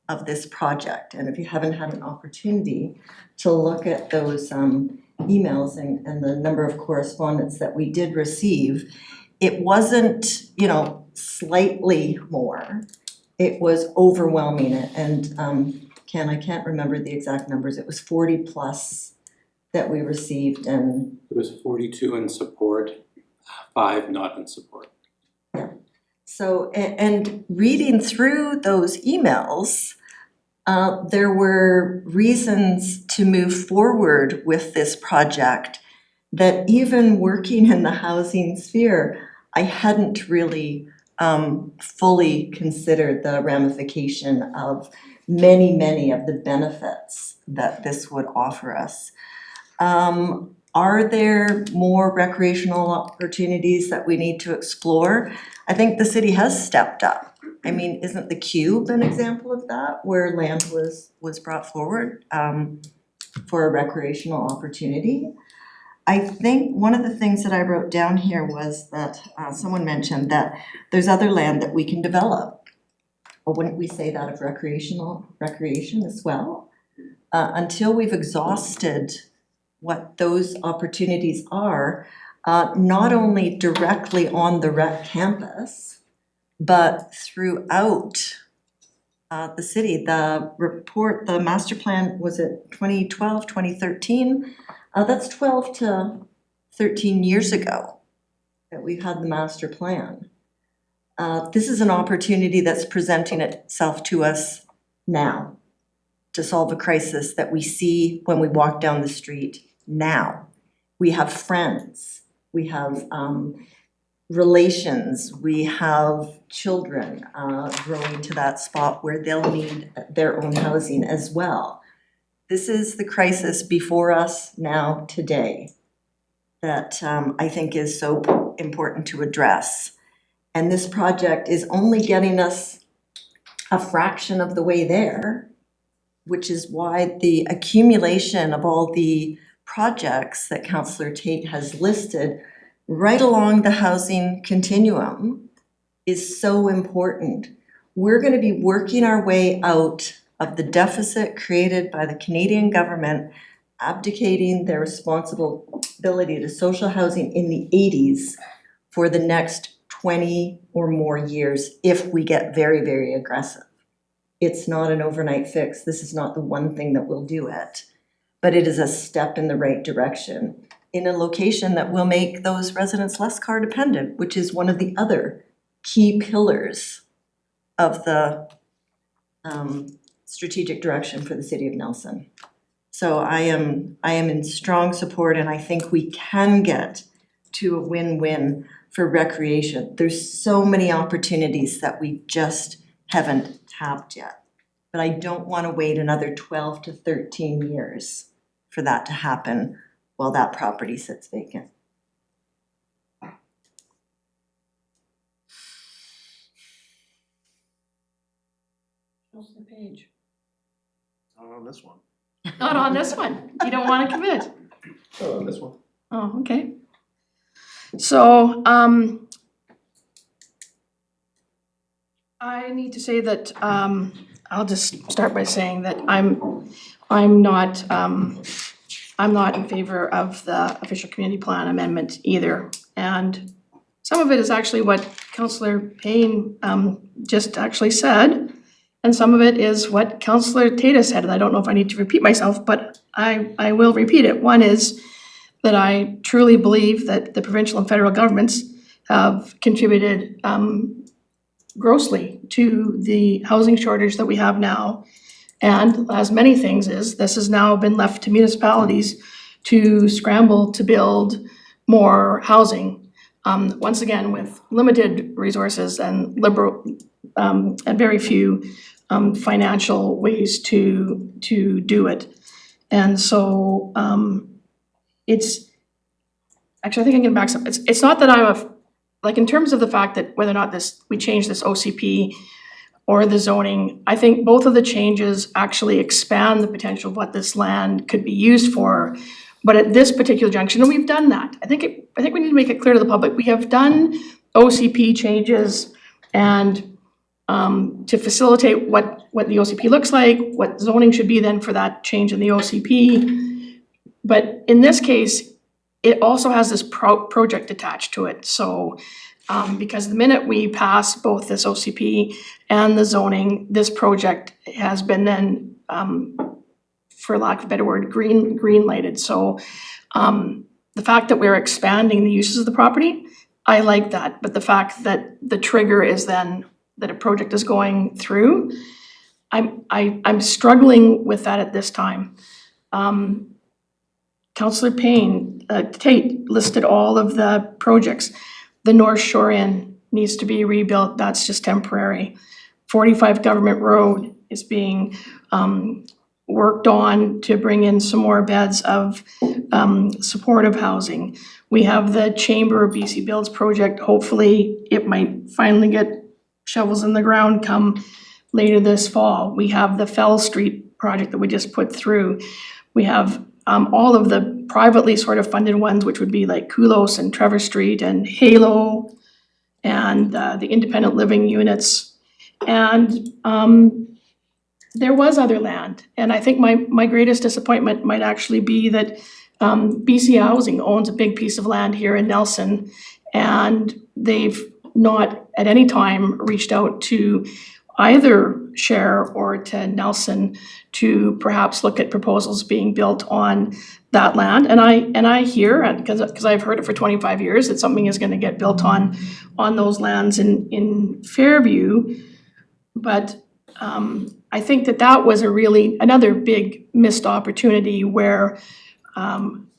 of this project. And if you haven't had an opportunity to look at those emails and the number of correspondence that we did receive, it wasn't, slightly more. It was overwhelming. And Ken, I can't remember the exact numbers. It was 40+ that we received, and it was 42 in support, 5 not in support. So, and reading through those emails, there were reasons to move forward with this project that even working in the housing sphere, I hadn't really fully considered the ramification of many of the benefits that this would offer us. Are there more recreational opportunities that we need to explore? I think the city has stepped up. I mean, isn't the Cube an example of that, where land was brought forward for a recreational opportunity? I think one of the things that I wrote down here was that someone mentioned that there's other land that we can develop. Well, wouldn't we say that of recreation as well? Until we've exhausted what those opportunities are, not only directly on the rec campus, but throughout the city. The report, the master plan, was it 2012, 2013? That's 12 to 13 years ago that we've had the master plan. This is an opportunity that's presenting itself to us now to solve a crisis that we see when we walk down the street now. We have friends, we have relations, we have children growing to that spot where they'll need their own housing as well. This is the crisis before us now today that I think is so important to address. And this project is only getting us a fraction of the way there, which is why the accumulation of all the projects that Councillor Tate has listed right along the housing continuum is so important. We're going to be working our way out of the deficit created by the Canadian government abdicating their responsibility to social housing in the 80s for the next 20 or more years if we get very aggressive. It's not an overnight fix. This is not the one thing that will do it, but it is a step in the right direction in a location that will make those residents less car dependent, which is one of the other key pillars of the strategic direction for the city of Nelson. So I am in strong support, and I think we can get to a win-win for recreation. There's so many opportunities that we just haven't tapped yet. But I don't want to wait another 12 to 13 years for that to happen while that property sits vacant. Councillor Page. Not on this one. Not on this one. You don't want to commit. Oh, on this one. Oh, okay. So, I need to say that, I'll just start by saying that I'm not in favor of the official community plan amendment either. And some of it is actually what Councillor Payne just actually said. And some of it is what Councillor Tate said, and I don't know if I need to repeat myself, but I will repeat it. One is that I truly believe that the provincial and federal governments have contributed grossly to the housing shortage that we have now. And as many things is, this has now been left to municipalities to scramble to build more housing. Once again, with limited resources and and very few financial ways to do it. And so it's actually, I think I can back up. It's not that I'm like in terms of the fact that whether or not we change this OCP or the zoning, I think both of the changes actually expand the potential of what this land could be used for. But at this particular junction, and we've done that. I think we need to make it clear to the public, we have done OCP changes and to facilitate what the OCP looks like, what zoning should be then for that change in the OCP. But in this case, it also has this project attached to it. So because the minute we pass both this OCP and the zoning, this project has been then, for lack of a better word, green lighted. So the fact that we're expanding the uses of the property, I like that, but the fact that the trigger is then that a project is going through, I'm struggling with that at this time. Councillor Tate listed all of the projects. The North Shore Inn needs to be rebuilt, that's just temporary. 45 Government Road is being worked on to bring in some more beds of supportive housing. We have the Chamber of BC Builds project, hopefully it might finally get shovels in the ground come later this fall. We have the Fell Street project that we just put through. We have all of the privately sort of funded ones, which would be like Kulos and Trevor Street and Halo and the independent living units. And there was other land. And I think my greatest disappointment might actually be that BC Housing owns a big piece of land here in Nelson, and they've not at any time reached out to either Share or to Nelson to perhaps look at proposals being built on that land. And I hear, and because I've heard it for 25 years, that something is going to get built on those lands in Fairview. But I think that was another big missed opportunity where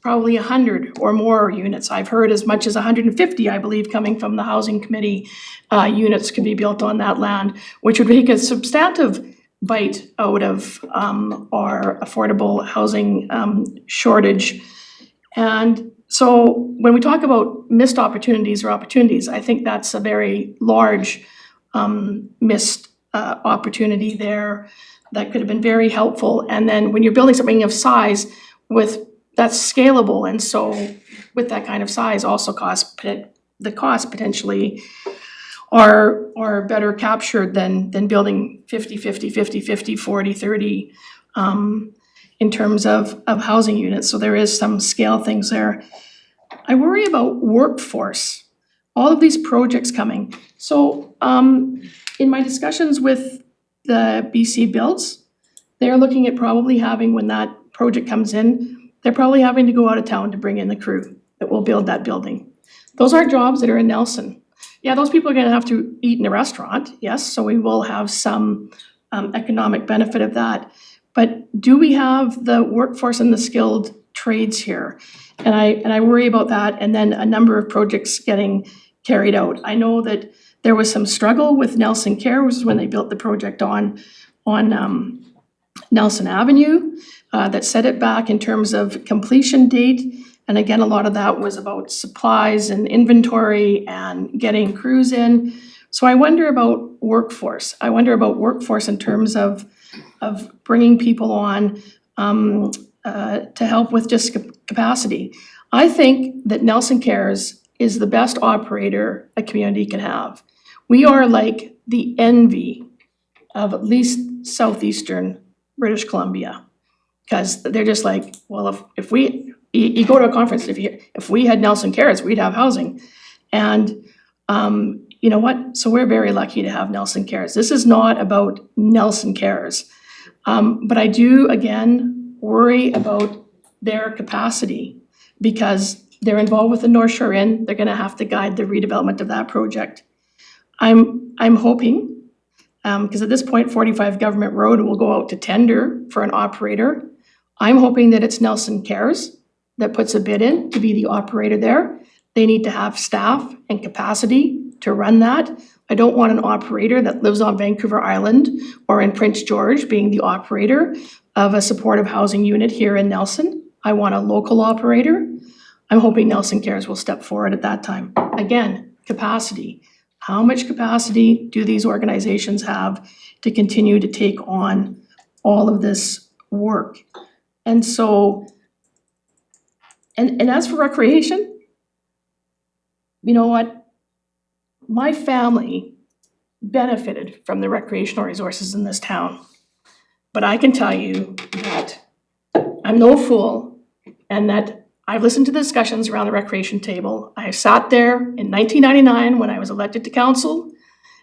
probably 100 or more units, I've heard as much as 150, I believe, coming from the Housing Committee, units could be built on that land, which would make a substantive bite out of our affordable housing shortage. And so when we talk about missed opportunities or opportunities, I think that's a very large missed opportunity there that could have been very helpful. And then when you're building something of size that's scalable, and so with that kind of size also the cost potentially are better captured than building 50, 50, 50, 50, 40, 30 in terms of housing units. So there is some scale things there. I worry about workforce, all of these projects coming. So in my discussions with the BC Builds, they're looking at probably having, when that project comes in, they're probably having to go out of town to bring in the crew that will build that building. Those aren't jobs that are in Nelson. Yeah, those people are gonna have to eat in a restaurant, yes, so we will have some economic benefit of that. But do we have the workforce and the skilled trades here? And I worry about that, and then a number of projects getting carried out. I know that there was some struggle with Nelson Care, which is when they built the project on Nelson Avenue, that set it back in terms of completion date. And again, a lot of that was about supplies and inventory and getting crews in. So I wonder about workforce. I wonder about workforce in terms of bringing people on to help with just capacity. I think that Nelson Cares is the best operator a community can have. We are like the envy of at least southeastern British Columbia, because they're just like, well, if you go to a conference, if we had Nelson Cares, we'd have housing. And you know what? So we're very lucky to have Nelson Cares. This is not about Nelson Cares. But I do, again, worry about their capacity, because they're involved with the North Shore Inn. They're gonna have to guide the redevelopment of that project. I'm hoping, because at this point, 45 Government Road will go out to tender for an operator. I'm hoping that it's Nelson Cares that puts a bid in to be the operator there. They need to have staff and capacity to run that. I don't want an operator that lives on Vancouver Island or in Prince George being the operator of a supportive housing unit here in Nelson. I want a local operator. I'm hoping Nelson Cares will step forward at that time. Again, capacity. How much capacity do these organizations have to continue to take on all of this work? And so, and as for recreation, you know what? My family benefited from the recreational resources in this town. But I can tell you that I'm no fool, and that I've listened to the discussions around the recreation table. I sat there in 1999 when I was elected to council,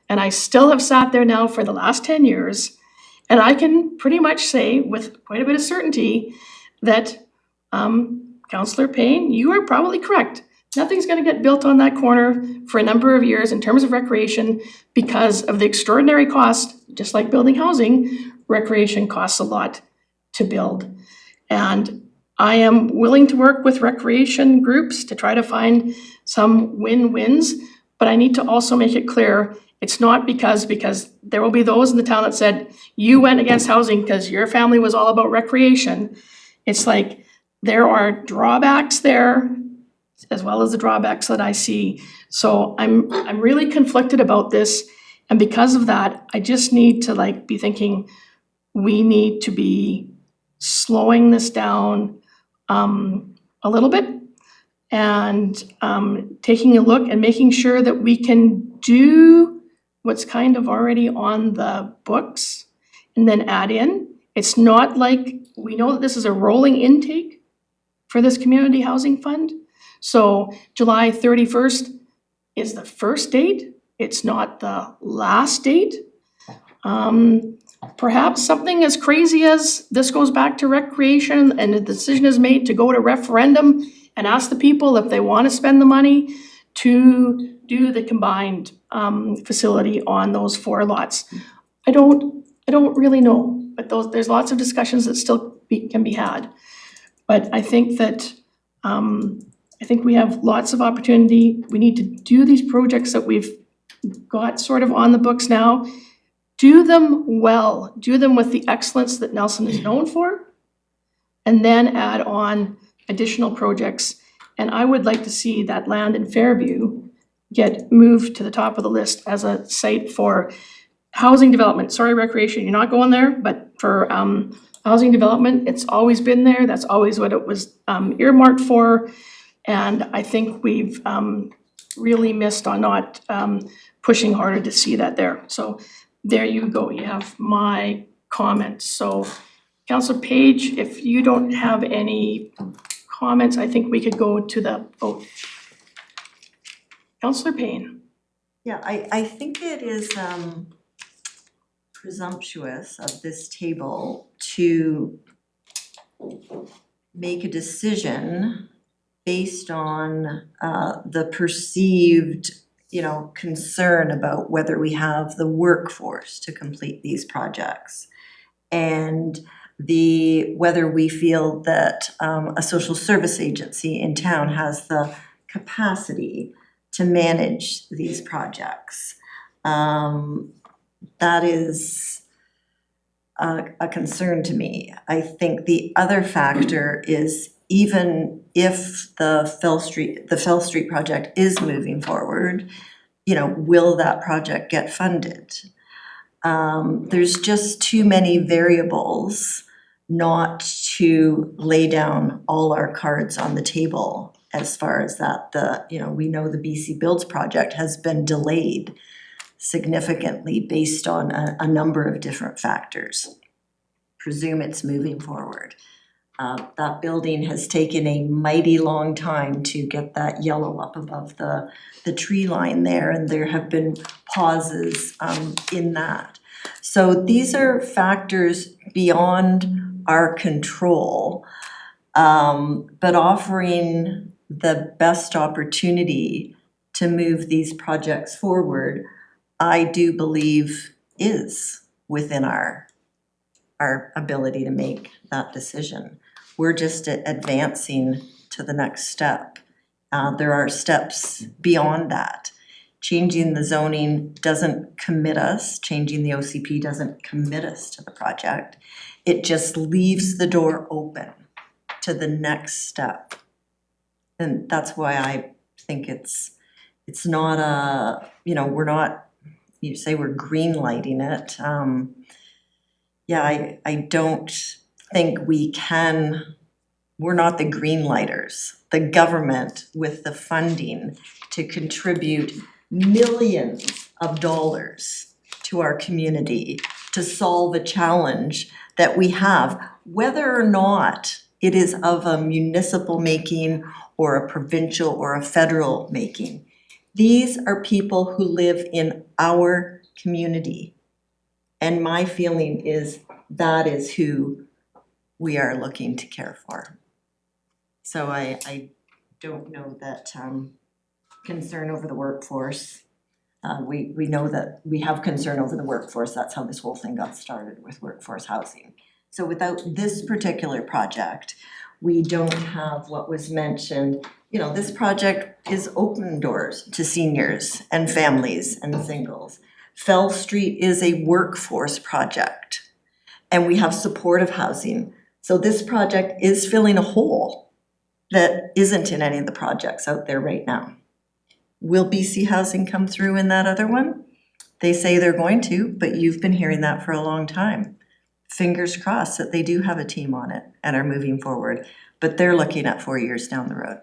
and I still have sat there now for the last 10 years. And I can pretty much say with quite a bit of certainty that, Councillor Payne, you are probably correct. Nothing's gonna get built on that corner for a number of years in terms of recreation because of the extraordinary cost, just like building housing, recreation costs a lot to build. And I am willing to work with recreation groups to try to find some win-wins, but I need to also make it clear, it's not because there will be those in the town that said, you went against housing because your family was all about recreation. It's like, there are drawbacks there, as well as the drawbacks that I see. So I'm really conflicted about this, and because of that, I just need to be thinking, we need to be slowing this down a little bit, and taking a look and making sure that we can do what's kind of already on the books and then add in. It's not like, we know that this is a rolling intake for this community housing fund. So July 31st is the first date. It's not the last date. Perhaps something as crazy as this goes back to recreation and the decision is made to go to referendum and ask the people if they want to spend the money to do the combined facility on those 4 lots. I don't really know, but there's lots of discussions that still can be had. But I think that I think we have lots of opportunity. We need to do these projects that we've got sort of on the books now. Do them well, do them with the excellence that Nelson is known for, and then add on additional projects. And I would like to see that land in Fairview get moved to the top of the list as a site for housing development. Sorry, recreation, you're not going there, but for housing development, it's always been there. That's always what it was earmarked for. And I think we've really missed on not pushing harder to see that there. So there you go, you have my comments. So Councillor Page, if you don't have any comments, I think we could go to the vote. Councillor Payne. Yeah, I think it is presumptuous of this table to make a decision based on the perceived, concern about whether we have the workforce to complete these projects. And whether we feel that a social service agency in town has the capacity to manage these projects. That is a concern to me. I think the other factor is, even if the Fell Street project is moving forward, will that project get funded? There's just too many variables not to lay down all our cards on the table as far as that. We know the BC Builds project has been delayed significantly based on a number of different factors. Presume it's moving forward. That building has taken a mighty long time to get that yellow up above the tree line there, and there have been pauses in that. So these are factors beyond our control, but offering the best opportunity to move these projects forward, I do believe is within our ability to make that decision. We're just advancing to the next step. There are steps beyond that. Changing the zoning doesn't commit us, changing the OCP doesn't commit us to the project. It just leaves the door open to the next step. And that's why I think it's not we're not, you say we're green lighting it. I don't think we're not the green lighters. The government with the funding to contribute millions of dollars to our community to solve a challenge that we have, whether or not it is of a municipal making or a provincial or a federal making. These are people who live in our community. And my feeling is that is who we are looking to care for. So I don't know that concern over the workforce. We know that we have concern over the workforce. That's how this whole thing got started with workforce housing. So without this particular project, we don't have what was mentioned. You know, this project is open doors to seniors and families and singles. Fell Street is a workforce project, and we have supportive housing. So this project is filling a hole that isn't in any of the projects out there right now. Will BC Housing come through in that other one? They say they're going to, but you've been hearing that for a long time. Fingers crossed that they do have a team on it and are moving forward, but they're looking at 4 years down the road.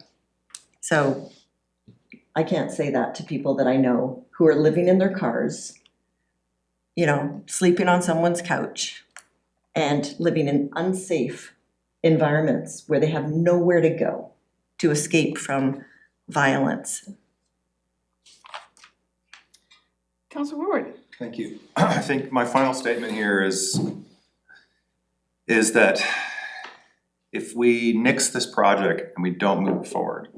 So I can't say that to people that I know who are living in their cars, you know, sleeping on someone's couch and living in unsafe environments where they have nowhere to go to escape from violence. Councilor Ward. Thank you. I think my final statement here is that if we nix this project and we don't move forward,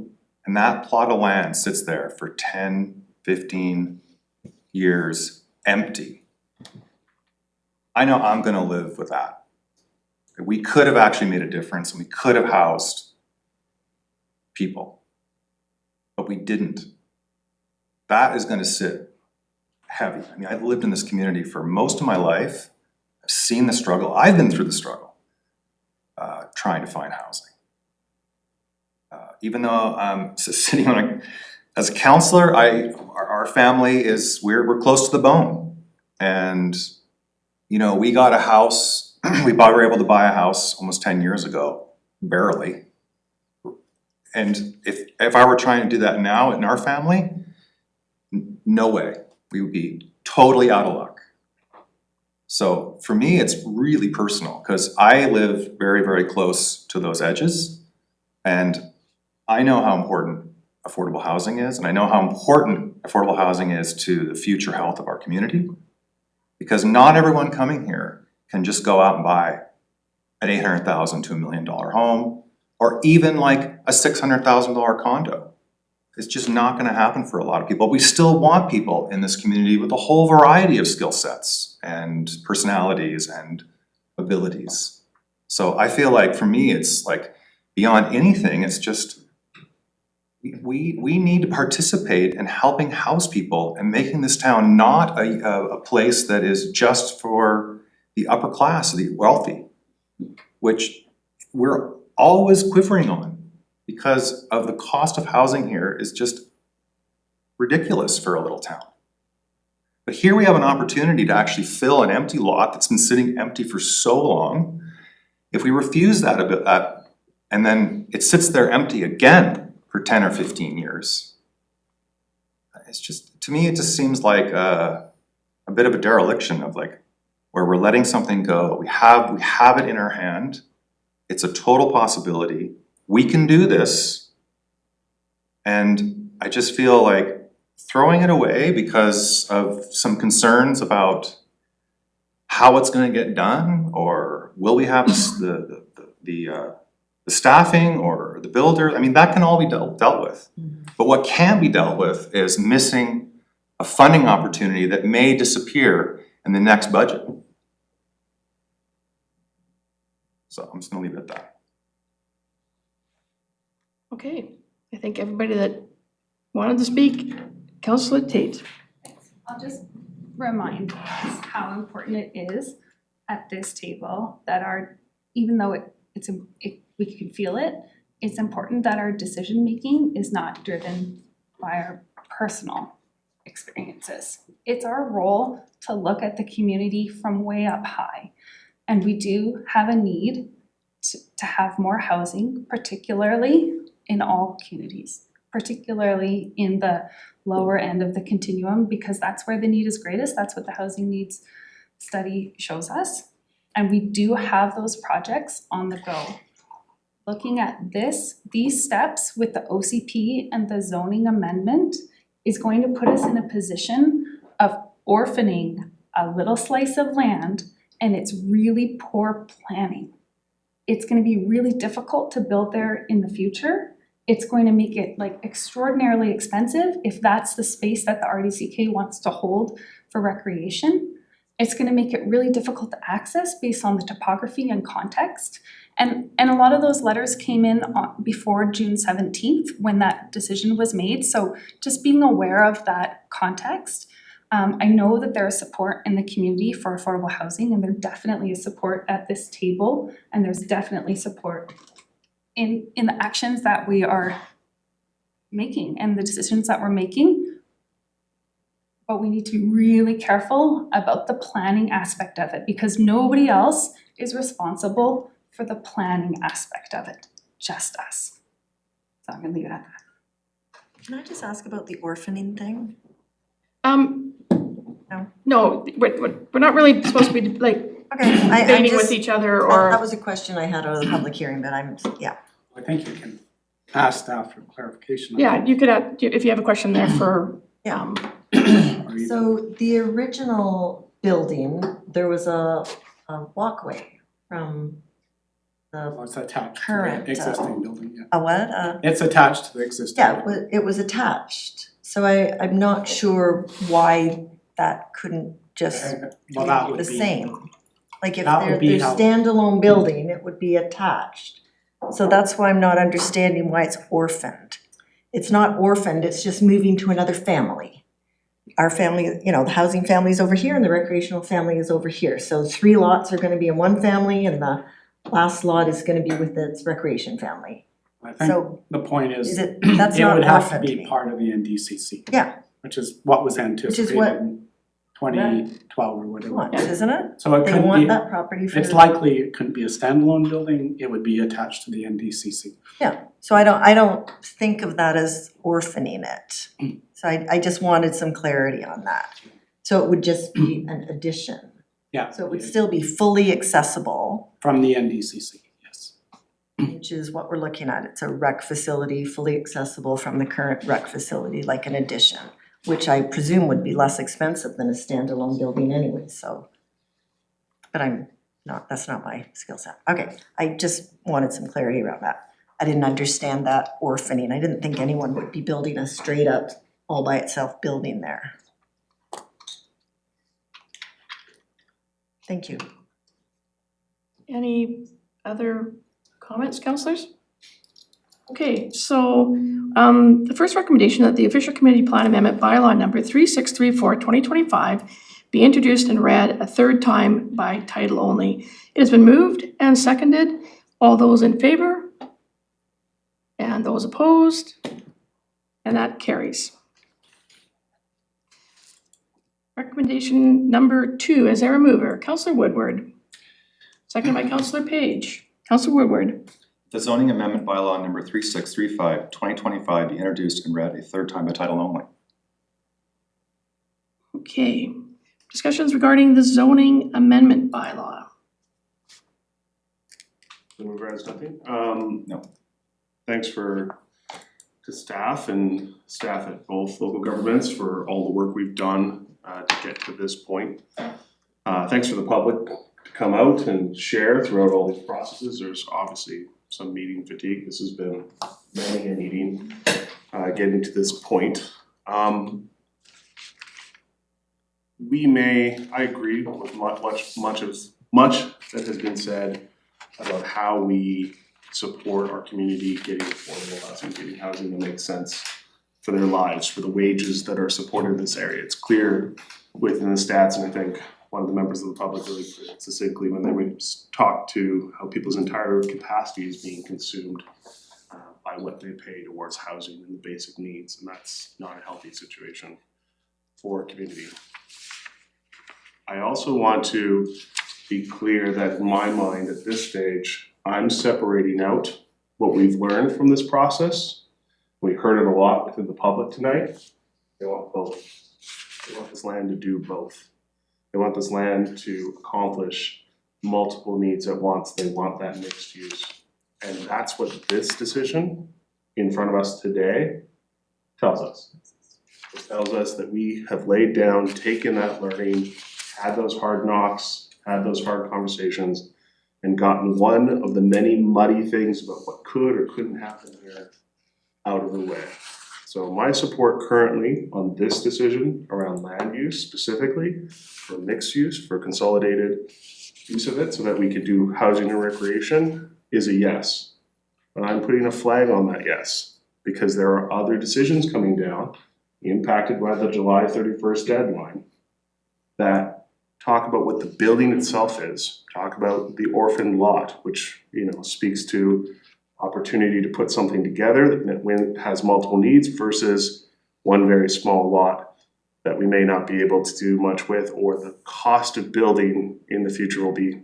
and that plot of land sits there for 10, 15 years empty, I know I'm gonna live with that. We could have actually made a difference and we could have housed people, but we didn't. That is gonna sit heavy. I mean, I've lived in this community for most of my life. I've seen the struggle. I've been through the struggle trying to find housing. Even though I'm sitting on as a counselor, our family is, we're close to the bone. And, you know, we got a house, we were able to buy a house almost 10 years ago, barely. And if I were trying to do that now in our family, no way. We would be totally out of luck. So for me, it's really personal because I live very, very close to those edges. And I know how important affordable housing is, and I know how important affordable housing is to the future health of our community. Because not everyone coming here can just go out and buy an $800,000 to $1 million home, or even like a $600,000 condo. It's just not gonna happen for a lot of people. We still want people in this community with a whole variety of skill sets and personalities and abilities. So I feel like for me, it's like beyond anything, it's just we need to participate in helping house people and making this town not a place that is just for the upper class, the wealthy, which we're always quivering on. Because of the cost of housing here is just ridiculous for a little town. But here we have an opportunity to actually fill an empty lot that's been sitting empty for so long. If we refuse that and then it sits there empty again for 10 or 15 years, it's just, to me, it just seems like a bit of a dereliction of like, where we're letting something go. We have it in our hand. It's a total possibility. We can do this, and I just feel like throwing it away because of some concerns about how it's gonna get done, or will we have the staffing or the builder, I mean, that can all be dealt with. But what can be dealt with is missing a funding opportunity that may disappear in the next budget. So I'm just gonna leave it at that. Okay, I think everybody that wanted to speak, Councillor Tate. I'll just remind us how important it is at this table that even though we can feel it, it's important that our decision-making is not driven by our personal experiences. It's our role to look at the community from way up high. And we do have a need to have more housing, particularly in all communities, particularly in the lower end of the continuum, because that's where the need is greatest. That's what the housing needs study shows us. And we do have those projects on the go. Looking at these steps with the OCP and the zoning amendment is going to put us in a position of orphaning a little slice of land, and it's really poor planning. It's gonna be really difficult to build there in the future, it's going to make it like extraordinarily expensive if that's the space that the RDCK wants to hold for recreation. It's gonna make it really difficult to access based on the topography and context. And a lot of those letters came in before June 17th when that decision was made. So just being aware of that context. I know that there is support in the community for affordable housing, and there definitely is support at this table, and there's definitely support in the actions that we are making and the decisions that we're making. But we need to be really careful about the planning aspect of it, because nobody else is responsible for the planning aspect of it, just us. So I'm gonna leave it at that. Can I just ask about the orphaning thing? No, we're not really supposed to be like debating with each other or. That was a question I had out of the public hearing, but yeah. I think you can ask staff for clarification. Yeah, you could add, if you have a question there for. So the original building, there was a walkway from the It's attached to current, the existing building, yeah. a what? It's attached to the existing. Yeah, it was attached. So I'm not sure why that couldn't just Well, that be would the be- same. Like if that would they're be how- standalone building, it would be attached. So that's why I'm not understanding why it's orphaned. It's not orphaned, it's just moving to another family. Our family, you know, the housing family is over here and the recreational family is over here. So 3 lots are gonna be in one family and the last lot is gonna be with its recreation family. I think So the point is, that's it not would have to orphaned to be me. part of the NDCC. Yeah. Which is what was Which anticipated is what- in 2012 or whatever. Wants, isn't it? So it They couldn't want be, that property for. it's likely it couldn't be a standalone building, it would be attached to the NDCC. Yeah, so I don't think of that as orphaning it. So I just wanted some clarity on that. So it would just be an addition. Yeah. So it would still be fully accessible, From the NDCC, yes. which is what we're looking at. It's a rec facility, fully accessible from the current rec facility, like an addition, which I presume would be less expensive than a standalone building anyway, so. But that's not my skill set. Okay, I just wanted some clarity around that. I didn't understand that orphaning. I didn't think anyone would be building a straight up, all by itself building there. Thank you. Any other comments, councillors? Okay, so the first recommendation that the official committee plan amendment bylaw number 3634/2025 be introduced and read a third time by title only. It has been moved and seconded. All those in favor? And those opposed? And that carries. Recommendation number 2, is there a mover? Councillor Woodward. Seconded by Councillor Page. Councillor Woodward. The zoning amendment bylaw number 3635/2025 be introduced and read a third time by title only. Okay, discussions regarding the zoning amendment bylaw. The mover has nothing. No. Thanks to staff and staff at both local governments for all the work we've done to get to this point. Thanks for the public to come out and share throughout all these processes. There's obviously some meeting fatigue. This has been many a meeting getting to this point. I agree with much that has been said about how we support our community getting affordable housing, getting housing that makes sense for their lives, for the wages that are supported in this area. It's clear within the stats, and I think one of the members of the public really put it succinctly when they talk to how people's entire capacity is being consumed by what they pay towards housing and the basic needs, and that's not a healthy situation for a community. I also want to be clear that in my mind at this stage, I'm separating out what we've learned from this process. We heard it a lot within the public tonight. They want both. They want this land to do both. They want this land to accomplish multiple needs at once. They want that mixed use. And that's what this decision in front of us today tells us. It tells us that we have laid down, taken that learning, had those hard knocks, had those hard conversations, and gotten one of the many muddy things about what could or couldn't happen here out of the way. So my support currently on this decision around land use specifically, for mixed use, for consolidated use of it, so that we could do housing and recreation, is a yes. But I'm putting a flag on that yes, because there are other decisions coming down impacted by the July 31st deadline that talk about what the building itself is, talk about the orphaned lot, which, speaks to opportunity to put something together that when it has multiple needs versus one very small lot that we may not be able to do much with, or the cost of building in the future will be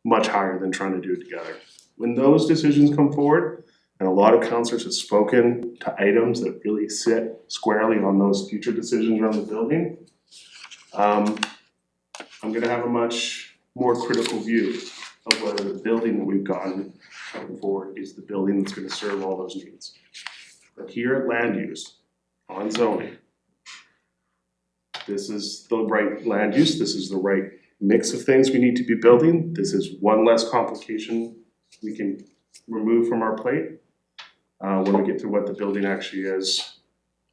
much higher than trying to do it together. When those decisions come forward, and a lot of councillors have spoken to items that really sit squarely on those future decisions around the building, I'm gonna have a much more critical view of whether the building that we've gotten coming forward is the building that's gonna serve all those needs. But here at land use, on zoning, this is the right land use, this is the right mix of things we need to be building, this is one less complication we can remove from our plate. When we get to what the building actually is,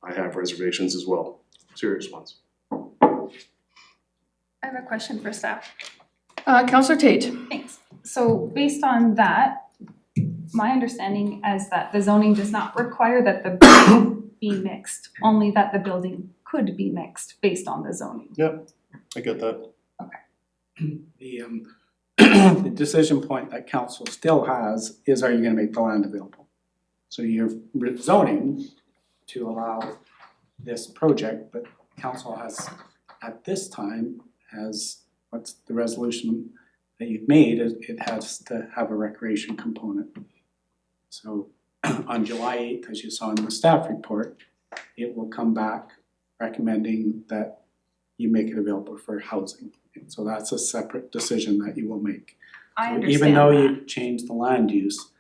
I have reservations as well, serious ones. I have a question for staff. Councillor Tate. Thanks. So based on that, my understanding is that the zoning does not require that the building be mixed, only that the building could be mixed based on the zoning. Yep, I get that. The decision point that council still has is, are you gonna make the land available? So you're zoning to allow this project, but council has, at this time, what's the resolution that you've made, it has to have a recreation component. So on July 8th, as you saw in the staff report, it will come back recommending that you make it available for housing. And so that's a separate decision that you will make. I So understand even though that. you change the land use,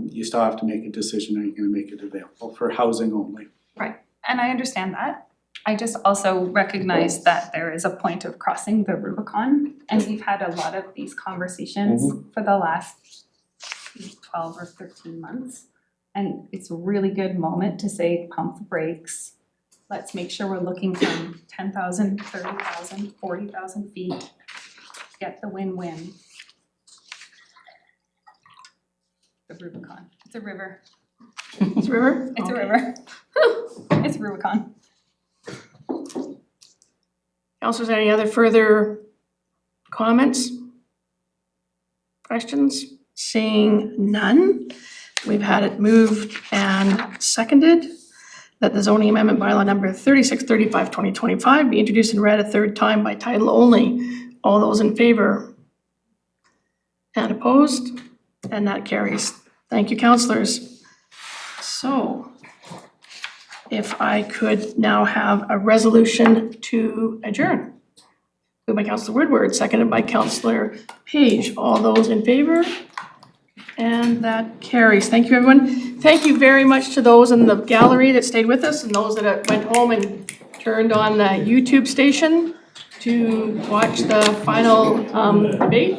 you still have to make a decision, are you gonna make it available for housing only? Right, and I understand that. I just also recognize that there is a point of crossing the Rubicon, and we've had a lot of these conversations for the last 12 or 13 months. And it's a really good moment to say, pump the brakes. Let's make sure we're looking from 10,000, 30,000, 40,000 feet. Get the win-win. The Rubicon, it's a river. It's a river? It's a Okay. river. It's Rubicon. Councillors, any other further comments? Questions? Seeing none, we've had it moved and seconded that the zoning amendment bylaw number 3635/2025 be introduced and read a third time by title only. All those in favor? And opposed? And that carries. Thank you, councillors. So, if I could now have a resolution to adjourn. Moved by Councillor Woodward, seconded by Councillor Page. All those in favor? And that carries. Thank you, everyone. Thank you very much to those in the gallery that stayed with us and those that went home and turned on the YouTube station to watch the final debate.